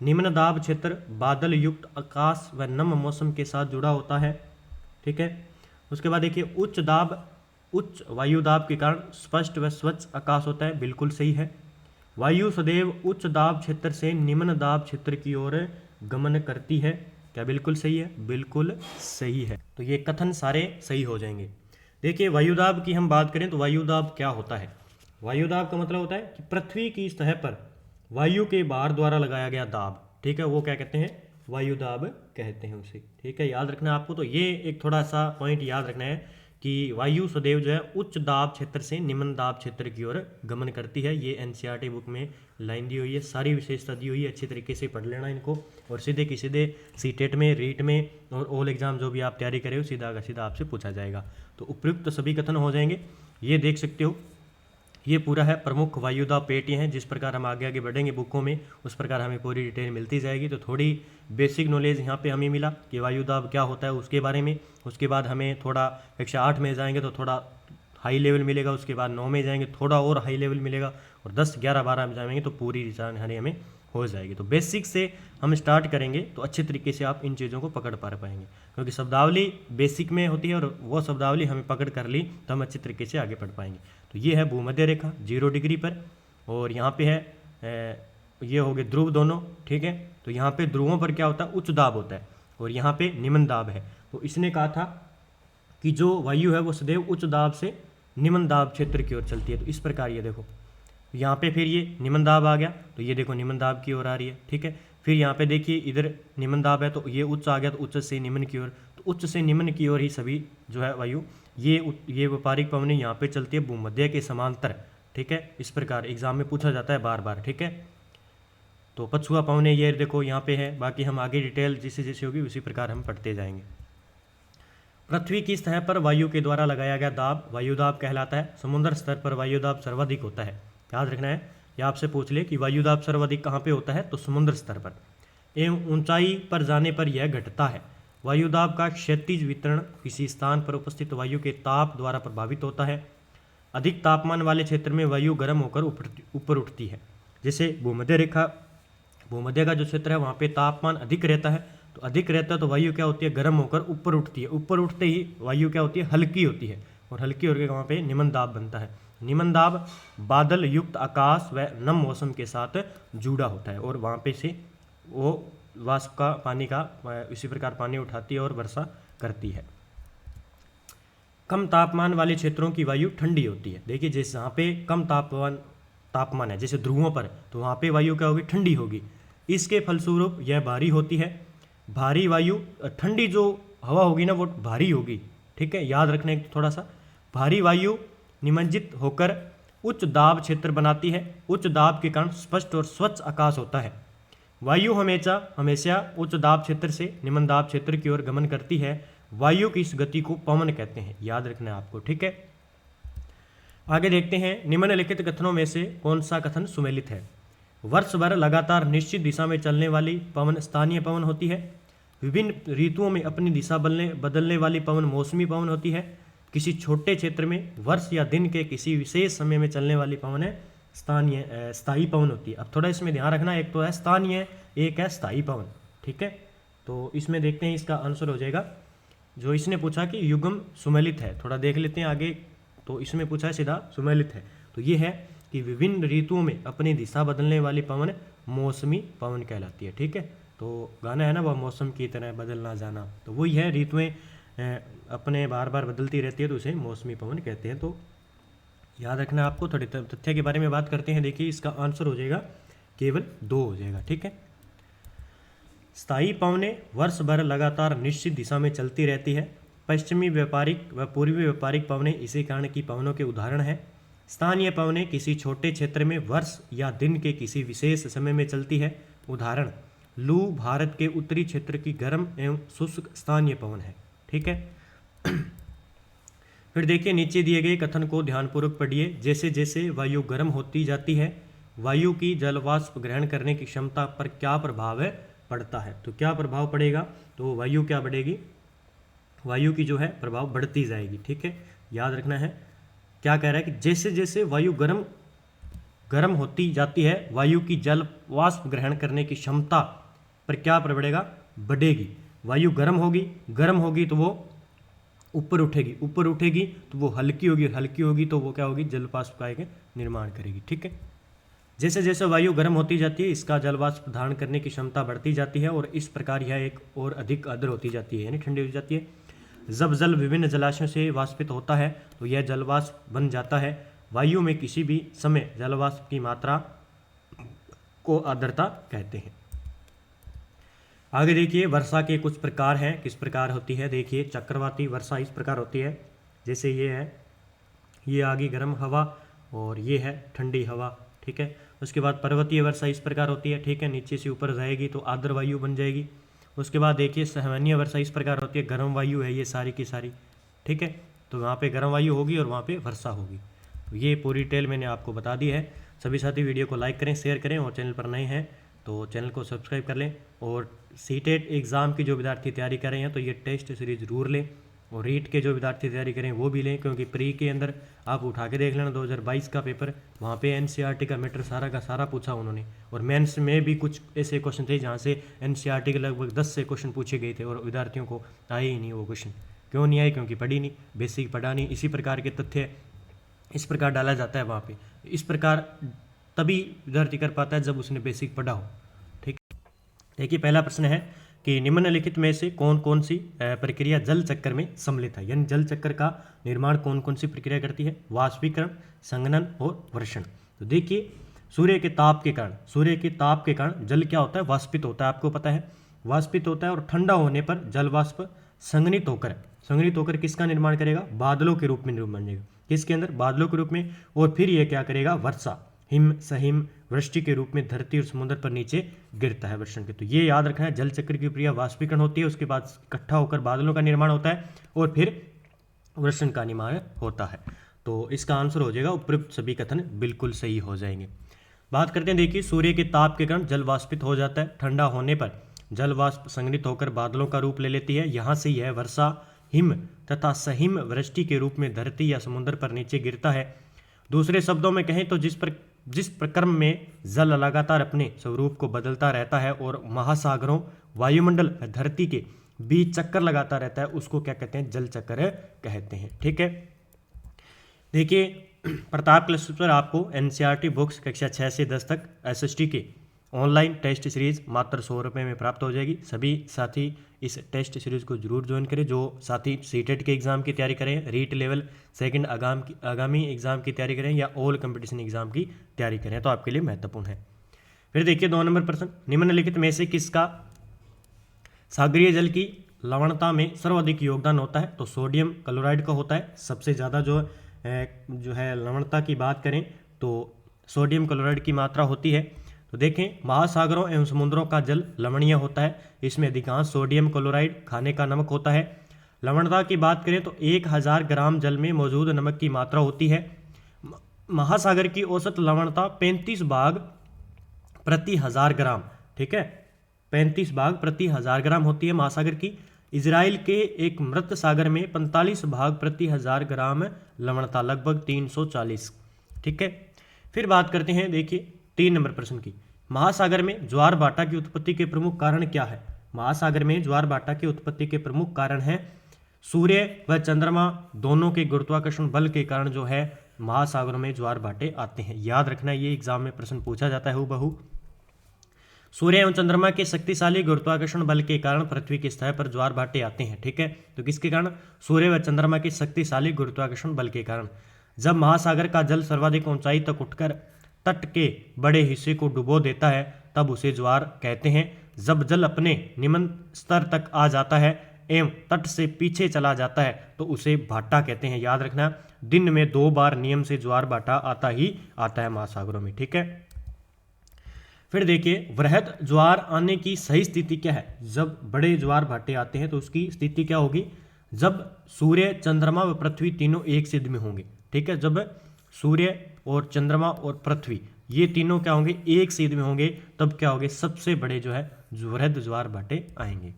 निम्न दाब क्षेत्र बादल युक्त आकाश व नम मौसम के साथ जुड़ा होता है, ठीक है। उसके बाद देखिए, उच्च वायुदाब के कारण स्पष्ट व स्वच्छ आकाश होता है, बिल्कुल सही है। वायु सदैव उच्च दाब क्षेत्र से निम्न दाब क्षेत्र की ओर गमन करती है, क्या बिल्कुल सही है, बिल्कुल सही है। तो ये कथन सारे सही हो जाएंगे। देखिए, वायुदाब की हम बात करें तो वायुदाब क्या होता है। वायुदाब का मतलब होता है कि पृथ्वी की सतह पर वायु के भार द्वारा लगाया गया दाब, ठीक है, वो क्या कहते हैं, वायुदाब कहते हैं उसे। ठीक है, याद रखना आपको। तो ये एक थोड़ा सा पॉइंट याद रखना है कि वायु सदैव जो है उच्च दाब क्षेत्र से निम्न दाब क्षेत्र की ओर गमन करती है। ये एनसीईआरटी बुक में लाइन दी हुई है, सारी विशेषता दी हुई है, अच्छी तरीके से पढ़ लेना इनको। और सीधे की सीधे सीटेट में, रीट में और ऑल एग्जाम जो भी आप तैयारी करे हो, सीधा का सीधा आपसे पूछा जाएगा। तो उपयुक्त सभी कथन हो जाएंगे। ये देख सकते हो, ये पूरा है प्रमुख वायुदाब पेटियाँ हैं। जिस प्रकार हम आगे आगे बढ़ेंगे बुकों में, उस प्रकार हमें पूरी डिटेल मिलती जाएगी। तो थोड़ी बेसिक नॉलेज यहाँ पे हमें मिला कि वायुदाब क्या होता है उसके बारे में। उसके बाद हमें थोड़ा कक्षा 8 में जाएंगे तो थोड़ा हाई लेवल मिलेगा, उसके बाद 9 में जाएंगे थोड़ा और हाई लेवल मिलेगा, और 10, 11, 12 में जाएंगे तो पूरी जानकारी हमें हो जाएगी। तो बेसिक से हम स्टार्ट करेंगे तो अच्छे तरीके से आप इन चीज़ों को पकड़ पा पाएंगे, क्योंकि शब्दावली बेसिक में होती है और वो शब्दावली हमें पकड़ कर ली तो हम अच्छे तरीके से आगे बढ़ पाएंगे। तो ये है भूमध्य रेखा 0 डिग्री पर, और यहाँ पे है ये हो गए ध्रुव दोनों। ठीक है, तो यहाँ पे ध्रुवों पर क्या होता है, उच्च दाब होता है, और यहाँ पे निम्न दाब है। तो इसने कहा था कि जो वायु है वो सदैव उच्च दाब से निम्न दाब क्षेत्र की ओर चलती है। तो इस प्रकार ये देखो, यहाँ पे फिर ये निम्न दाब आ गया, तो ये देखो निम्न दाब की ओर आ रही है। ठीक है, फिर यहाँ पे देखिए इधर निम्न दाब है, तो ये उच्च आ गया, तो उच्च से निम्न की ओर। तो उच्च से निम्न की ओर ही सभी जो है वायु ये व्यापारिक पवनें यहाँ पे चलती है भूमध्य के समांतर। ठीक है, इस प्रकार एग्जाम में पूछा जाता है बार बार। ठीक है, तो पछुआ पवनें ये देखो यहाँ पे है, बाकी हम आगे डिटेल जैसे जैसे होगी उसी प्रकार हम पढ़ते जाएंगे। पृथ्वी की सतह पर वायु के द्वारा लगाया गया दाब वायुदाब कहलाता है। समुद्र स्तर पर वायुदाब सर्वाधिक होता है। याद रखना है, या आपसे पूछ ले कि वायुदाब सर्वाधिक कहाँ पे होता है, तो समुद्र स्तर पर। एवं ऊंचाई पर जाने पर यह घटता है। वायुदाब का क्षैतिज वितरण किसी स्थान पर उपस्थित वायु के ताप द्वारा प्रभावित होता है। अधिक तापमान वाले क्षेत्र में वायु गर्म होकर ऊपर उठती है। जैसे भूमध्य रेखा, भूमध्य का जो क्षेत्र है वहाँ पे तापमान अधिक रहता है, तो अधिक रहता है तो वायु क्या होती है, गर्म होकर ऊपर उठती है। ऊपर उठते ही वायु क्या होती है, हल्की होती है, और हल्की होकर वहाँ पे निम्न दाब बनता है। निम्न दाब बादल युक्त आकाश व नम मौसम के साथ जुड़ा होता है, और वहाँ पे से वो वाष्प का पानी का इसी प्रकार पानी उठाती है और वर्षा करती है। कम तापमान वाले क्षेत्रों की वायु ठंडी होती है। देखिए जैसे जहाँ पे कम तापमान है, जैसे ध्रुवों पर, तो वहाँ पे वायु क्या होगी, ठंडी होगी। इसके फलस्वरूप यह भारी होती है। भारी वायु, ठंडी जो हवा होगी ना वो भारी होगी। ठीक है, याद रखने थोड़ा सा, भारी वायु निमज्जित होकर उच्च दाब क्षेत्र बनाती है। उच्च दाब के कारण स्पष्ट और स्वच्छ आकाश होता है। वायु हमेशा उच्च दाब क्षेत्र से निम्न दाब क्षेत्र की ओर गमन करती है। वायु की इस गति को पवन कहते हैं। याद रखना है आपको। ठीक है, आगे देखते हैं, निम्नलिखित कथनों में से कौन सा कथन सुमेलित है। वर्ष भर लगातार निश्चित दिशा में चलने वाली पवन स्थानीय पवन होती है। विभिन्न ऋतुओं में अपनी दिशा बदलने वाली पवन मौसमी पवन होती है। किसी छोटे क्षेत्र में वर्ष या दिन के किसी विशेष समय में चलने वाली पवन है स्थायी पवन होती है। अब थोड़ा इसमें ध्यान रखना, एक तो है स्थानीय, एक है स्थायी पवन। ठीक है, तो इसमें देखते हैं इसका आंसर हो जाएगा। जो इसने पूछा कि युग्म सुमेलित है, थोड़ा देख लेते हैं आगे। तो इसमें पूछा है सीधा सुमेलित है, तो ये है कि विभिन्न ऋतुओं में अपनी दिशा बदलने वाली पवन मौसमी पवन कहलाती है। ठीक है, तो गाना है ना, वह मौसम की तरह बदलना जाना, तो वही है, ऋतुएं अपने बार बार बदलती रहती है तो उसे मौसमी पवन कहते हैं। तो याद रखना आपको। थोड़े तथ्य के बारे में बात करते हैं। देखिए इसका आंसर हो जाएगा केवल 2 हो जाएगा। ठीक है, स्थायी पवनें वर्ष भर लगातार निश्चित दिशा में चलती रहती है। पश्चिमी व्यापारिक व पूर्वी व्यापारिक पवनें इसी कारण की पवनों के उदाहरण हैं। स्थानीय पवनें किसी छोटे क्षेत्र में वर्ष या दिन के किसी विशेष समय में चलती है। उदाहरण, लू भारत के उत्तरी क्षेत्र की गर्म एवं शुष्क स्थानीय पवन है। ठीक है, फिर देखिए नीचे दिए गए कथन को ध्यानपूर्वक पढ़िए। जैसे जैसे वायु गर्म होती जाती है, वायु की जलवाष्प ग्रहण करने की क्षमता पर क्या प्रभाव पड़ता है। तो क्या प्रभाव पड़ेगा, तो वायु क्या बढ़ेगी, वायु की जो है प्रभाव बढ़ती जाएगी। ठीक है, याद रखना है। क्या कह रहा है कि जैसे जैसे वायु गर्म होती जाती है, वायु की जलवाष्प ग्रहण करने की क्षमता पर क्या बढ़ेगा, बढ़ेगी। वायु गर्म होगी तो वो ऊपर उठेगी तो वो हल्की होगी तो वो क्या होगी, जलवाष्प का एक निर्माण करेगी। ठीक है, जैसे जैसे वायु गर्म होती जाती है इसका जलवाष्प धारण करने की क्षमता बढ़ती जाती है, और इस प्रकार यह एक और अधिक आर्द्र होती जाती है, यानी ठंडी हो जाती है। जब जल विभिन्न जलाशयों से वाष्पित होता है तो यह जलवाष्प बन जाता है। वायु में किसी भी समय जलवाष्प की मात्रा को आर्द्रता कहते हैं। आगे देखिए वर्षा के कुछ प्रकार हैं, किस प्रकार होती है। देखिए चक्रवाती वर्षा इस प्रकार होती है, जैसे ये है, ये आ गई गर्म हवा और ये है ठंडी हवा, ठीक है। उसके बाद पर्वतीय वर्षा इस प्रकार होती है, ठीक है, नीचे से ऊपर जाएगी तो आर्द्र वायु बन जाएगी। उसके बाद देखिए सहवनीय वर्षा इस प्रकार होती है, गर्म वायु है ये सारी की सारी, ठीक है, तो वहाँ पे गर्म वायु होगी और वहाँ पे वर्षा होगी। तो ये पूरी डिटेल मैंने आपको बता दी है। सभी साथी वीडियो को लाइक करें, शेयर करें और चैनल पर नए हैं तो चैनल को सब्सक्राइब कर लें। और सीटेट एग्ज़ाम की जो विद्यार्थी तैयारी कर रहे हैं तो ये टेस्ट सीरीज जरूर लें, और रीट के जो विद्यार्थी तैयारी करें वो भी लें, क्योंकि प्री के अंदर आप उठा के देख लेना 2022 का पेपर, वहाँ पे एनसीईआरटी का मैटर सारा का सारा पूछा उन्होंने। और मेंस में भी कुछ ऐसे क्वेश्चन थे जहाँ से एनसीईआरटी के लगभग 10 से क्वेश्चन पूछे गए थे और विद्यार्थियों को आए ही नहीं वो क्वेश्चन। क्यों नहीं आए? क्योंकि पढ़ी नहीं, बेसिक पढ़ा नहीं। इसी प्रकार के तथ्य इस प्रकार डाला जाता है वहाँ पे। इस प्रकार तभी विद्यार्थी कर पाता है जब उसने बेसिक पढ़ा हो, ठीक। देखिए पहला प्रश्न है कि निम्नलिखित में से कौन कौन सी प्रक्रिया जल चक्र में सम्मिलित है, यानी जल चक्र का निर्माण कौन कौन सी प्रक्रिया करती है। वाष्पीकरण, संघनन और वर्षण। तो देखिए सूर्य के ताप के कारण जल क्या होता है? वाष्पित होता है, आपको पता है, वाष्पित होता है। और ठंडा होने पर जल वाष्प संघनित होकर किसका निर्माण करेगा? बादलों के रूप में निर्माण करेगा। किसके अंदर? बादलों के रूप में। और फिर ये क्या करेगा? वर्षा, हिम सहिम वृष्टि के रूप में धरती और समुद्र पर नीचे गिरता है वर्षण के। तो ये याद रखना है, जल चक्र की क्रिया वाष्पीकरण होती है, उसके बाद इकट्ठा होकर बादलों का निर्माण होता है और फिर वर्षण का निर्माण होता है। तो इसका आंसर हो जाएगा उपयुक्त सभी कथन बिल्कुल सही हो जाएंगे। बात करते हैं, देखिए सूर्य के ताप के कारण जल वाष्पित हो जाता है, ठंडा होने पर जल वाष्प संघनित होकर बादलों का रूप ले लेती है। यहाँ से यह वर्षा, हिम तथा सहिम वृष्टि के रूप में धरती या समुद्र पर नीचे गिरता है। दूसरे शब्दों में कहें तो जिस प्रक्रम में जल लगातार अपने स्वरूप को बदलता रहता है और महासागरों, वायुमंडल, धरती के बीच चक्कर लगाता रहता है, उसको क्या कहते हैं? जल चक्र कहते हैं, ठीक है। देखिए प्रताप क्लासेस पर आपको एनसीईआरटी बुक्स कक्षा 6 से 10 तक एसएसटी के ऑनलाइन टेस्ट सीरीज मात्र 100 रुपये में प्राप्त हो जाएगी। सभी साथी इस टेस्ट सीरीज को जरूर ज्वाइन करें। जो साथी सीटेट के एग्ज़ाम की तैयारी करें, रीट लेवल सेकंड आगामी एग्ज़ाम की तैयारी करें या ऑल कंपटीशन एग्ज़ाम की तैयारी करें तो आपके लिए महत्वपूर्ण है। फिर देखिए 2 नंबर प्रश्न, निम्नलिखित में से किसका सागरीय जल की लवणता में सर्वाधिक योगदान होता है? तो सोडियम क्लोराइड का होता है सबसे ज़्यादा। जो है लवणता की बात करें तो सोडियम क्लोराइड की मात्रा होती है। तो देखें महासागरों एवं समुद्रों का जल लवणीय होता है, इसमें अधिकांश सोडियम क्लोराइड खाने का नमक होता है। लवणता की बात करें तो 1000 ग्राम जल में मौजूद नमक की मात्रा होती है। महासागर की औसत लवणता 35 भाग प्रति 1000 ग्राम, ठीक है, 35 भाग प्रति 1000 ग्राम होती है महासागर की। इजराइल के एक मृत सागर में 45 भाग प्रति 1000 ग्राम लवणता, लगभग 340, ठीक है। फिर बात करते हैं, देखिए 3 नंबर प्रश्न की, महासागर में ज्वार भाटा की उत्पत्ति के प्रमुख कारण क्या है? महासागर में ज्वार भाटा की उत्पत्ति के प्रमुख कारण है सूर्य व चंद्रमा दोनों के गुरुत्वाकर्षण बल के कारण जो है महासागरों में ज्वार भाटे आते हैं। याद रखना, ये एग्जाम में प्रश्न पूछा जाता है हूबहू। सूर्य एवं चंद्रमा के शक्तिशाली गुरुत्वाकर्षण बल के कारण पृथ्वी की सतह पर ज्वार भाटे आते हैं, ठीक है। तो किसके कारण? सूर्य व चंद्रमा के शक्तिशाली गुरुत्वाकर्षण बल के कारण। जब महासागर का जल सर्वाधिक ऊंचाई तक उठकर तट के बड़े हिस्से को डुबो देता है तब उसे ज्वार कहते हैं। जब जल अपने निम्न स्तर तक आ जाता है एवं तट से पीछे चला जाता है तो उसे भाटा कहते हैं। याद रखना, दिन में 2 बार नियम से ज्वार भाटा आता है महासागरों में, ठीक है। फिर देखिए वृहद ज्वार आने की सही स्थिति क्या है? जब बड़े ज्वार भाटे आते हैं तो उसकी स्थिति क्या होगी? जब सूर्य, चंद्रमा व पृथ्वी तीनों एक सिद्ध में होंगे, ठीक है। जब सूर्य और चंद्रमा और पृथ्वी ये तीनों क्या होंगे? एक सिद्ध में होंगे, तब क्या होंगे? सबसे बड़े जो है वृहद ज्वार भाटे आएंगे।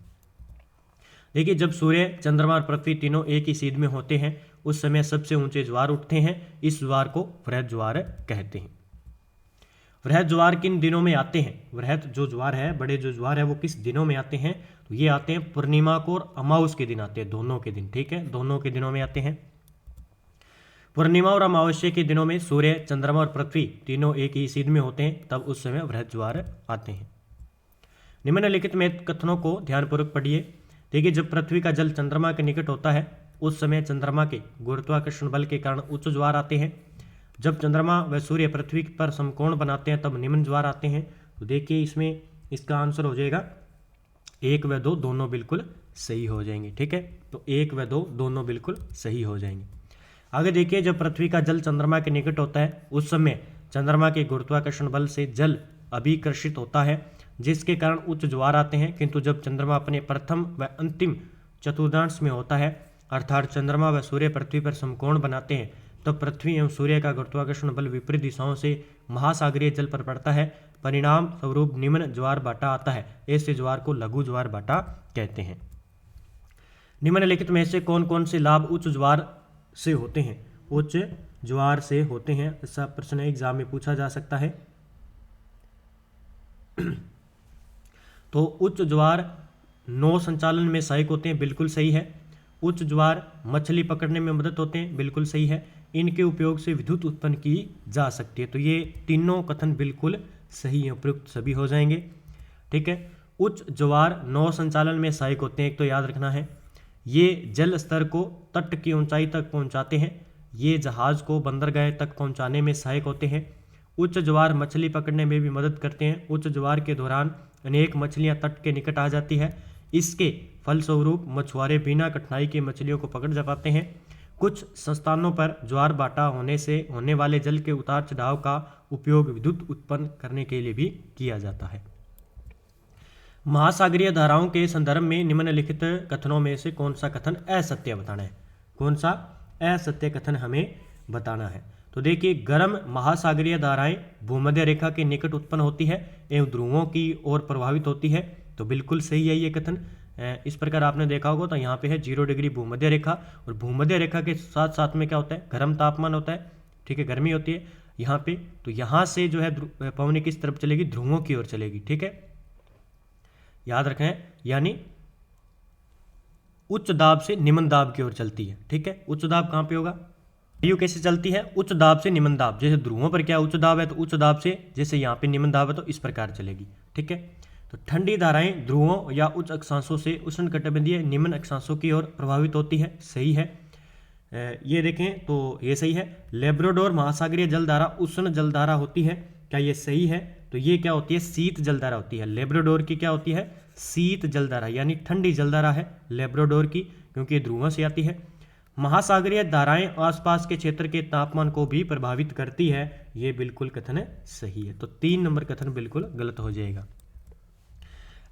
देखिए जब सूर्य, चंद्रमा और पृथ्वी तीनों एक ही सिद्ध में होते हैं उस समय सबसे ऊंचे ज्वार उठते हैं। इस ज्वार को वृहद ज्वार कहते हैं। वृहद ज्वार किन दिनों में आते हैं? वृहद जो ज्वार है, बड़े जो ज्वार है, वो किस दिनों में आते हैं? तो ये आते हैं पूर्णिमा को और अमावस के दिन आते हैं, दोनों के दिन, ठीक है, दोनों के दिनों में आते हैं। पूर्णिमा और अमावस्या के दिनों में सूर्य, चंद्रमा और पृथ्वी तीनों एक ही सिद्ध में होते हैं, तब उस समय वृहद ज्वार आते हैं। निम्नलिखित में कथनों को ध्यानपूर्वक पढ़िए। देखिए जब पृथ्वी का जल चंद्रमा के निकट होता है उस समय चंद्रमा के गुरुत्वाकर्षण बल के कारण उच्च ज्वार आते हैं। जब चंद्रमा व सूर्य पृथ्वी पर समकोण बनाते हैं तब निम्न ज्वार आते हैं। तो देखिए इसमें इसका आंसर हो जाएगा 1 व 2 दोनों बिल्कुल सही हो जाएंगे। ठीक है, तो 1 व 2 दोनों बिल्कुल सही हो जाएंगे। आगे देखिए, जब पृथ्वी का जल चंद्रमा के निकट होता है उस समय चंद्रमा के गुरुत्वाकर्षण बल से जल अभिकर्षित होता है, जिसके कारण उच्च ज्वार आते हैं। किंतु जब चंद्रमा अपने प्रथम व अंतिम चतुर्थांश में होता है, अर्थात चंद्रमा व सूर्य पृथ्वी पर समकोण बनाते हैं, तब पृथ्वी एवं सूर्य का गुरुत्वाकर्षण बल विपरीत दिशाओं से महासागरीय जल पर पड़ता है। परिणाम स्वरूप निम्न ज्वार भाटा आता है। ऐसे ज्वार को लघु ज्वार भाटा कहते हैं। निम्नलिखित में से कौन कौन से लाभ उच्च ज्वार से होते हैं? उच्च ज्वार से होते हैं, ऐसा प्रश्न एग्जाम में पूछा जा सकता है। तो उच्च ज्वार नौ संचालन में सहायक होते हैं, बिल्कुल सही है। उच्च ज्वार मछली पकड़ने में मदद होते हैं, बिल्कुल सही है। इनके उपयोग से विद्युत उत्पन्न की जा सकती है। तो ये तीनों कथन बिल्कुल सही है, उपयुक्त सभी हो जाएंगे। ठीक है, उच्च ज्वार नौ संचालन में सहायक होते हैं, एक तो याद रखना है। ये जल स्तर को तट की ऊंचाई तक पहुंचाते हैं। ये जहाज को बंदरगाह तक पहुंचाने में सहायक होते हैं। उच्च ज्वार मछली पकड़ने में भी मदद करते हैं। उच्च ज्वार के दौरान अनेक मछलियां तट के निकट आ जाती है। इसके फलस्वरूप मछुआरे बिना कठिनाई के मछलियों को पकड़ जा पाते हैं। कुछ स्थानों पर ज्वार भाटा होने से होने वाले जल के उतार चढ़ाव का उपयोग विद्युत उत्पन्न करने के लिए भी किया जाता है। महासागरीय धाराओं के संदर्भ में निम्नलिखित कथनों में से कौन सा कथन असत्य बताना है? कौन सा असत्य कथन हमें बताना है? तो देखिए, गर्म महासागरीय धाराएं भूमध्य रेखा के निकट उत्पन्न होती है एवं ध्रुवों की ओर प्रभावित होती है। तो बिल्कुल सही है ये कथन। इस प्रकार आपने देखा होगा, तो यहाँ पे है 0 डिग्री भूमध्य रेखा, और भूमध्य रेखा के साथ साथ में क्या होता है? गर्म तापमान होता है। ठीक है, गर्मी होती है यहाँ पे। तो यहाँ से जो है पवन किस तरफ चलेगी? ध्रुवों की ओर चलेगी। ठीक है, याद रखें, यानी उच्च दाब से निम्न दाब की ओर चलती है। ठीक है, उच्च दाब कहाँ पे होगा? वायु कैसे चलती है? उच्च दाब से निम्न दाब। जैसे ध्रुवों पर क्या उच्च दाब है, तो उच्च दाब से, जैसे यहाँ पे निम्न दाब है तो इस प्रकार चलेगी। ठीक है, तो ठंडी धाराएं ध्रुवों या उच्च अक्षांशों से उष्णकटिबंधीय निम्न अक्षांशों की ओर प्रभावित होती है, सही है। ये देखें तो ये सही है। लेब्राडोर महासागरीय जलधारा उष्ण जलधारा होती है, क्या ये सही है? तो ये क्या होती है? शीत जलधारा होती है। लेब्राडोर की क्या होती है? शीत जलधारा, यानी ठंडी जलधारा है लेब्राडोर की, क्योंकि ये ध्रुवों से आती है। महासागरीय धाराएं आसपास के क्षेत्र के तापमान को भी प्रभावित करती है, ये बिल्कुल कथन सही है। तो 3 नंबर कथन बिल्कुल गलत हो जाएगा।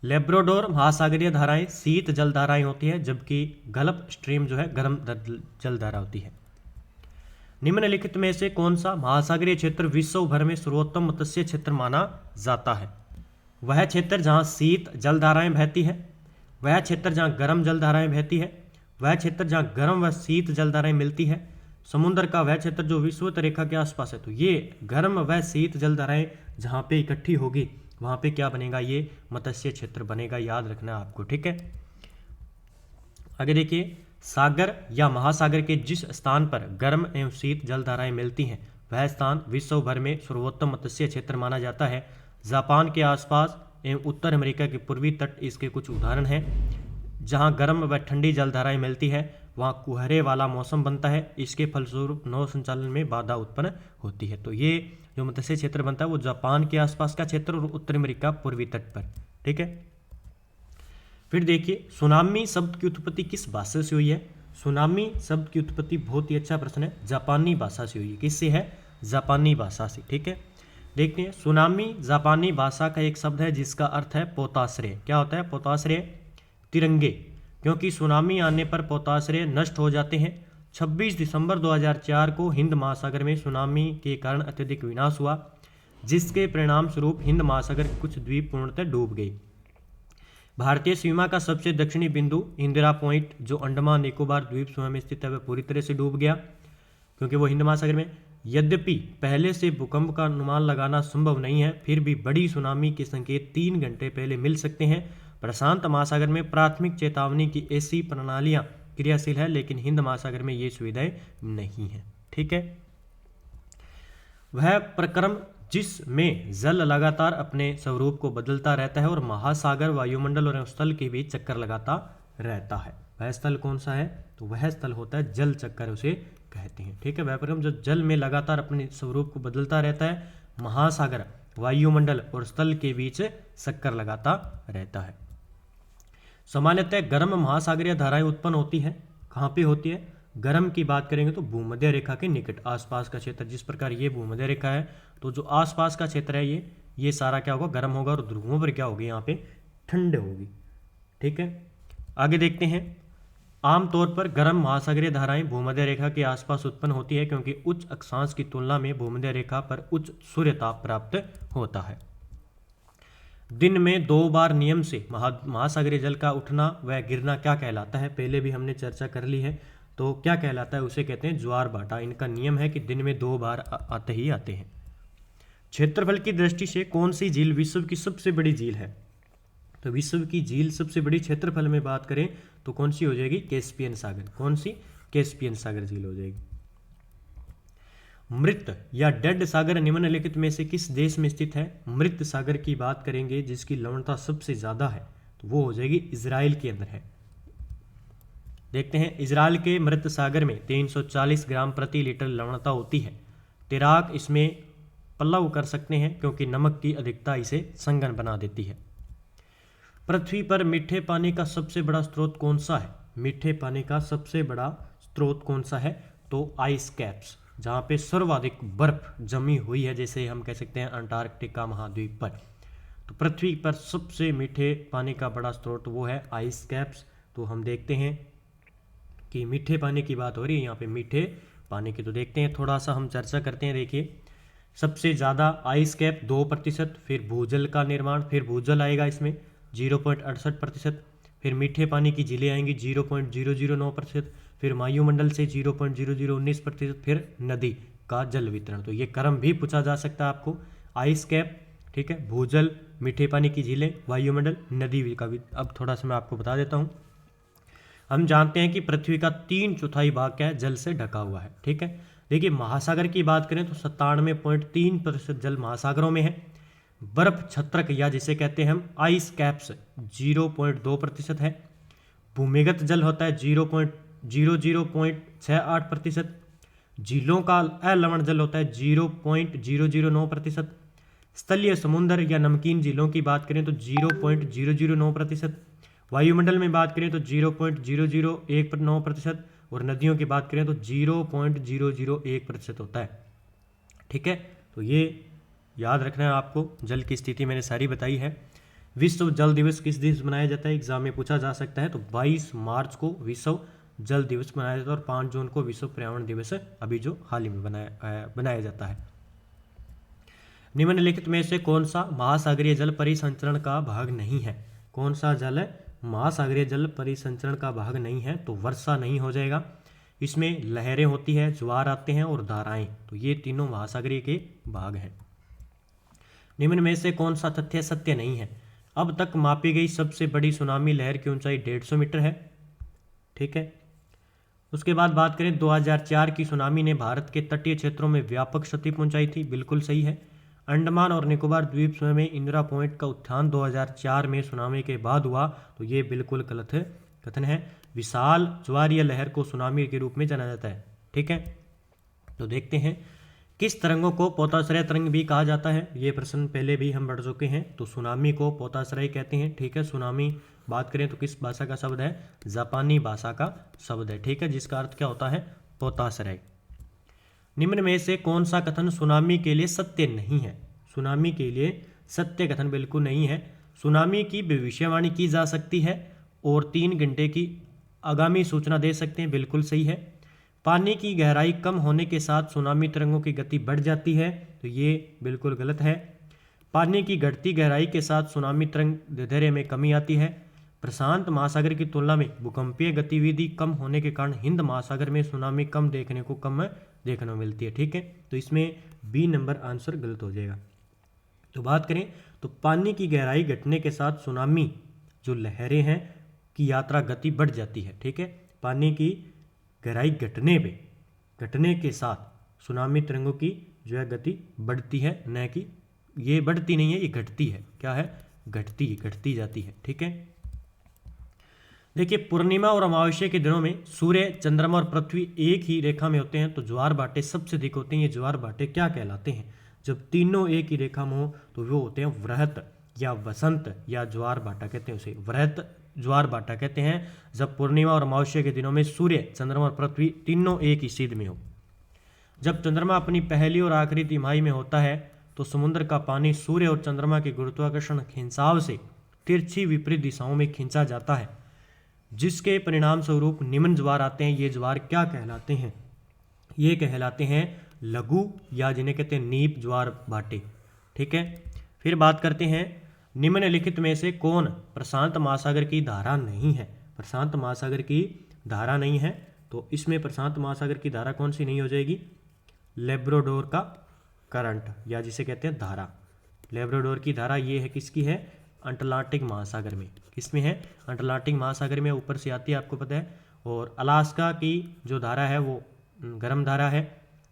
लेब्राडोर महासागरीय धाराएं शीत जलधाराएं होती है, जबकि गल्फ स्ट्रीम जो है गर्म जलधारा होती है। निम्नलिखित में से कौन सा महासागरीय क्षेत्र विश्व भर में सर्वोत्तम मत्स्य क्षेत्र माना जाता है? वह क्षेत्र जहां शीत जलधाराएं बहती है, वह क्षेत्र जहां गर्म जलधाराएं बहती है, वह क्षेत्र जहां गर्म व शीत जलधाराएं मिलती है, समुद्र का वह क्षेत्र जो विषुवत रेखा के आसपास है। तो ये गर्म व शीत जलधाराएं जहां पे इकट्ठी होगी वहां पे क्या बनेगा? ये मत्स्य क्षेत्र बनेगा, याद रखना आपको। ठीक है, आगे देखिए, सागर या महासागर के जिस स्थान पर गर्म एवं शीत जलधाराएं मिलती हैं वह स्थान विश्व भर में सर्वोत्तम मत्स्य क्षेत्र माना जाता है। जापान के आसपास एवं उत्तर अमेरिका के पूर्वी तट इसके कुछ उदाहरण हैं। जहां गर्म व ठंडी जलधाराएं मिलती है वहां कुहरे वाला मौसम बनता है। इसके फलस्वरूप नौ संचालन में बाधा उत्पन्न होती है। तो ये जो मत्स्य क्षेत्र बनता है वो जापान के आसपास का क्षेत्र और उत्तर अमेरिका पूर्वी तट पर। ठीक है, फिर देखिए, सुनामी शब्द की उत्पत्ति किस भाषा से हुई है? सुनामी शब्द की उत्पत्ति बहुत ही अच्छा प्रश्न है, जापानी भाषा से हुई है। किससे है? जापानी भाषा से। ठीक है, देखते हैं, सुनामी जापानी भाषा का एक शब्द है जिसका अर्थ है पोताश्रय। क्या होता है? पोताश्रय, तिरंगे। क्योंकि सुनामी आने पर पोताश्रय नष्ट हो जाते हैं। 26 दिसंबर 2004 को हिंद महासागर में सुनामी के कारण अत्यधिक विनाश हुआ, जिसके परिणाम स्वरूप हिंद महासागर के कुछ द्वीप पूर्णतः डूब गए। भारतीय सीमा का सबसे दक्षिणी बिंदु इंदिरा पॉइंट जो अंडमान निकोबार द्वीप समूह में स्थित है वह पूरी तरह से डूब गया, क्योंकि वो हिंद महासागर में। यद्यपि पहले से भूकंप का अनुमान लगाना संभव नहीं है, फिर भी बड़ी सुनामी के संकेत 3 घंटे पहले मिल सकते हैं। प्रशांत महासागर में प्राथमिक चेतावनी की ऐसी प्रणालियां क्रियाशील है, लेकिन हिंद महासागर में ये सुविधाएं नहीं है। ठीक है, वह प्रक्रम जिसमें जल लगातार अपने स्वरूप को बदलता रहता है और महासागर वायुमंडल और स्थल के बीच चक्कर लगाता रहता है, वह स्थल कौन सा है? तो वह स्थल होता है जल चक्कर, उसे कहते हैं। ठीक है, वह प्रक्रम जो जल में लगातार अपने स्वरूप को बदलता रहता है, महासागर वायुमंडल और स्थल के बीच चक्कर लगाता रहता है। सामान्यतः गर्म महासागरीय धाराएं उत्पन्न होती हैं, कहाँ पे होती है? गर्म की बात करेंगे तो भूमध्य रेखा के निकट आसपास का क्षेत्र, जिस प्रकार ये भूमध्य रेखा है तो जो आसपास का क्षेत्र है ये सारा क्या होगा? गर्म होगा, और ध्रुवों पर क्या होगी? यहाँ पे ठंड होगी। ठीक है, आगे देखते हैं। आमतौर पर गर्म महासागरीय धाराएं भूमध्य रेखा के आसपास उत्पन्न होती है क्योंकि उच्च अक्षांश की तुलना में भूमध्य रेखा पर उच्च सूर्य ताप प्राप्त होता है। दिन में 2 बार नियम से महासागरीय जल का उठना व गिरना क्या कहलाता है? पहले भी हमने चर्चा कर ली है, तो क्या कहलाता है? उसे कहते हैं ज्वार भाटा। इनका नियम है कि दिन में 2 बार आते हैं। क्षेत्रफल की दृष्टि से कौन सी झील विश्व की सबसे बड़ी झील है? तो विश्व की झील सबसे बड़ी क्षेत्रफल में बात करें तो कौन सी हो जाएगी? कैस्पियन सागर। कौन सी? कैस्पियन सागर झील हो जाएगी। मृत या डेड सागर निम्नलिखित में से किस देश में स्थित है? मृत सागर की बात करेंगे जिसकी लवणता सबसे ज्यादा है तो वो हो जाएगी इजराइल के अंदर है। देखते हैं, इजराइल के मृत सागर में 340 ग्राम प्रति लीटर लवणता होती है। तैराक इसमें पल्लव कर सकते हैं क्योंकि नमक की अधिकता इसे संगन बना देती है। पृथ्वी पर मीठे पानी का सबसे बड़ा स्रोत कौन सा है? मीठे पानी का सबसे बड़ा स्रोत कौन सा है? तो आइस कैप्स, जहाँ पे सर्वाधिक बर्फ जमी हुई है, जैसे हम कह सकते हैं अंटार्कटिका महाद्वीप पर। तो पृथ्वी पर सबसे मीठे पानी का बड़ा स्रोत वो है आइस कैप्स। तो हम देखते हैं कि मीठे पानी की बात हो रही है यहाँ पे, मीठे पानी की। तो देखते हैं, थोड़ा सा हम चर्चा करते हैं। देखिए, सबसे ज़्यादा आइस कैप 2%, फिर भूजल का निर्माण, फिर भूजल आएगा इसमें 0.68%, फिर मीठे पानी की झीलें आएंगी 0.009%, फिर वायुमंडल से 0.0019%, फिर नदी का जल वितरण। तो ये क्रम भी पूछा जा सकता है आपको, आइस कैप, ठीक है, भूजल, मीठे पानी की झीलें, वायुमंडल, नदी का भी। अब थोड़ा सा मैं आपको बता देता हूँ। हम जानते हैं कि पृथ्वी का 3/4 भाग क्या है? जल से ढका हुआ है। ठीक है, देखिए महासागर की बात करें तो 97.3% जल महासागरों में है। बर्फ छत्रक या जिसे कहते हैं हम आइस कैप्स 0.2% है। भूमिगत जल होता है 0.68%। झीलों का अलवण जल होता है 0.009%। स्थलीय समुद्र या नमकीन झीलों की बात करें तो 0.009%। वायुमंडल में बात करें तो 0.001% और नदियों की बात करें तो 0.001% होता है। ठीक है, तो ये याद रखना है आपको। जल की स्थिति मैंने सारी बताई है। विश्व जल दिवस किस दिन मनाया जाता है? एग्जाम में पूछा जा सकता है। तो 22 मार्च को विश्व जल दिवस मनाया जाता है और 5 जून को विश्व पर्यावरण दिवस अभी जो हाल ही में बनाया जाता है। निम्नलिखित में से कौन सा महासागरीय जल परिसंचरण का भाग नहीं है? कौन सा जल महासागरीय जल परिसंचरण का भाग नहीं है? तो वर्षा नहीं हो जाएगा। इसमें लहरें होती है, ज्वार आते हैं और धाराएं, तो ये तीनों महासागरीय के भाग हैं। निम्न में से कौन सा तथ्य सत्य नहीं है? अब तक मापी गई सबसे बड़ी सुनामी लहर की ऊंचाई 150 मीटर है। ठीक है, उसके बाद बात करें 2004 की सुनामी ने भारत के तटीय क्षेत्रों में व्यापक क्षति पहुंचाई थी। बिल्कुल सही है। अंडमान और निकोबार द्वीप समूह में इंदिरा पॉइंट का उत्थान 2004 में सुनामी के बाद हुआ, तो ये बिल्कुल गलत कथन है। विशाल ज्वारीय लहर को सुनामी के रूप में जाना जाता है। ठीक है, तो देखते हैं किस तरंगों को पोताश्रय तरंग भी कहा जाता है? ये प्रश्न पहले भी हम बढ़ चुके हैं। तो सुनामी को पोताश्रय कहते हैं। ठीक है, सुनामी बात करें तो किस भाषा का शब्द है? जापानी भाषा का शब्द है। ठीक है, जिसका अर्थ क्या होता है? पोताश्रय। निम्न में से कौन सा कथन सुनामी के लिए सत्य नहीं है? सुनामी के लिए सत्य कथन बिल्कुल नहीं है। सुनामी की भविष्यवाणी की जा सकती है और 3 घंटे की आगामी सूचना दे सकते हैं। बिल्कुल सही है। पानी की गहराई कम होने के साथ सुनामी तरंगों की गति बढ़ जाती है, तो ये बिल्कुल गलत है। पानी की घटती गहराई के साथ सुनामी तरंग दैर्ध्य में कमी आती है। प्रशांत महासागर की तुलना में भूकंपीय गतिविधि कम होने के कारण हिंद महासागर में सुनामी कम देखने को मिलती है। ठीक है, तो इसमें बी नंबर आंसर गलत हो जाएगा। तो बात करें तो पानी की गहराई घटने के साथ सुनामी जो लहरें हैं की यात्रा गति बढ़ जाती है। ठीक है, पानी की गहराई घटने के साथ सुनामी तरंगों की जो है गति बढ़ती है, न कि ये बढ़ती नहीं है, ये घटती है। क्या है? घटती जाती है। ठीक है, देखिए पूर्णिमा और अमावस्या के दिनों में सूर्य, चंद्रमा और पृथ्वी एक ही रेखा में होते हैं तो ज्वार भाटे सबसे अधिक होते हैं। ये ज्वार भाटे क्या कहलाते हैं? जब तीनों एक ही रेखा में हो तो वो होते हैं वृहत या वसंत या ज्वार भाटा कहते हैं उसे। वृहत ज्वार भाटा कहते हैं जब पूर्णिमा और अमावस्या के दिनों में सूर्य, चंद्रमा और पृथ्वी तीनों एक ही सीध में हो। जब चंद्रमा अपनी पहली और आखिरी तिमाही में होता है तो समुद्र का पानी सूर्य और चंद्रमा के गुरुत्वाकर्षण खिंचाव से तिरछी विपरीत दिशाओं में खींचा जाता है, जिसके परिणाम स्वरूप निम्न ज्वार आते हैं। ये ज्वार क्या कहलाते हैं? ये कहलाते हैं लघु या जिन्हें कहते हैं नीप ज्वार भाटे। ठीक है, फिर बात करते हैं निम्नलिखित में से कौन प्रशांत महासागर की धारा नहीं है? प्रशांत महासागर की धारा नहीं है, तो इसमें प्रशांत महासागर की धारा कौन सी नहीं हो जाएगी? लेब्राडोर का करंट, या जिसे कहते हैं धारा। लेब्राडोर की धारा ये है, किसकी है? अटलांटिक महासागर में। किसमें है? अटलांटिक महासागर में, ऊपर से आती है, आपको पता है। और अलास्का की जो धारा है वो गर्म धारा है।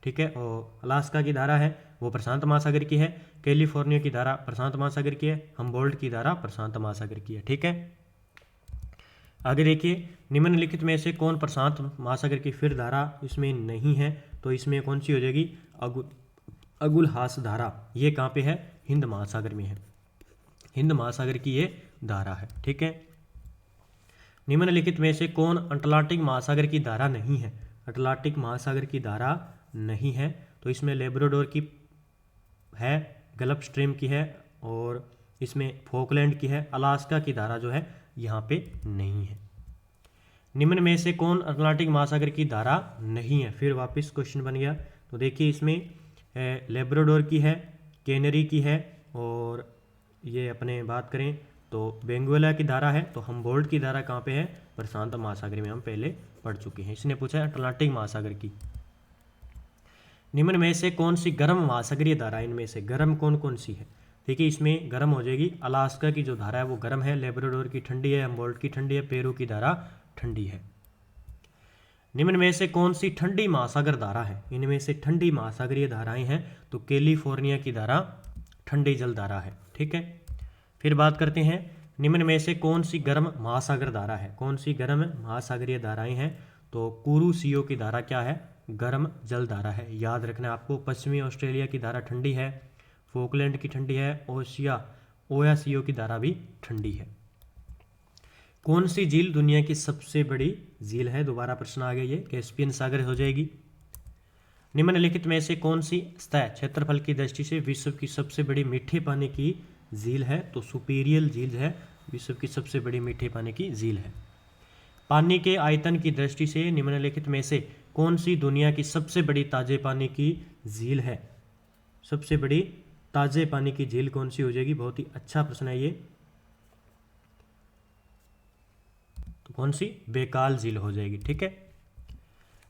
ठीक है, और अलास्का की धारा है वो प्रशांत महासागर की है। कैलिफोर्निया की धारा प्रशांत महासागर की है। हम्बोल्ट की धारा प्रशांत महासागर की है। ठीक है, आगे देखिए, निम्नलिखित में से कौन प्रशांत महासागर की फिर धारा इसमें नहीं है? तो इसमें कौन सी हो जाएगी? अगुलहास धारा। ये कहाँ पे है? हिंद महासागर में है। हिंद महासागर की ये धारा है। ठीक है, निम्नलिखित में से कौन अटलांटिक महासागर की धारा नहीं है? अटलांटिक महासागर की धारा नहीं है, तो इसमें लेब्राडोर की है, गल्फ स्ट्रीम की है, और इसमें फोकलैंड की है। अलास्का की धारा जो है यहाँ पे नहीं है। निम्न में से कौन अटलांटिक महासागर की धारा नहीं है? फिर वापस क्वेश्चन बन गया। तो देखिए, इसमें लेब्राडोर की है, कैनरी की है, और ये अपने बात करें तो बेंगुएला की धारा है। तो हम्बोल्ट की धारा कहाँ पे है? प्रशांत महासागर में, हम पहले पढ़ चुके हैं। इसने पूछा है अटलांटिक महासागर की। निम्न में से कौन सी गर्म महासागरीय धारा? इनमें से गर्म कौन कौन सी है? देखिए, इसमें गर्म हो जाएगी अलास्का की जो धारा है वो गर्म है, लेब्राडोर की ठंडी है, हम्बोल्ट की ठंडी है, पेरू की धारा ठंडी है। निम्न में से कौन सी ठंडी महासागर धारा है? इनमें से ठंडी महासागरीय धाराएं हैं, तो कैलिफोर्निया की धारा ठंडी जल धारा है। ठीक है, फिर बात करते हैं निम्न में से कौन सी गर्म महासागर धारा है? कौन सी गर्म महासागरीय धाराएं हैं? तो कुरुसियो की धारा क्या है? गर्म जल धारा है। याद रखना आपको, पश्चिमी ऑस्ट्रेलिया की धारा ठंडी है, फोकलैंड की ठंडी है, ओयासियो की धारा भी ठंडी है। कौन सी झील दुनिया की सबसे बड़ी झील है? दोबारा प्रश्न आ गया, ये कैस्पियन सागर हो जाएगी। निम्नलिखित में से कौन सी सतह क्षेत्रफल की दृष्टि से विश्व की सबसे बड़ी मीठे पानी की झील है? तो सुपीरियल झील है, विश्व की सबसे बड़ी मीठे पानी की झील है। पानी के आयतन की दृष्टि से निम्नलिखित में से कौन सी दुनिया की सबसे बड़ी ताजे पानी की झील है? सबसे बड़ी ताजे पानी की झील कौन सी हो जाएगी? बहुत ही अच्छा प्रश्न है ये। तो कौन सी? बेकाल झील हो जाएगी। ठीक है,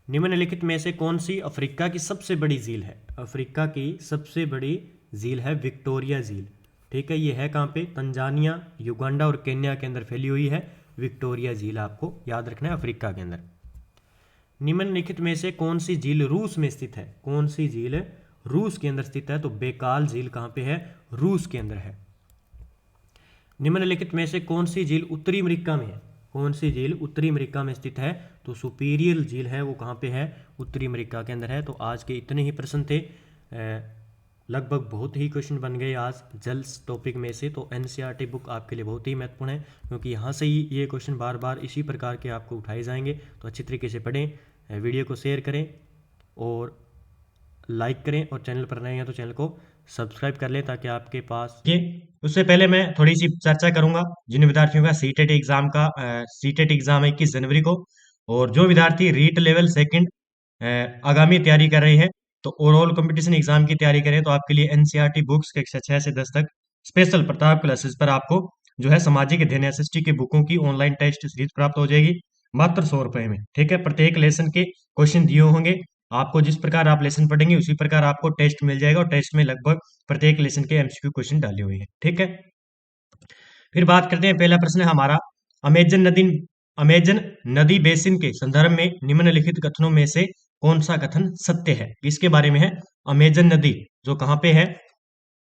निम्नलिखित में से कौन सी अफ्रीका की सबसे बड़ी झील है? अफ्रीका की सबसे बड़ी झील है विक्टोरिया झील। ठीक है, ये है कहाँ पे? तंजानिया, युगांडा और केन्या के अंदर फैली हुई है विक्टोरिया झील, आपको याद रखना है, अफ्रीका के अंदर। निम्नलिखित में से कौन सी झील रूस में स्थित है? कौन सी झील रूस के अंदर स्थित है? तो बेकाल झील कहाँ पे है? रूस के अंदर है। निम्नलिखित में से कौन सी झील उत्तरी अमेरिका में है? कौन सी झील उत्तरी अमेरिका में स्थित है? तो सुपीरियल झील है, वो कहाँ पे है? उत्तरी अमेरिका के अंदर है। तो आज के इतने ही प्रश्न थे, लगभग बहुत ही क्वेश्चन बन गए आज जल टॉपिक में से। तो एनसीईआरटी बुक आपके लिए बहुत ही महत्वपूर्ण है, क्योंकि यहाँ से ही ये क्वेश्चन बार बार इसी प्रकार के आपको उठाए जाएंगे। तो अच्छी तरीके से पढ़ें, वीडियो को शेयर करें और लाइक करें, और चैनल पर नए हैं तो चैनल को सब्सक्राइब कर लें, ताकि आपके पास ये। उससे पहले मैं थोड़ी सी चर्चा करूंगा जिन विद्यार्थियों का सीटेट एग्जाम है 21 जनवरी को, और जो विद्यार्थी रीट लेवल सेकंड आगामी तैयारी कर रहे हैं, तो ओवरऑल कंपटीशन एग्जाम की तैयारी करें, तो आपके लिए एनसीईआरटी बुक्स कक्षा 6 से 10 तक स्पेशल प्रताप क्लासेस पर आपको जो है सामाजिक अध्ययन एसएसटी की बुकों की ऑनलाइन टेस्ट सीरीज प्राप्त हो जाएगी मात्र 100 रुपए में। ठीक है, प्रत्येक लेसन के क्वेश्चन दिए होंगे आपको, जिस प्रकार आप लेसन पढ़ेंगे उसी प्रकार आपको टेस्ट मिल जाएगा, और टेस्ट में लगभग प्रत्येक लेसन के एमसीक्यू क्वेश्चन डाले हुए हैं। ठीक है, फिर बात करते हैं, पहला प्रश्न है हमारा, अमेजन नदी बेसिन के संदर्भ में निम्नलिखित कथनों में से कौन सा कथन सत्य है? इसके बारे में है, अमेजन नदी जो कहाँ पे है?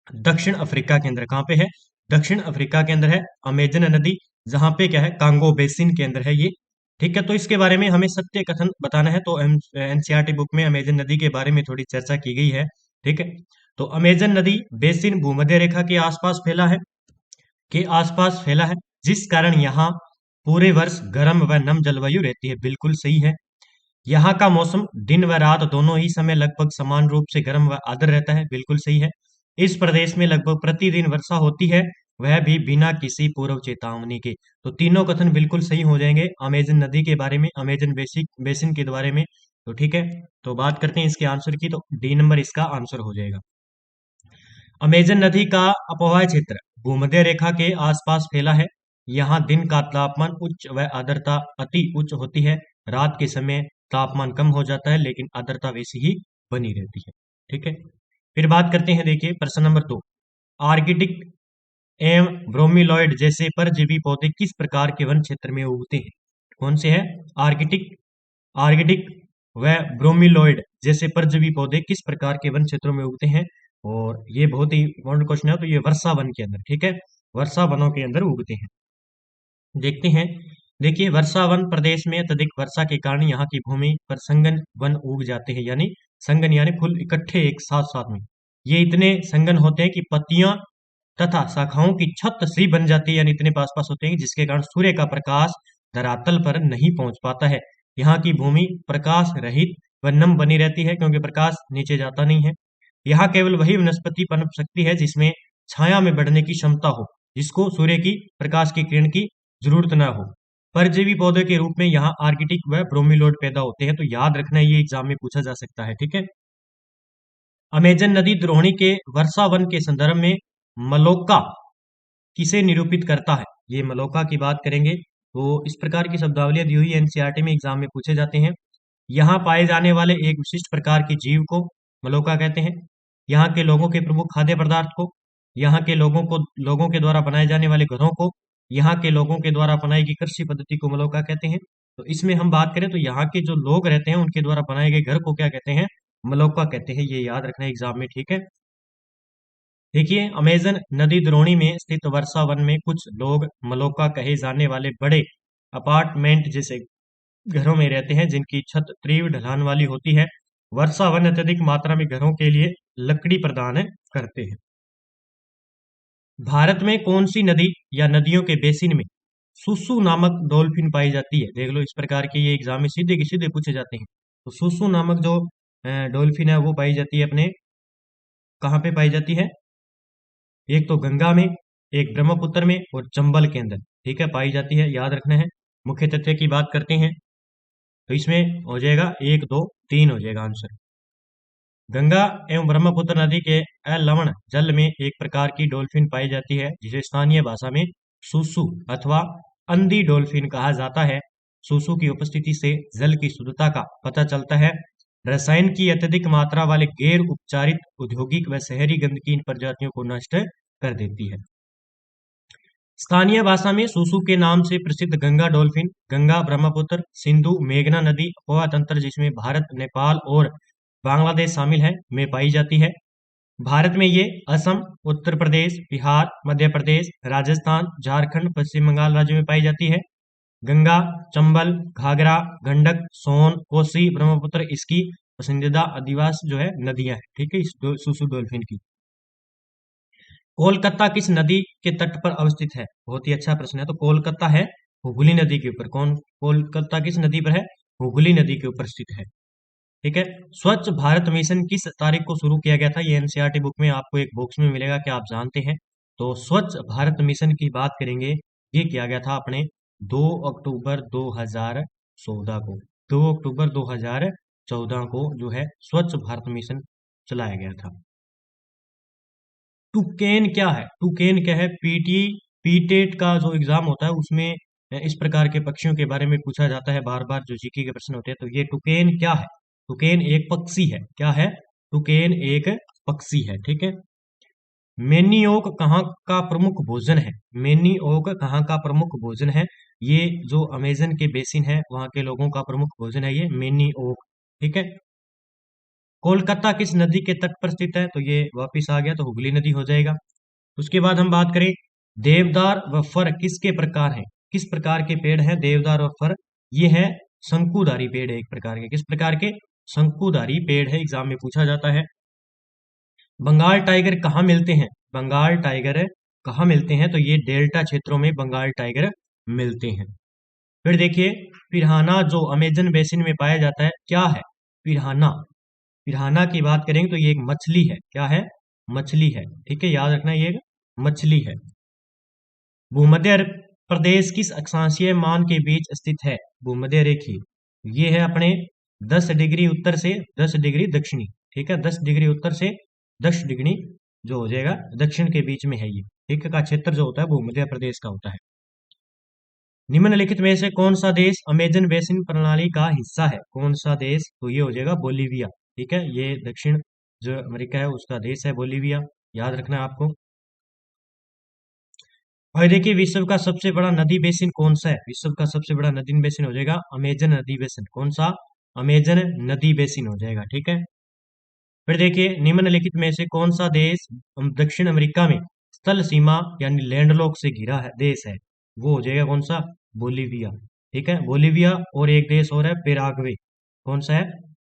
दक्षिण अफ्रीका के अंदर। कहाँ पे है? दक्षिण अफ्रीका के अंदर है अमेजन नदी, जहां पे क्या है? कांगो बेसिन के अंदर है ये। ठीक है, तो इसके बारे में हमें सत्य कथन बताना है। तो एनसीईआरटी बुक में अमेजन नदी के बारे में थोड़ी चर्चा की गई है। ठीक है, तो अमेजन नदी बेसिन भूमध्य रेखा के आसपास फैला है, जिस कारण यहाँ पूरे वर्ष गर्म व नम जलवायु रहती है, बिल्कुल सही है। यहाँ का मौसम दिन व रात दोनों ही समय लगभग समान रूप से गर्म व आर्द्र रहता है, बिल्कुल सही है। इस प्रदेश में लगभग प्रतिदिन वर्षा होती है, वह भी बिना किसी पूर्व चेतावनी के। तो तीनों कथन बिल्कुल सही हो जाएंगे अमेजन नदी के बारे में, अमेजन बेसिन के बारे में। तो ठीक है, तो बात करते हैं इसके आंसर की, तो डी नंबर इसका आंसर हो जाएगा। अमेजन नदी का अपवाह क्षेत्र भूमध्य रेखा के आसपास फैला है। यहाँ दिन का तापमान उच्च व आर्द्रता अति उच्च होती है। रात के समय तापमान कम हो जाता है, लेकिन आर्द्रता वैसी ही बनी रहती है। ठीक है, फिर बात करते हैं, देखिए प्रश्न नंबर 2। आर्किटिक एवं ब्रोमीलॉइड जैसे परजीवी पौधे किस प्रकार के वन क्षेत्र में उगते हैं? कौन से हैं? आर्किटिक आर्किटिक व ब्रोमीलॉइड जैसे परजीवी पौधे किस प्रकार के वन क्षेत्रों में उगते हैं? और ये बहुत ही इंपॉर्टेंट क्वेश्चन है, तो ये वर्षा वन के अंदर, ठीक है, वर्षा वनों के अंदर उगते हैं। देखते हैं, देखिए वर्षा वन प्रदेश में अत्यधिक वर्षा के कारण यहाँ की भूमि पर संगन वन उग जाते हैं, यानी संगन यानी फूल इकट्ठे एक साथ साथ में। ये इतने संगन होते हैं कि पत्तियां तथा शाखाओं की छत सी बन जाती है, यानी इतने पास पास होते हैं जिसके कारण सूर्य का प्रकाश धरातल पर नहीं पहुंच पाता है। यहाँ की भूमि प्रकाश रहित व नम बनी रहती है, क्योंकि प्रकाश नीचे जाता नहीं है। यहाँ केवल वही वनस्पति पनप सकती है जिसमें छाया में बढ़ने की क्षमता हो, जिसको सूर्य की प्रकाश की किरण की जरूरत ना हो। परजीवी पौधे के रूप में यहाँ आर्किटिक व ब्रोमीलोड पैदा होते हैं, तो याद रखना, ये एग्जाम में पूछा जा सकता है। ठीक है, अमेजन नदी द्रोणी के वर्षा वन के संदर्भ में मलोक्का किसे निरूपित करता है? ये मलोक्का की बात करेंगे, तो इस प्रकार की शब्दावलियां दी हुई एनसीईआरटी में एग्जाम में पूछे जाते हैं। यहाँ पाए जाने वाले एक विशिष्ट प्रकार के जीव को मलोक्का कहते हैं। यहाँ के लोगों के प्रमुख खाद्य पदार्थ को, यहाँ के लोगों के द्वारा बनाए जाने वाले घरों को, यहाँ के लोगों के द्वारा बनाई गई कृषि पद्धति को मलोक्का कहते हैं। तो इसमें हम बात करें तो यहाँ के जो लोग रहते हैं उनके द्वारा बनाए गए घर को क्या कहते हैं? मलोक्का कहते हैं। ये याद रखना एग्जाम में, ठीक है। देखिए अमेजन नदी द्रोणी में स्थित वर्षा वन में कुछ लोग मलोक्का कहे जाने वाले बड़े अपार्टमेंट जैसे घरों में रहते हैं, जिनकी छत तीव्र ढलान वाली होती है। वर्षा वन अत्यधिक मात्रा में घरों के लिए लकड़ी प्रदान करते हैं। भारत में कौन सी नदी या नदियों के बेसिन में सुसु नामक डॉल्फिन पाई जाती है? देख लो, इस प्रकार के ये एग्जाम में सीधे के सीधे पूछे जाते हैं। तो सुसु नामक जो डॉल्फिन है वो पाई जाती है अपने, कहाँ पे पाई जाती है? एक तो गंगा में, एक ब्रह्मपुत्र में और चंबल के अंदर, ठीक है, पाई जाती है, याद रखना है। मुख्य तथ्य की बात करते हैं तो इसमें हो जाएगा 1 2 3 हो जाएगा आंसर। गंगा एवं ब्रह्मपुत्र नदी के अलवण जल में एक प्रकार की डॉल्फिन पाई जाती है, जिसे स्थानीय भाषा में सुसु अथवा अंधी डॉल्फिन कहा जाता है। सुसु की उपस्थिति से जल की शुद्धता का पता चलता है। रसायन की अत्यधिक मात्रा वाले गैर उपचारित औद्योगिक व शहरी गंदगी इन प्रजातियों को नष्ट कर देती है। स्थानीय भाषा में सुसु के नाम से प्रसिद्ध गंगा डॉल्फिन गंगा, ब्रह्मपुत्र, सिंधु, मेघना नदी उपवा तंत्र, जिसमें भारत, नेपाल और बांग्लादेश शामिल है, में पाई जाती है। भारत में ये असम, उत्तर प्रदेश, बिहार, मध्य प्रदेश, राजस्थान, झारखंड, पश्चिम बंगाल राज्यों में पाई जाती है। गंगा, चंबल, घाघरा, गंडक, सोन, कोसी, ब्रह्मपुत्र इसकी पसंदीदा अधिवास जो है नदियां हैं, ठीक है, इस सुसु डॉल्फिन की। कोलकाता किस नदी के तट पर अवस्थित है? बहुत ही अच्छा प्रश्न है। तो कोलकाता है हुगली नदी के ऊपर। कोलकाता किस नदी पर है? हुगली नदी के ऊपर स्थित है, ठीक है। स्वच्छ भारत मिशन किस तारीख को शुरू किया गया था? ये एनसीईआरटी बुक में आपको एक बॉक्स में मिलेगा, क्या आप जानते हैं? तो स्वच्छ भारत मिशन की बात करेंगे, ये किया गया था अपने 2 अक्टूबर 2014 को। 2 अक्टूबर 2014 को जो है स्वच्छ भारत मिशन चलाया गया था। टुकेन क्या है? टुकेन क्या है? पीटेट का जो एग्जाम होता है उसमें इस प्रकार के पक्षियों के बारे में पूछा जाता है बार बार, जो जीके के प्रश्न होते हैं। तो ये टुकेन क्या है? टुकेन एक पक्षी है। क्या है? टुकेन एक पक्षी है, ठीक है। मेनियोक कहाँ का प्रमुख भोजन है? मेनियोक कहाँ का प्रमुख भोजन है? ये जो अमेजन के बेसिन है वहां के लोगों का प्रमुख भोजन है ये मेनियोक, ठीक है। कोलकाता किस नदी के तट पर स्थित है? तो ये वापिस आ गया, तो हुगली नदी हो जाएगा। उसके बाद हम बात करें देवदार व फर किसके प्रकार हैं? किस प्रकार के पेड़ हैं देवदार और फर? ये है शंकुधारी पेड़ है एक प्रकार के। किस प्रकार के? शंकुधारी पेड़ है, एग्जाम में पूछा जाता है। बंगाल टाइगर कहाँ मिलते हैं? बंगाल टाइगर कहाँ मिलते हैं? तो ये डेल्टा क्षेत्रों में बंगाल टाइगर मिलते हैं। फिर देखिए पिरान्हा जो अमेजन बेसिन में पाया जाता है क्या है, पिरान्हा। पिरान्हा की बात करेंगे तो ये एक मछली है, क्या है, मछली है, ठीक है, याद रखना ये एक मछली है। भूमध्य प्रदेश किस अक्षांशीय मान के बीच स्थित है, भूमध्य रेखीय, ये है अपने 10 डिग्री उत्तर से 10 डिग्री दक्षिणी, ठीक है, 10 डिग्री उत्तर से 10 डिग्री जो हो जाएगा दक्षिण के बीच में है ये, ठीक है, का क्षेत्र जो होता है भूमध्य प्रदेश का होता है। निम्नलिखित में से कौन सा देश अमेजन बेसिन प्रणाली का हिस्सा है, कौन सा देश, तो ये हो जाएगा बोलीविया, ठीक है, ये दक्षिण जो अमेरिका है उसका देश है बोलीविया, याद रखना है आपको। और देखिए विश्व का सबसे बड़ा नदी बेसिन कौन सा है, विश्व का सबसे बड़ा नदी बेसिन हो जाएगा अमेजन नदी बेसिन, कौन सा, अमेजन नदी बेसिन हो जाएगा, ठीक है। फिर देखिए निम्नलिखित में से कौन सा देश दक्षिण अमेरिका में स्थल सीमा यानी लैंडलॉक से घिरा है देश है, वो हो जाएगा कौन सा, बोलीविया, ठीक है, बोलीविया। और एक देश और है पेराग्वे, कौन सा है,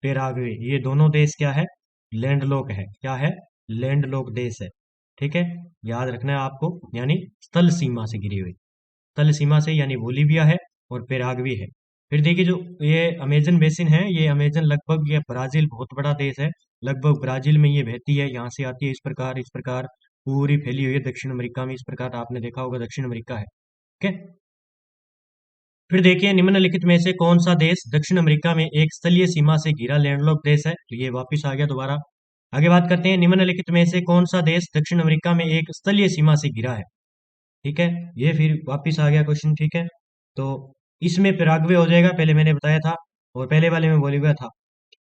पेराग्वे, ये दोनों देश क्या है, लैंडलॉक है, क्या है, लैंडलॉक देश है, ठीक है, याद रखना है आपको, यानी स्थल सीमा से घिरी हुई, स्थल सीमा से, यानी बोलीविया है और पेराग्वे है। फिर देखिए जो ये अमेजन बेसिन है, ये अमेजन लगभग ये ब्राजील बहुत बड़ा देश है, लगभग ब्राजील में ये बहती है, यहाँ से आती है, इस प्रकार पूरी फैली हुई है दक्षिण अमेरिका में, इस प्रकार आपने देखा होगा दक्षिण अमेरिका है, ठीक है। फिर देखिए निम्नलिखित में से कौन सा देश दक्षिण अमेरिका में एक स्थलीय सीमा से घिरा लैंडलॉक देश है, तो ये वापिस आ गया दोबारा। आगे बात करते हैं निम्नलिखित में से कौन सा देश दक्षिण अमेरिका में एक स्थलीय सीमा से घिरा है, ठीक है, ये फिर वापिस आ गया क्वेश्चन, ठीक है। तो इसमें पैराग्वे हो जाएगा, पहले मैंने बताया था, और पहले वाले में बोलीविया था,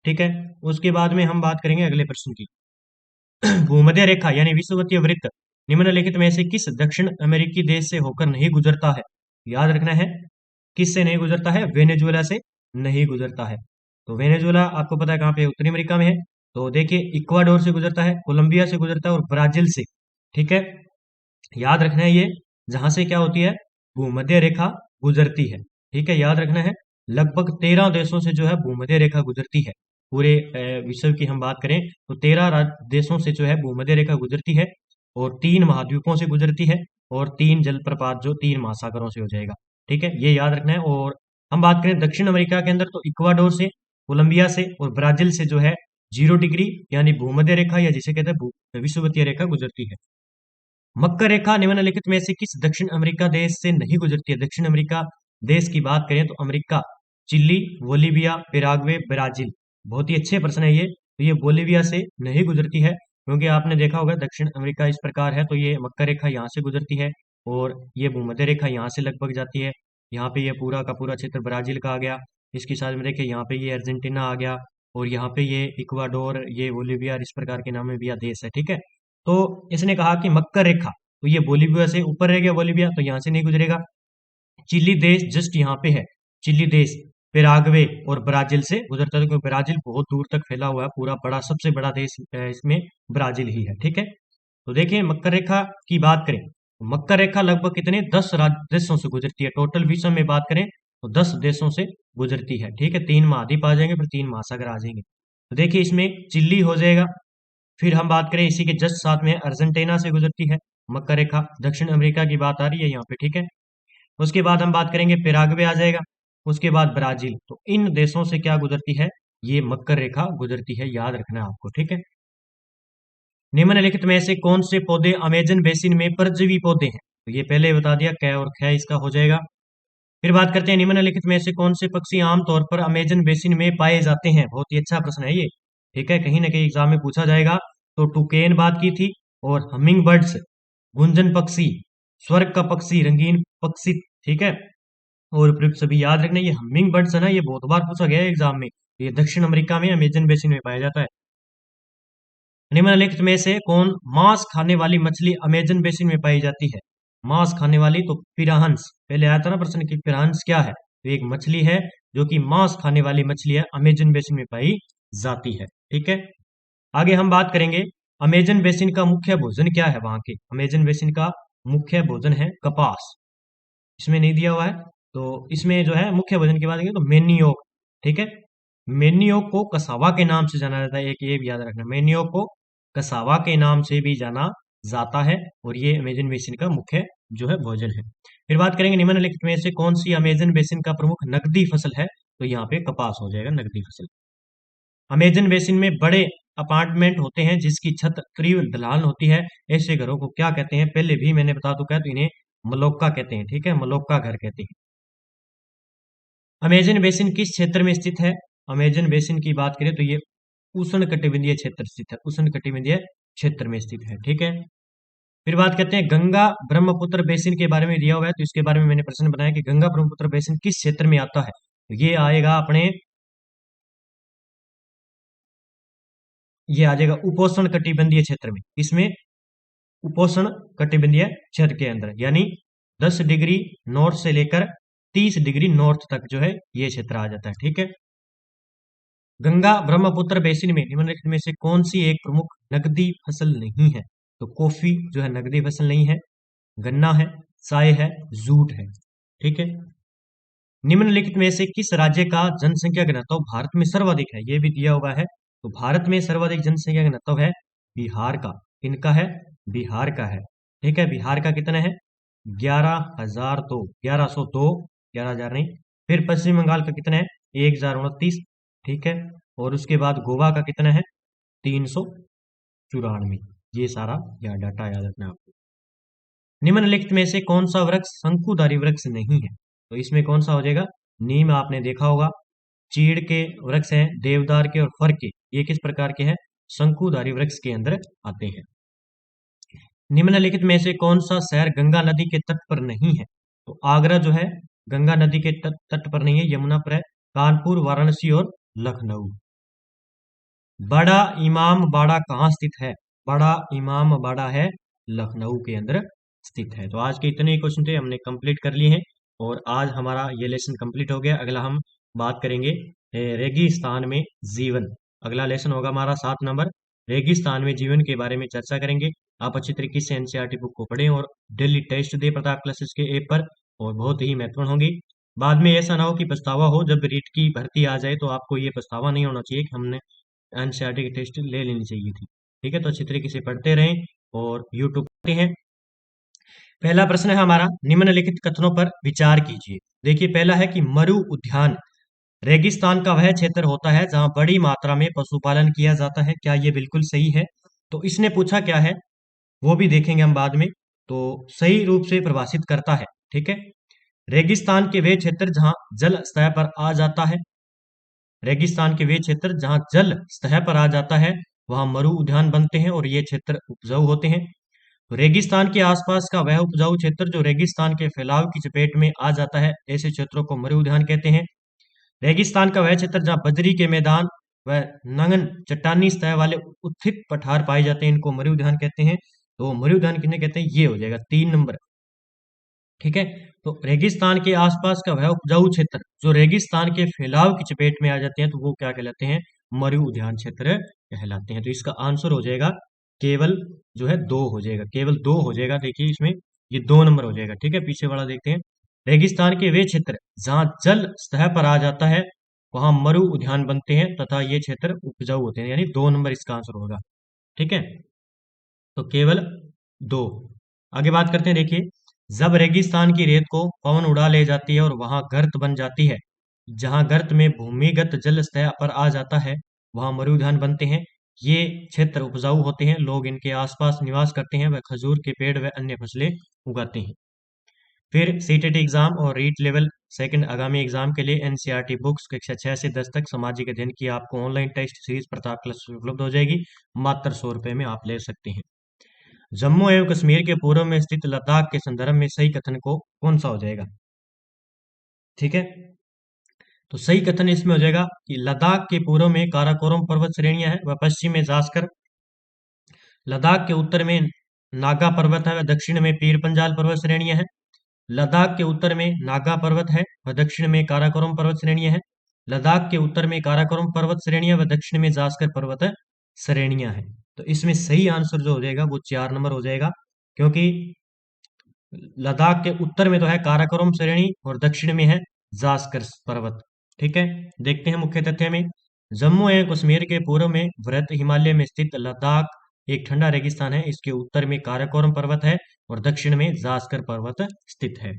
ठीक है। उसके बाद में हम बात करेंगे अगले प्रश्न की। भूमध्य रेखा यानी विषुवतीय वृत्त निम्नलिखित में से किस दक्षिण अमेरिकी देश से होकर नहीं गुजरता है, याद रखना है, किस से नहीं गुजरता है, वेनेजुएला से नहीं गुजरता है। तो वेनेजुएला आपको पता है कहाँ पे, उत्तरी अमेरिका में है। तो देखिए इक्वाडोर से गुजरता है, कोलंबिया से गुजरता है और ब्राजील से, ठीक है, याद रखना है ये जहां से क्या होती है, भूमध्य रेखा गुजरती है, ठीक है, याद रखना है। लगभग 13 देशों से जो है भूमध्य रेखा गुजरती है, पूरे विश्व की हम बात करें तो 13 देशों से जो है भूमध्य रेखा गुजरती है, और 3 महाद्वीपों से गुजरती है, और 3 जलप्रपात जो 3 महासागरों से हो जाएगा, ठीक है, ये याद रखना है। और हम बात करें दक्षिण अमेरिका के अंदर तो इक्वाडोर से, कोलंबिया से और ब्राजील से जो है 0 डिग्री यानी भूमध्य रेखा या जिसे कहते हैं विषुवतीय रेखा गुजरती है। मकर रेखा निम्नलिखित में से किस दक्षिण अमेरिका देश से नहीं गुजरती है, दक्षिण अमेरिका देश की बात करें तो America, Chile, Bolivia, Paraguay, Brazil, बहुत ही अच्छे प्रश्न है ये। तो ये बोलीविया से नहीं गुजरती है, क्योंकि आपने देखा होगा दक्षिण अमेरिका इस प्रकार है, तो ये मकर रेखा यहाँ से गुजरती है, और ये भूमध्य रेखा यहाँ से लगभग जाती है, यहाँ पे ये पूरा का पूरा क्षेत्र ब्राजील का आ गया, इसकी साथ में देखिए यहाँ पे ये अर्जेंटीना आ गया, और यहाँ पे ये इक्वाडोर, ये बोलीविया, इस प्रकार के नाम में भी यह देश है, ठीक है। तो इसने कहा कि मकर रेखा, तो ये बोलीविया से ऊपर रह गया, बोलीविया तो यहाँ से नहीं गुजरेगा। चिली देश जस्ट यहाँ पे है, चिली देश पेराग्वे और ब्राजील से गुजरता है, क्योंकि ब्राजील बहुत दूर तक फैला हुआ है, पूरा बड़ा सबसे बड़ा देश इसमें ब्राजील ही है, ठीक है। तो देखिए मकर रेखा की बात करें, मकर रेखा लगभग कितने 10 देशों से गुजरती है, टोटल विश्व में बात करें तो 10 देशों से गुजरती है, ठीक है, 3 महाद्वीप आ जाएंगे, फिर 3 महासागर आ जाएंगे। तो देखिए इसमें चिल्ली हो जाएगा, फिर हम बात करें इसी के जस्ट साथ में अर्जेंटीना से गुजरती है मकर रेखा, दक्षिण अमेरिका की बात आ रही है यहाँ पे, ठीक है। उसके बाद हम बात करेंगे पेराग्वे आ जाएगा, उसके बाद ब्राजील, तो इन देशों से क्या गुजरती है, ये मकर रेखा गुजरती है, याद रखना है आपको, ठीक है। निम्नलिखित में से कौन से पौधे अमेजन बेसिन में परजीवी पौधे हैं, तो ये पहले बता दिया, कै और ख इसका हो जाएगा। फिर बात करते हैं निम्नलिखित में से कौन से पक्षी आमतौर पर अमेजन बेसिन में पाए जाते हैं, बहुत ही अच्छा प्रश्न है ये, ठीक है, कहीं ना कहीं एग्जाम में पूछा जाएगा। तो टुकेन बात की थी, और हमिंग बर्ड्स, गुंजन पक्षी, स्वर्ग का पक्षी, रंगीन पक्षी, ठीक है। और फिर सभी याद रखना, ये हमिंग बर्ड्स है ना, ये बहुत बार पूछा गया है एग्जाम में, ये दक्षिण अमेरिका में अमेजन बेसिन में पाया जाता है। निम्नलिखित में से कौन मांस खाने वाली मछली अमेजन बेसिन में पाई जाती है, मांस खाने वाली, तो पिराहंस, पहले आया था ना प्रश्न कि पिराहंस क्या है, तो एक मछली है जो कि मांस खाने वाली मछली है, अमेजन बेसिन में पाई जाती है, ठीक है। आगे हम बात करेंगे अमेजन बेसिन का मुख्य भोजन क्या है, वहां के अमेजन बेसिन का मुख्य भोजन है कपास, इसमें नहीं दिया हुआ है, तो इसमें जो है मुख्य भोजन की बात करेंगे तो मेनियोक, ठीक है, मेनियोक को कसावा के नाम से जाना जाता है, एक ये भी याद रखना, मेनियोक को कसावा के नाम से भी जाना जाता है, और ये अमेजन बेसिन का मुख्य जो है भोजन है। फिर बात करेंगे निम्नलिखित में से कौन सी अमेजन बेसिन का प्रमुख नकदी फसल है, तो यहाँ पे कपास हो जाएगा नकदी फसल। अमेजन बेसिन में बड़े अपार्टमेंट होते हैं जिसकी छत तीव्र ढलान होती है, ऐसे घरों को क्या कहते हैं, पहले भी मैंने बता चुका है, तो इन्हें मलोक्का कहते हैं। ठीक है, मलोक्का घर कहते हैं। अमेजन बेसिन किस क्षेत्र में स्थित है? अमेजन बेसिन की बात करें तो ये उष्ण कटिबंधीय क्षेत्र स्थित है, उष्ण कटिबंधीय क्षेत्र में स्थित है। ठीक है, फिर बात करते हैं गंगा ब्रह्मपुत्र बेसिन के बारे में दिया हुआ है, तो इसके बारे में मैंने प्रश्न बनाया कि गंगा ब्रह्मपुत्र बेसिन किस क्षेत्र में आता है। ये आएगा अपने, ये आ जाएगा उपोष्ण कटिबंधीय क्षेत्र में। इसमें उपोष्ण कटिबंधीय क्षेत्र के अंदर, यानी 10 डिग्री नॉर्थ से लेकर 30 डिग्री नॉर्थ तक जो है ये क्षेत्र आ जाता है। ठीक है, गंगा ब्रह्मपुत्र बेसिन में निम्नलिखित में से कौन सी एक प्रमुख नकदी फसल नहीं है? तो कॉफी जो है नकदी फसल नहीं है, गन्ना है, चाय है, जूट है। ठीक है, निम्नलिखित में से किस राज्य का जनसंख्या घनत्व भारत में सर्वाधिक है? ये भी दिया हुआ है। तो भारत में सर्वाधिक जनसंख्या घनत्व है बिहार का। इनका है, बिहार का है। ठीक है, बिहार का कितना है? 11,002, 1102, 11,000 नहीं। फिर पश्चिम बंगाल का कितना है? 1,029। ठीक है, और उसके बाद गोवा का कितना है? 394। ये सारा यह डाटा याद रखना आपको। निम्नलिखित में से कौन सा वृक्ष शंकुधारी वृक्ष नहीं है? तो इसमें कौन सा हो जाएगा? नीम आपने देखा होगा, चीड़ के वृक्ष हैं, देवदार के और फर के, ये किस प्रकार के हैं? शंकुधारी वृक्ष के अंदर आते हैं। निम्नलिखित में से कौन सा शहर गंगा नदी के तट पर नहीं है? तो आगरा जो है गंगा नदी के तट पर नहीं है, यमुना पर है। कानपुर, वाराणसी और लखनऊ। बड़ा इमाम बाड़ा कहाँ स्थित है? बड़ा इमाम बाड़ा है लखनऊ के अंदर स्थित है। तो आज के इतने क्वेश्चन थे, हमने कंप्लीट कर लिए हैं और आज हमारा ये लेसन कंप्लीट हो गया। अगला हम बात करेंगे रेगिस्तान में जीवन। अगला लेसन होगा हमारा 7 नंबर, रेगिस्तान में जीवन के बारे में चर्चा करेंगे। आप अच्छी तरीके से एनसीईआरटी बुक को पढ़ें और डेली टेस्ट दे प्रताप क्लासेस के ऐप पर, और बहुत ही महत्वपूर्ण होंगी। बाद में ऐसा ना हो कि पछतावा हो, जब रीट की भर्ती आ जाए तो आपको ये पछतावा नहीं होना चाहिए कि हमने एनसीईआरटी की टेस्ट ले लेनी चाहिए थी। ठीक है, तो अच्छी तरीके से पढ़ते रहें और यूट्यूब पढ़ते हैं। पहला प्रश्न है हमारा, निम्नलिखित कथनों पर विचार कीजिए। देखिए, पहला है कि मरु उद्यान रेगिस्तान का वह क्षेत्र होता है जहां बड़ी मात्रा में पशुपालन किया जाता है। क्या ये बिल्कुल सही है? तो इसने पूछा क्या है वो भी देखेंगे हम बाद में। तो सही रूप से परिभाषित करता है। ठीक है, रेगिस्तान के वे क्षेत्र जहां जल सतह पर आ जाता है, रेगिस्तान के वे क्षेत्र जहां जल सतह पर आ जाता है वहां मरु उद्यान बनते हैं और ये क्षेत्र उपजाऊ होते हैं। तो रेगिस्तान के आसपास का वह उपजाऊ क्षेत्र जो रेगिस्तान के फैलाव की चपेट में आ जाता है, ऐसे क्षेत्रों को मरु उद्यान कहते हैं। रेगिस्तान का वह क्षेत्र जहां बजरी के मैदान व नंगन चट्टानी सतह वाले उत्थित पठार पाए जाते हैं, इनको मरु उद्यान कहते हैं। तो मरु उद्यान किन्हें कहते हैं? ये हो जाएगा 3 नंबर। ठीक है, तो रेगिस्तान के आसपास का वह उपजाऊ क्षेत्र जो रेगिस्तान के फैलाव की चपेट में आ जाते हैं, तो वो क्या कहलाते हैं? मरु उद्यान क्षेत्र कहलाते हैं। तो इसका आंसर हो जाएगा केवल जो है 2 हो जाएगा, केवल 2 हो जाएगा। देखिए इसमें ये 2 नंबर हो जाएगा। ठीक है, पीछे वाला देखते हैं। रेगिस्तान के वे क्षेत्र जहां जल सतह पर आ जाता है वहां मरु उद्यान बनते हैं तथा ये क्षेत्र उपजाऊ होते हैं, यानी 2 नंबर इसका आंसर होगा। ठीक है, तो केवल 2। आगे बात करते हैं। देखिए, जब रेगिस्तान की रेत को पवन उड़ा ले जाती है और वहां गर्त बन जाती है, जहां गर्त में भूमिगत जल सतह पर आ जाता है वहां मरुउद्यान बनते हैं। ये क्षेत्र उपजाऊ होते हैं, लोग इनके आसपास निवास करते हैं, वह खजूर के पेड़ व अन्य फसलें उगाते हैं। फिर सीटेट एग्जाम और रीट लेवल सेकंड आगामी एग्जाम के लिए एनसीईआरटी बुक्स कक्षा 6 से 10 तक सामाजिक अध्ययन की आपको online test series Pratap class उपलब्ध हो जाएगी। मात्र 100 रुपए में आप ले सकते हैं। जम्मू एवं कश्मीर के पूर्व में स्थित लद्दाख के संदर्भ में सही कथन को कौन सा हो जाएगा? ठीक है, तो सही कथन इसमें हो जाएगा कि लद्दाख के पूर्व में काराकोरम पर्वत श्रेणियां हैं व पश्चिम में जास्कर, लद्दाख के उत्तर में नागा पर्वत है व दक्षिण में पीर पंजाल पर्वत श्रेणियां हैं। लद्दाख के उत्तर में नागा पर्वत है व दक्षिण में काराकोरम पर्वत श्रेणियां हैं। लद्दाख के उत्तर में काराकोरम पर्वत श्रेणियां व दक्षिण में जास्कर पर्वत श्रेणियां हैं। तो इसमें सही आंसर जो हो जाएगा वो 4 नंबर हो जाएगा, क्योंकि लद्दाख के उत्तर में तो है काराकोरम श्रेणी और दक्षिण में है जास्कर पर्वत। ठीक है, देखते हैं मुख्य तथ्य में। जम्मू एवं कश्मीर के पूर्व में वृहत हिमालय में स्थित लद्दाख एक ठंडा रेगिस्तान है। इसके उत्तर में काराकोरम पर्वत है और दक्षिण में जास्कर पर्वत स्थित है।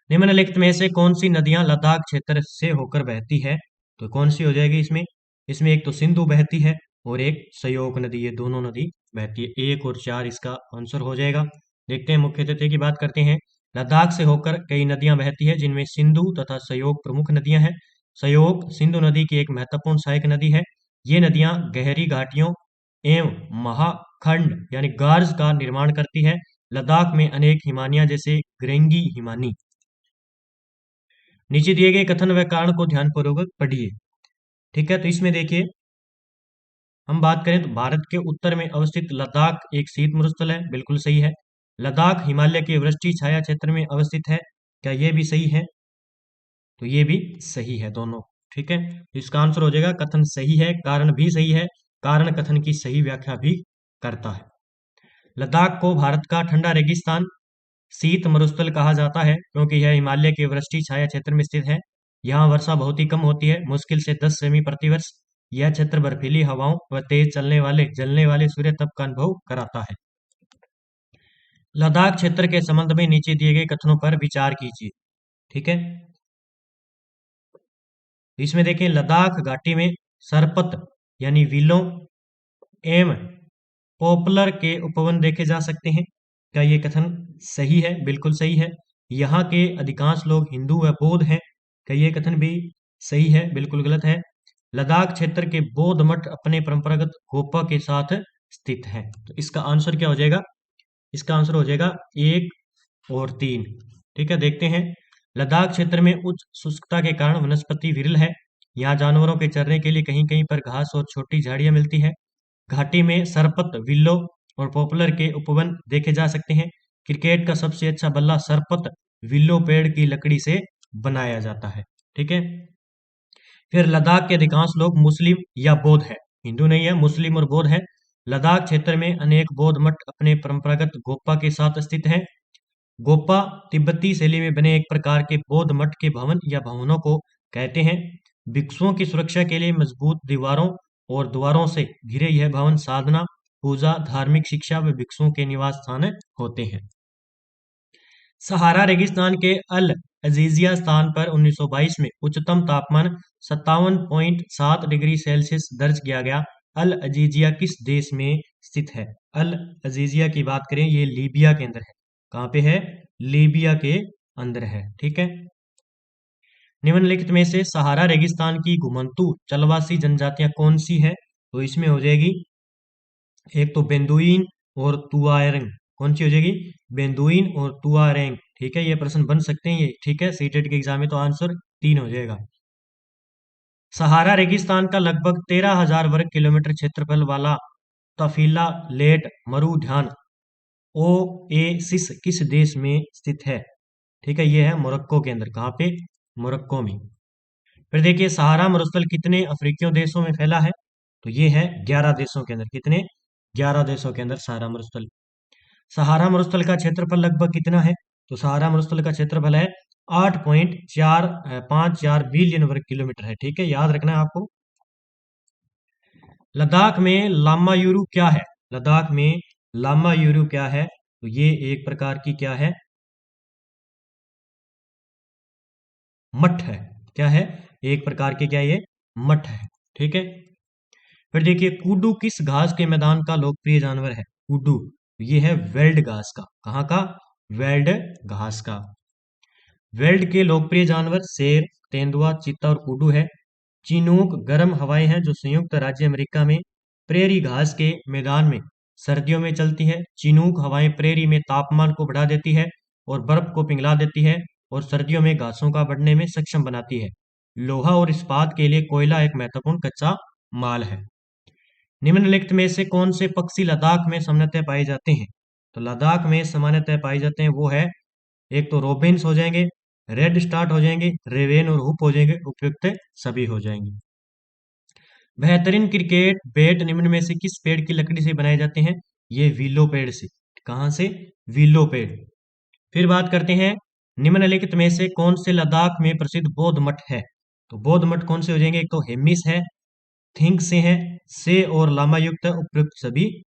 निम्नलिखित में से कौन सी नदियां लद्दाख क्षेत्र से होकर बहती है? तो कौन सी हो जाएगी इसमें? इसमें एक तो सिंधु बहती है और एक सयोक नदी, ये दोनों नदी बहती है। 1 और 4 इसका आंसर हो जाएगा। देखते हैं मुख्य तथ्य की बात करते हैं। लद्दाख से होकर कई नदियां बहती है, जिनमें सिंधु तथा सयोक प्रमुख नदियां हैं। सयोक सिंधु नदी की एक महत्वपूर्ण सहायक नदी है। ये नदियां गहरी घाटियों एवं महाखंड यानी गार्ज का निर्माण करती है। लद्दाख में अनेक हिमानियां जैसे ग्रेंगी हिमानी। नीचे दिए गए कथन व कारण को ध्यानपूर्वक पढ़िए। ठीक है, तो इसमें देखिए हम बात करें तो भारत के उत्तर में अवस्थित लद्दाख एक शीत मरुस्थल है, बिल्कुल सही है। लद्दाख हिमालय के वृष्टि छाया क्षेत्र में अवस्थित है, क्या ये भी सही है? तो ये भी सही है दोनों। ठीक है, तो इसका आंसर हो जाएगा कथन सही है, कारण भी सही है, कारण कथन की सही व्याख्या भी करता है। लद्दाख को भारत का ठंडा रेगिस्तान शीत मरुस्थल कहा जाता है, क्योंकि यह हिमालय के वृष्टि छाया क्षेत्र में स्थित है। यहाँ वर्षा बहुत ही कम होती है, मुश्किल से 10 सेमी प्रतिवर्ष। यह क्षेत्र बर्फीली हवाओं व तेज जलने वाले सूर्य तप का अनुभव कराता है। लद्दाख क्षेत्र के संबंध में नीचे दिए गए कथनों पर विचार कीजिए। ठीक है, इसमें देखें लद्दाख घाटी में सरपत यानी विलों एवं पॉपुलर के उपवन देखे जा सकते हैं। क्या ये कथन सही है? बिल्कुल सही है। यहाँ के अधिकांश लोग हिंदू व बौद्ध हैं। क्या ये कथन भी सही है? बिल्कुल गलत है। लद्दाख क्षेत्र के बौद्ध मठ अपने परंपरागत गोपा के साथ स्थित हैं। तो इसका आंसर क्या हो जाएगा? इसका आंसर हो जाएगा 1 और 3। ठीक है, देखते हैं। लद्दाख क्षेत्र में उच्च शुष्कता के कारण वनस्पति विरल है। यहाँ जानवरों के चरने के लिए कहीं कहीं पर घास और छोटी झाड़ियां मिलती है। घाटी में सरपत, विल्लो और पॉपुलर के उपवन देखे जा सकते हैं। क्रिकेट का सबसे अच्छा बल्ला सरपत विल्लो पेड़ की लकड़ी से बनाया जाता है। ठीक है, फिर लद्दाख के अधिकांश लोग मुस्लिम या बौद्ध है, हिंदू नहीं है, मुस्लिम और बौद्ध है। लद्दाख क्षेत्र में अनेक बौद्ध मठ अपने परंपरागत गोपा के साथ स्थित हैं। गोपा तिब्बती शैली में बने एक प्रकार के बौद्ध मठ के भवन या भवनों को कहते हैं। भिक्षुओं की सुरक्षा के लिए मजबूत दीवारों और द्वारों से घिरे यह भवन साधना, पूजा, धार्मिक शिक्षा व भिक्षुओं के निवास स्थान होते हैं। सहारा रेगिस्तान के अल अजीजिया स्थान पर 1922 में उच्चतम तापमान 57.7 डिग्री सेल्सियस दर्ज किया गया। अल अजीजिया किस देश में स्थित है? अल अजीजिया की बात करें, ये लीबिया के अंदर है। कहाँ पे है? लीबिया के अंदर है। ठीक है, निम्नलिखित में से सहारा रेगिस्तान की घुमंतू चलवासी जनजातियां कौन सी है? तो इसमें हो जाएगी एक तो बेंदुइन और तुआरेंग। कौन सी हो जाएगी? बेंदुइन और तुआरेंग। ठीक है, ये प्रश्न बन सकते हैं ये। ठीक है, सीटेट के एग्जाम में तो आंसर 3 हो जाएगा। सहारा रेगिस्तान का लगभग 13,000 वर्ग किलोमीटर क्षेत्रफल वाला तफीला लेट मरुध्यान ओएसिस किस देश में स्थित है? ठीक है, ये है मोरक्को के अंदर। कहाँ पे? मोरक्को में। फिर देखिए सहारा मरुस्थल कितने अफ्रीकी देशों में फैला है? तो ये है 11 देशों के अंदर। कितने? 11 देशों के अंदर सहारा मरुस्थल। सहारा मरुस्थल का क्षेत्रफल लगभग कितना है? तो सहारा मरुस्थल का क्षेत्रफल है 8.454 बिलियन वर्ग किलोमीटर है। ठीक है, याद रखना है आपको। लद्दाख में लामायुरु क्या है? लद्दाख में लामायुरु क्या है? तो ये एक प्रकार की क्या है? मठ है। क्या है? एक प्रकार के क्या ये? मठ है। ठीक है, फिर देखिए कूडू किस घास के मैदान का लोकप्रिय जानवर है? कूडू, ये है वेल्ड घास का। कहाँ का? वेल्ड घास का। वेल्ड के लोकप्रिय जानवर शेर, तेंदुआ, चीता और कूडू है। चिनूक गर्म हवाएं हैं जो संयुक्त राज्य अमेरिका में प्रेरी घास के मैदान में सर्दियों में चलती है। चिनूक हवाएं प्रेरी में तापमान को बढ़ा देती है और बर्फ को पिघला देती है और सर्दियों में घासों का बढ़ने में सक्षम बनाती है। लोहा और इस्पात के लिए कोयला एक महत्वपूर्ण कच्चा माल है। निम्नलिखित में से कौन से पक्षी लद्दाख में सामान्यतः पाए जाते हैं? तो लद्दाख में सामान्यतः पाए जाते हैं वो है, एक तो रोबिन्स हो जाएंगे, रेड स्टार्ट हो जाएंगे, रेवेन और हुप हो जाएंगे, उपयुक्त सभी हो जाएंगे। बेहतरीन क्रिकेट बैट निम्न में से किस पेड़ की लकड़ी से बनाए जाते हैं? ये विलो पेड़ से। कहाँ से? विलो पेड़। फिर बात करते हैं निम्नलिखित में से कौन से लद्दाख में प्रसिद्ध बौद्ध मठ है? तो बौद्ध मठ कौन से हो जाएंगे? एक तो हेमिस है, थिंग से है, से और लामा युक्त, उपयुक्त सभी